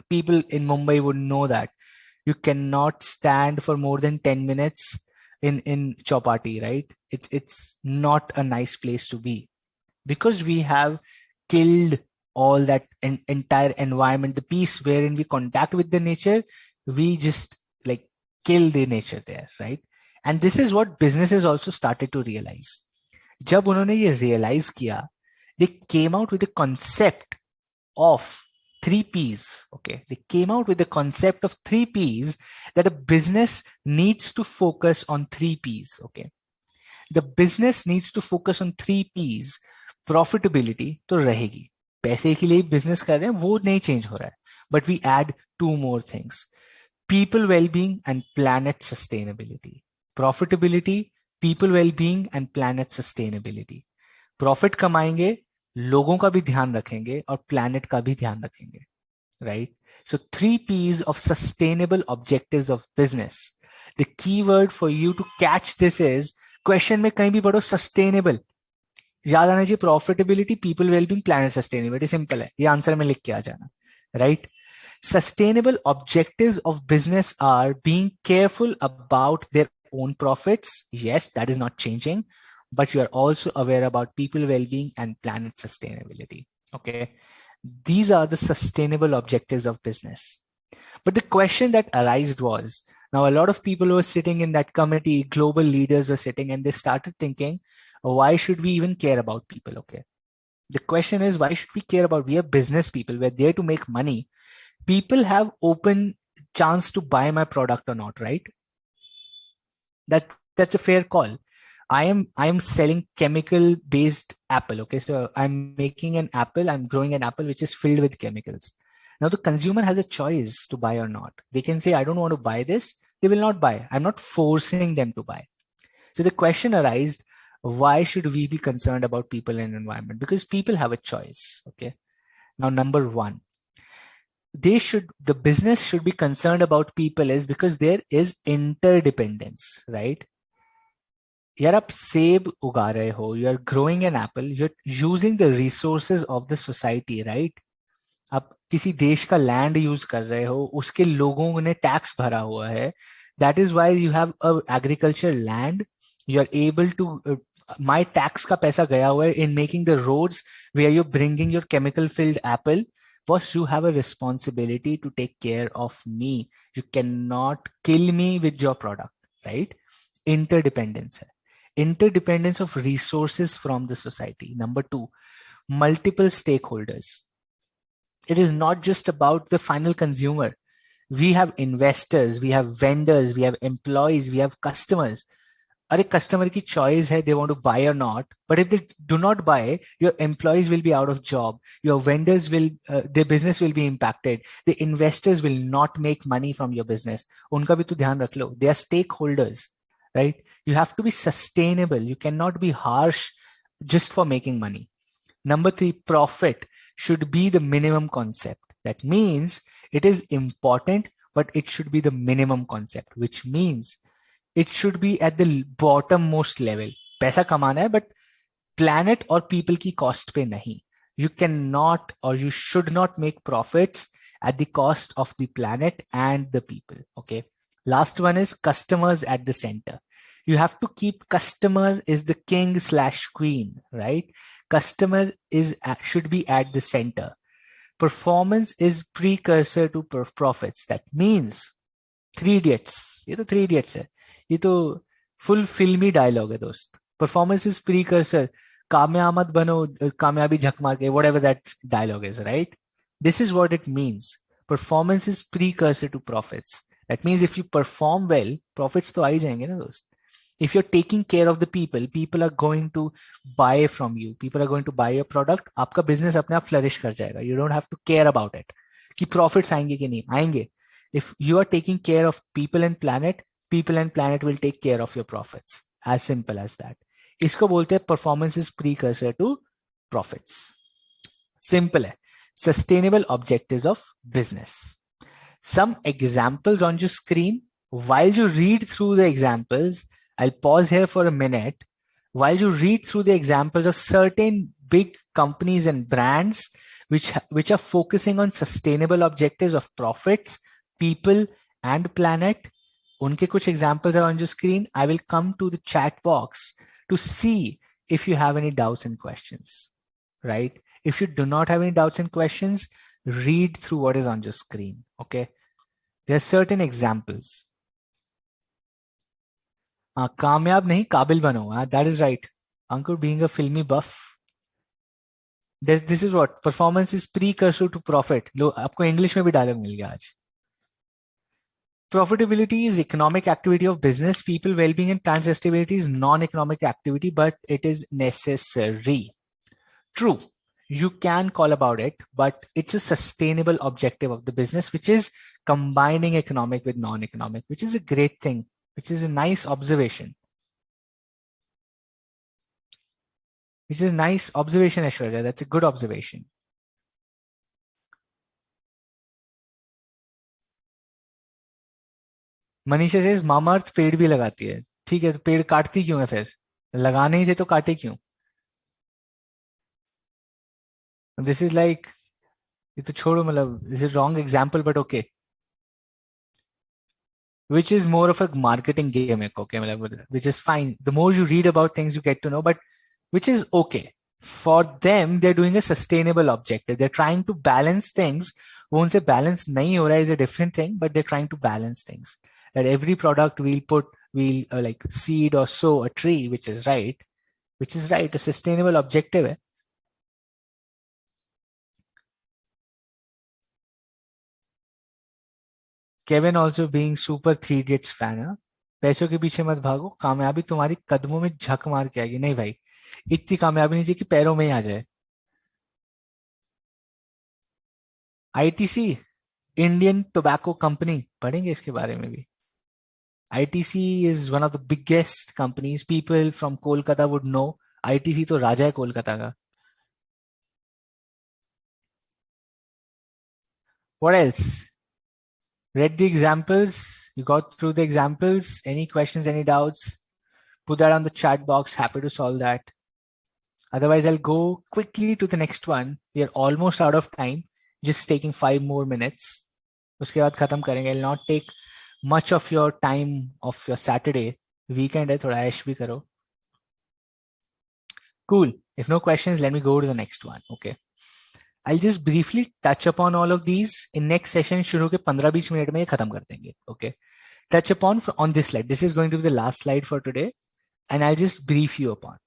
People in Mumbai would know that you cannot stand for more than 10 minutes in Chowpatty, right? It's not a nice place to be, because we have killed all that entire environment, the piece wherein we contact with the nature. We just like kill the nature there, right? And this is what businesses also started to realize. जब उन्होंने ये realize किया, they came out with a concept of 3 P's. Okay. They came out with the concept of 3 P's, that a business needs to focus on 3 P's. Okay. The business needs to focus on 3 P's. Profitability तो रहेगी, पैसे के लिए business कर रहे हैं, वो नहीं change हो रहा है, but we add 2 more things: people well-being and planet sustainability. Profitability, people well-being and planet sustainability. Profit कमाएंगे, लोगों का भी ध्यान रखेंगे और planet का भी ध्यान रखेंगे, right? So 3 P's of sustainable objectives of business. The keyword for you to catch this is, question में कहीं भी पढ़ो sustainable, याद आना चाहिए profitability, people well-being, planet sustainability. Simple है, ये आंसर में लिख के आ जाना, right? Sustainable objectives of business are being careful about their own profits. Yes, that is not changing, but you are also aware about people well-being and planet sustainability. Okay. These are the sustainable objectives of business. But the question that arose was, now a lot of people who were sitting in that committee, global leaders were sitting, and they started thinking, why should we even care about people? Okay. The question is, why should we care about, we are business people, we're there to make money. People have open chance to buy my product or not, right? That's a fair call. I am selling chemical based apple. Okay. So I'm making an apple, I'm growing an apple which is filled with chemicals. Now the consumer has a choice to buy or not. They can say, I don't want to buy this. They will not buy. I'm not forcing them to buy. So the question arises, why should we be concerned about people and environment? Because people have a choice. Okay. Now, number 1, the business should be concerned about people is because there is interdependence, right? यार आप सेब उगा रहे हो, you are growing an apple, you're using the resources of the society, right? आप किसी देश का लैंड यूज कर रहे हो, उसके लोगों ने टैक्स भरा हुआ है. That is why you have a agriculture land. You are able to my tax का पैसा गया हुआ है in making the roads where you're bringing your chemical filled apple. Boss, you have a responsibility to take care of me. You cannot kill me with your product, right? Interdependence. Interdependence of resources from the society. Number 2, multiple stakeholders. It is not just about the final consumer. We have investors, we have vendors, we have employees, we have customers. A customer की choice है, they want to buy or not. But if they do not buy, your employees will be out of job. Your vendors will, their business will be impacted. The investors will not make money from your business. उनका भी तो ध्यान रख लो. They are stakeholders, right? You have to be sustainable. You cannot be harsh just for making money. Number three, profit should be the minimum concept. That means it is important, but it should be the minimum concept, which means it should be at the bottommost level. पैसा कमाना है, but planet or people की cost पे नहीं. You cannot or you should not make profits at the cost of the planet and the people. Okay. Last one is customers at the center. You have to keep customer is the king slash queen, right? Customer should be at the center. Performance is precursor to profits. That means three idiots. ये तो three idiots है. ये तो full फिल्मी dialogue है दोस्त. Performance is precursor. कामयाब मत बनो, कामयाबी झक मार के, whatever that dialogue is, right? This is what it means. Performance is precursor to profits. That means if you perform well, profits तो आ ही जाएंगे ना दोस्त. If you're taking care of the people, people are going to buy from you. People are going to buy your product. आपका business अपने आप flourish कर जाएगा. You don't have to care about it. कि profits आएंगे कि नहीं आएंगे. If you are taking care of people and planet will take care of your profits. As simple as that. इसको बोलते हैं performance is precursor to profits. Simple है. Sustainable objectives of business. Some examples on your screen. While you read through the examples, I'll pause here for a minute. While you read through the examples of certain big companies and brands which are focusing on sustainable objectives of profits, people and planet, unke kuch examples are on your screen. I will come to the chat box to see if you have any doubts and questions, right? If you do not have any doubts and questions, read through what is on your screen, okay? There are certain examples. कामयाब नहीं काबिल बनो. That is right. Ankur being a filmy buff. This is what performance is precursor to profit. लो आपको English में भी dialogue मिल गया आज. Profitability is economic activity of business. People well-being and planet sustainability is non-economic activity, but it is necessary. True. You can call about it, but it's a sustainable objective of the business, which is combining economic with non-economic, which is a great thing, which is a nice observation. Which is nice observation, Aishwarya. That's a good observation. Manisha से Mamaearth पेड़ भी लगाती है. ठीक है, तो पेड़ काटती क्यों है फिर? लगाने ही थे तो काटे क्यों? दिस इज लाइक, ये तो छोड़ो, मतलब this is wrong example but okay. Which is more of a marketing gimmick, okay? Which is fine. The more you read about things, you get to know, but which is okay. For them, they're doing a sustainable objective. They're trying to balance things. वो उनसे balance नहीं हो रहा है is a different thing, but they're trying to balance things. That every product we'll like seed or sow a tree, which is right. A sustainable objective है. Kevin also being super 3 Idiots fan. पैसों के पीछे मत भागो, कामयाबी तुम्हारी कदमों में झक मार के आएगी. नहीं भाई, इतनी कामयाबी नहीं चाहिए कि पैरों में ही आ जाए. आईटीसी, इंडियन टोबैको कंपनी, पढ़ेंगे इसके बारे में भी. ITC is one of the biggest companies. People from Kolkata would know. ITC तो राजा है कोलकाता का. What else? Read the examples. You got through the examples. Any questions, any doubts? Put that on the chat box. Happy to solve that. Otherwise, I'll go quickly to the next one. We are almost out of time. Just taking 5 more minutes. उसके बाद खत्म करेंगे. I'll not take much of your time of your Saturday. Weekend है, थोड़ा ऐश भी करो. Cool. If no questions, let me go to the next one. Okay. I'll just briefly touch upon all of these. In next session, शुरू के 15-20 minute में ये खत्म कर देंगे. Okay. Touch upon on this slide. This is going to be the last slide for today. And I'll just brief you upon.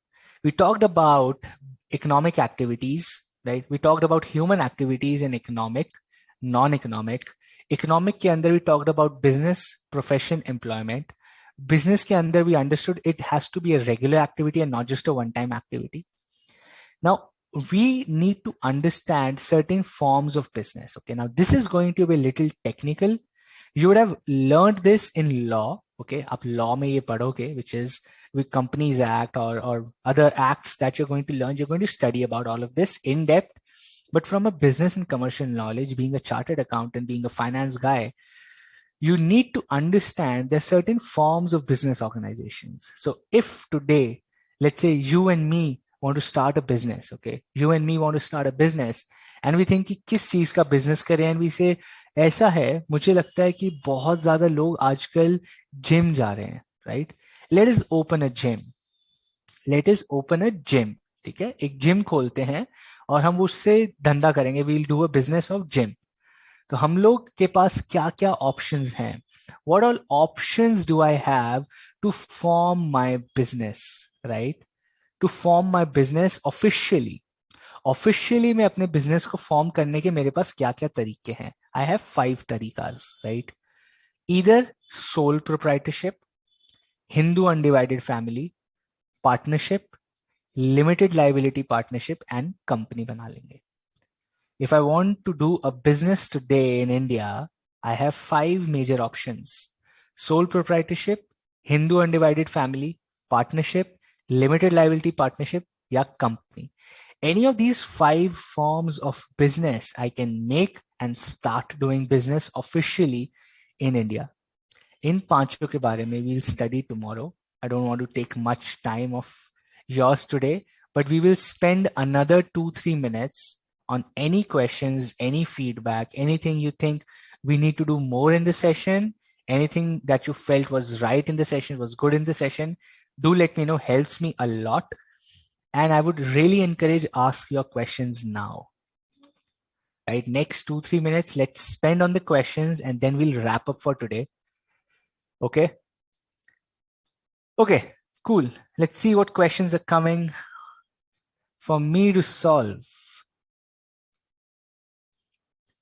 We talked about economic activities, right? We talked about human activities and economic, non-economic. Economic के अंदर we talked about business, profession, employment. Business के अंदर we understood it has to be a regular activity and not just a one-time activity. Now, we need to understand certain forms of business. Okay, now this is going to be a little technical. You would have learned this in law. Okay, आप law में ये पढ़ोगे, which is with Companies Act or other acts that you're going to learn. You're going to study about all of this in depth. But from a business and commercial knowledge, being a chartered accountant, being a finance guy, you need to understand there's certain forms of business organizations. So if today, let's say you and me want to start a business, okay, you and me want to start a business and we think कि किस चीज का business करें, and we say ऐसा है, मुझे लगता है कि बहुत ज्यादा लोग आजकल जिम जा रहे हैं, right? Let us open a gym. Let us open a gym. ठीक है, एक जिम खोलते हैं और हम उससे धंधा करेंगे. We'll do a business of gym. तो हम लोग के पास क्या क्या ऑप्शंस हैं? What all options do I have to form my business, right? To form my business officially. Officially मैं अपने बिजनेस को फॉर्म करने के मेरे पास क्या क्या तरीके हैं? I have 5 तरीकास, right? Either sole proprietorship, Hindu undivided family, partnership, limited liability partnership and company बना लेंगे. If I want to do a business today in India, I have 5 major options: sole proprietorship, Hindu undivided family, partnership, limited liability partnership, या company. Any of these 5 forms of business I can make and start doing business officially in India. इन पांचों के बारे में we'll study tomorrow. I don't want to take much time of yours today, but we will spend another 2-3 minutes on any questions, any feedback, anything you think we need to do more in the session, anything that you felt was right in the session, was good in the session. Do let me know, helps me a lot. And I would really encourage ask your questions now. Right, next 2-3 minutes, let's spend on the questions and then we'll wrap up for today. Okay. Okay, cool. Let's see what questions are coming for me to solve.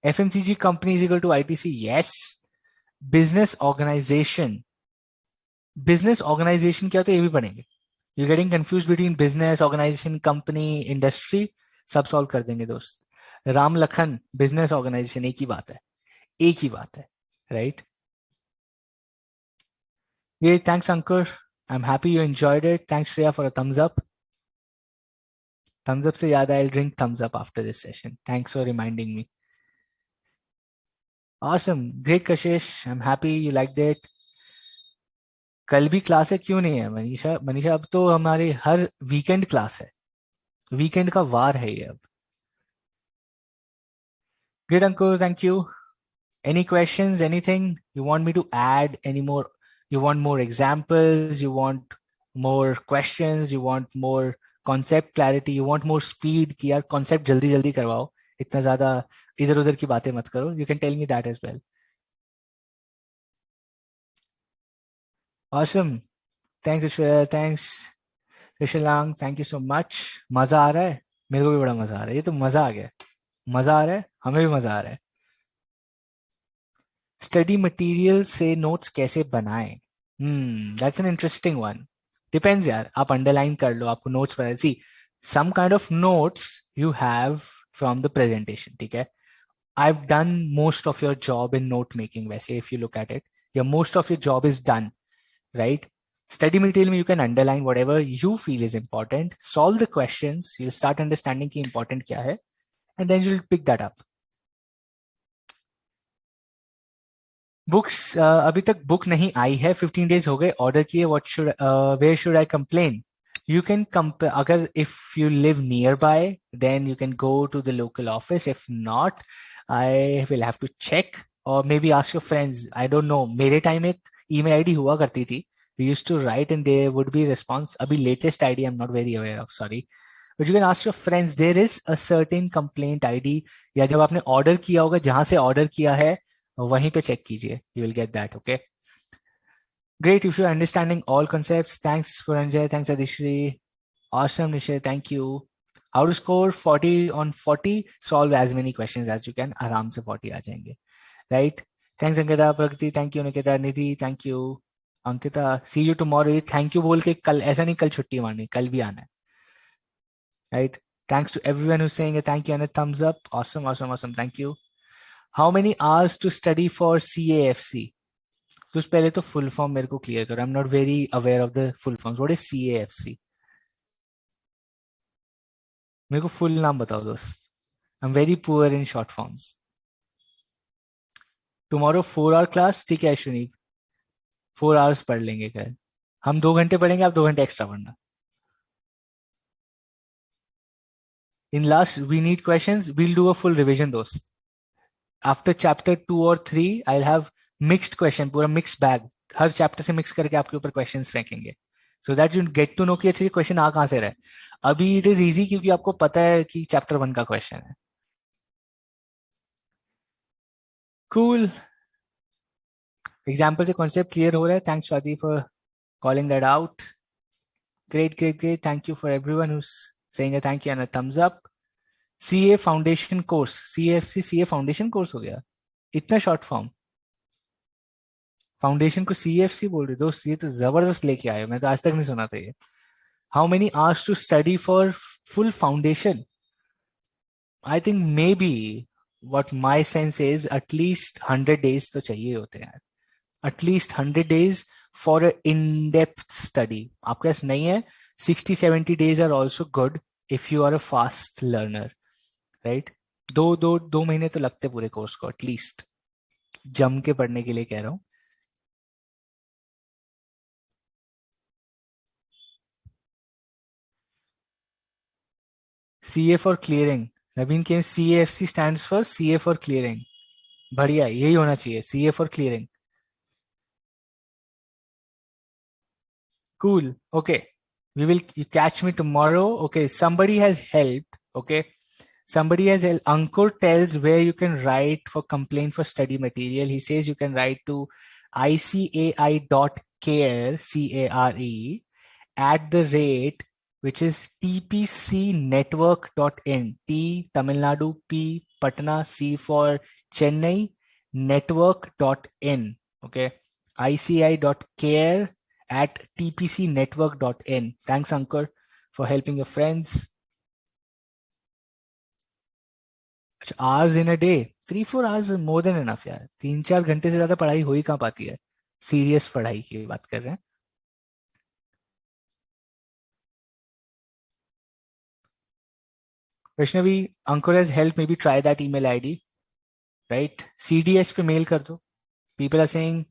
FMCG company is equal to ITC. Yes. Business organization. Business organization क्या होता है ये भी पढ़ेंगे. You're getting confused between business, organization, company, industry. सब solve कर देंगे दोस्त. राम लखन, business organization एक ही बात है. एक ही बात है. Right? Yeah, thanks Ankur. I'm happy you enjoyed it. Thanks Shreya for a thumbs up. Thumbs up से याद, I'll drink thumbs up after this session. Thanks for reminding me. Awesome. Great Kashish. I'm happy you liked it. कल भी class है, क्यों नहीं है मनीषा? मनीषा अब तो हमारे हर वीकेंड क्लास है. वीकेंड का वार है ये अब. Great Ankur, thank you. Any questions, anything you want me to add? Any more? You want more examples? You want more questions? You want more concept clarity? You want more speed कि यार concept जल्दी जल्दी करवाओ, इतना ज़्यादा इधर उधर की बातें मत करो. You can tell me that as well. Awesome. Thanks Ishwarya. Thanks Rishalang. Thank you so much. मजा आ रहा है? मेरे को भी बड़ा मजा आ रहा है. ये तो मजा आ गया. मजा आ रहा है, हमें भी मजा आ रहा है. स्टडी मटेरियल से नोट्स कैसे बनाएं? That's an interesting one. Depends यार, आप अंडरलाइन कर लो, आपको नोट्स पर see some kind of notes you have from the presentation. ठीक है, I've done most of your job in note making. वैसे if you look at it, yeah, most of your job is done, right? Study material में you can underline whatever you feel is important, solve the questions, you'll start understanding कि important क्या है, and then you'll pick that up. Books अभी तक book नहीं आई है, 15 days हो गए ऑर्डर किए. What should, where should I complain? You can अगर if you live nearby then you can go to the local office. If not, I will have to check or maybe ask your friends. I don't know. मेरे time एक email ID हुआ करती थी. We used to write and there would be response. अभी latest ID I'm not very aware of, sorry. But you can ask your friends. There is a certain complaint ID, या जब आपने order किया होगा जहां से ऑर्डर किया है वहीं पे चेक कीजिए. You will get that. Okay. Great, if you're understanding all concepts. Thanks Puranjay, thanks Adishri. Awesome Nishay, thank you. How to score 40 on 40? Solve as many questions as you can. आराम से 40 आ जाएंगे. Right? Thanks Ankita, Prakriti, thank you Nikita, Nidhi, thank you. Ankita, see you tomorrow. Thank you बोल के कल ऐसा नहीं, कल छुट्टी मारनी, कल भी आना है. Right? Thanks to everyone who's saying a thank you and a thumbs up. Awesome, awesome, awesome. Thank you. How many hours to study for CAFC? तो पहले तो फुल फॉर्म मेरे को क्लियर करो. I am not very aware of the full forms. What is CAFC? मेरे को full नाम बताओ दोस्त. I am very poor in short forms. Tomorrow 4 hour class. ठीक है अश्विनी, 4 आवर्स पढ़ लेंगे कल. हम 2 घंटे पढ़ेंगे, आप 2 घंटे एक्स्ट्रा पढ़ना. In last we need questions. We'll do a full revision दोस्त. आफ्टर चैप्टर 2 और 3 आई हैव मिक्स्ड क्वेश्चन, पूरा मिक्स बैग. हर चैप्टर से मिक्स करके आपके ऊपर क्वेश्चंस फेंकेंगे, so that you get to know कि अच्छे क्वेश्चन आ कहां से रहे. अभी इट इज इजी क्योंकि आपको पता है कि चैप्टर 1 का क्वेश्चन है. कूल. एग्जाम्पल से कॉन्सेप्ट क्लियर हो रहा है. Thanks Swati for calling that out. Great great great. Thank you for everyone who's saying a thank you and a thumbs up. CA foundation course. CFC CA foundation course हो गया. इतना short form. Foundation को CFC बोल रहे दोस्त, ये तो जबरदस्त लेके आए. मैं तो आज तक नहीं सुना था ये. How many hours to study for full foundation? I think maybe what my sense is at least 100 days तो चाहिए होते हैं. at least 100 days for an in-depth study. आपके पास नहीं है, 60-70 days are also good if you are a fast learner, right? दो महीने तो लगते पूरे कोर्स को एटलीस्ट जम के पढ़ने के लिए कह रहा हूँ. CA for clearing. नवीन के CAFC stands for CA for clearing. बढ़िया, यही होना चाहिए, CA for clearing. Cool. Okay. We will catch me tomorrow. Okay. Somebody has helped. Okay. Somebody has helped. Ankur tells where you can write for complaint for study material. He says you can write to icai.care, CARE, at the rate, which is tpcnetwork.in. T Tamil Nadu, P Patna, C for Chennai, network.in. Okay. ici.care at tpcnetwork.in. Thanks, Ankur, for helping your friends. Hours in a day, 3-4 hours is more than enough यार. 3-4 घंटे से ज्यादा पढ़ाई हो ही कहाँ पाती है. Serious पढ़ाई की बात कर रहे हैं. Vaishnavi, Ankur has helped. Maybe try that email ID, right? CDS पे मेल कर दो. People are saying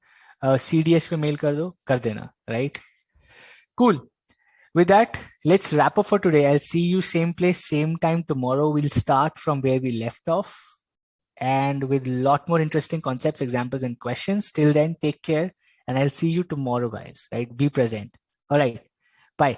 CDS पे मेल कर देना, right? Cool. With that, let's wrap up for today. I'll see you same place, same time tomorrow. We'll start from where we left off and with a lot more interesting concepts, examples, and questions. Till then, take care and I'll see you tomorrow, guys. Right? Be present. All right. Bye.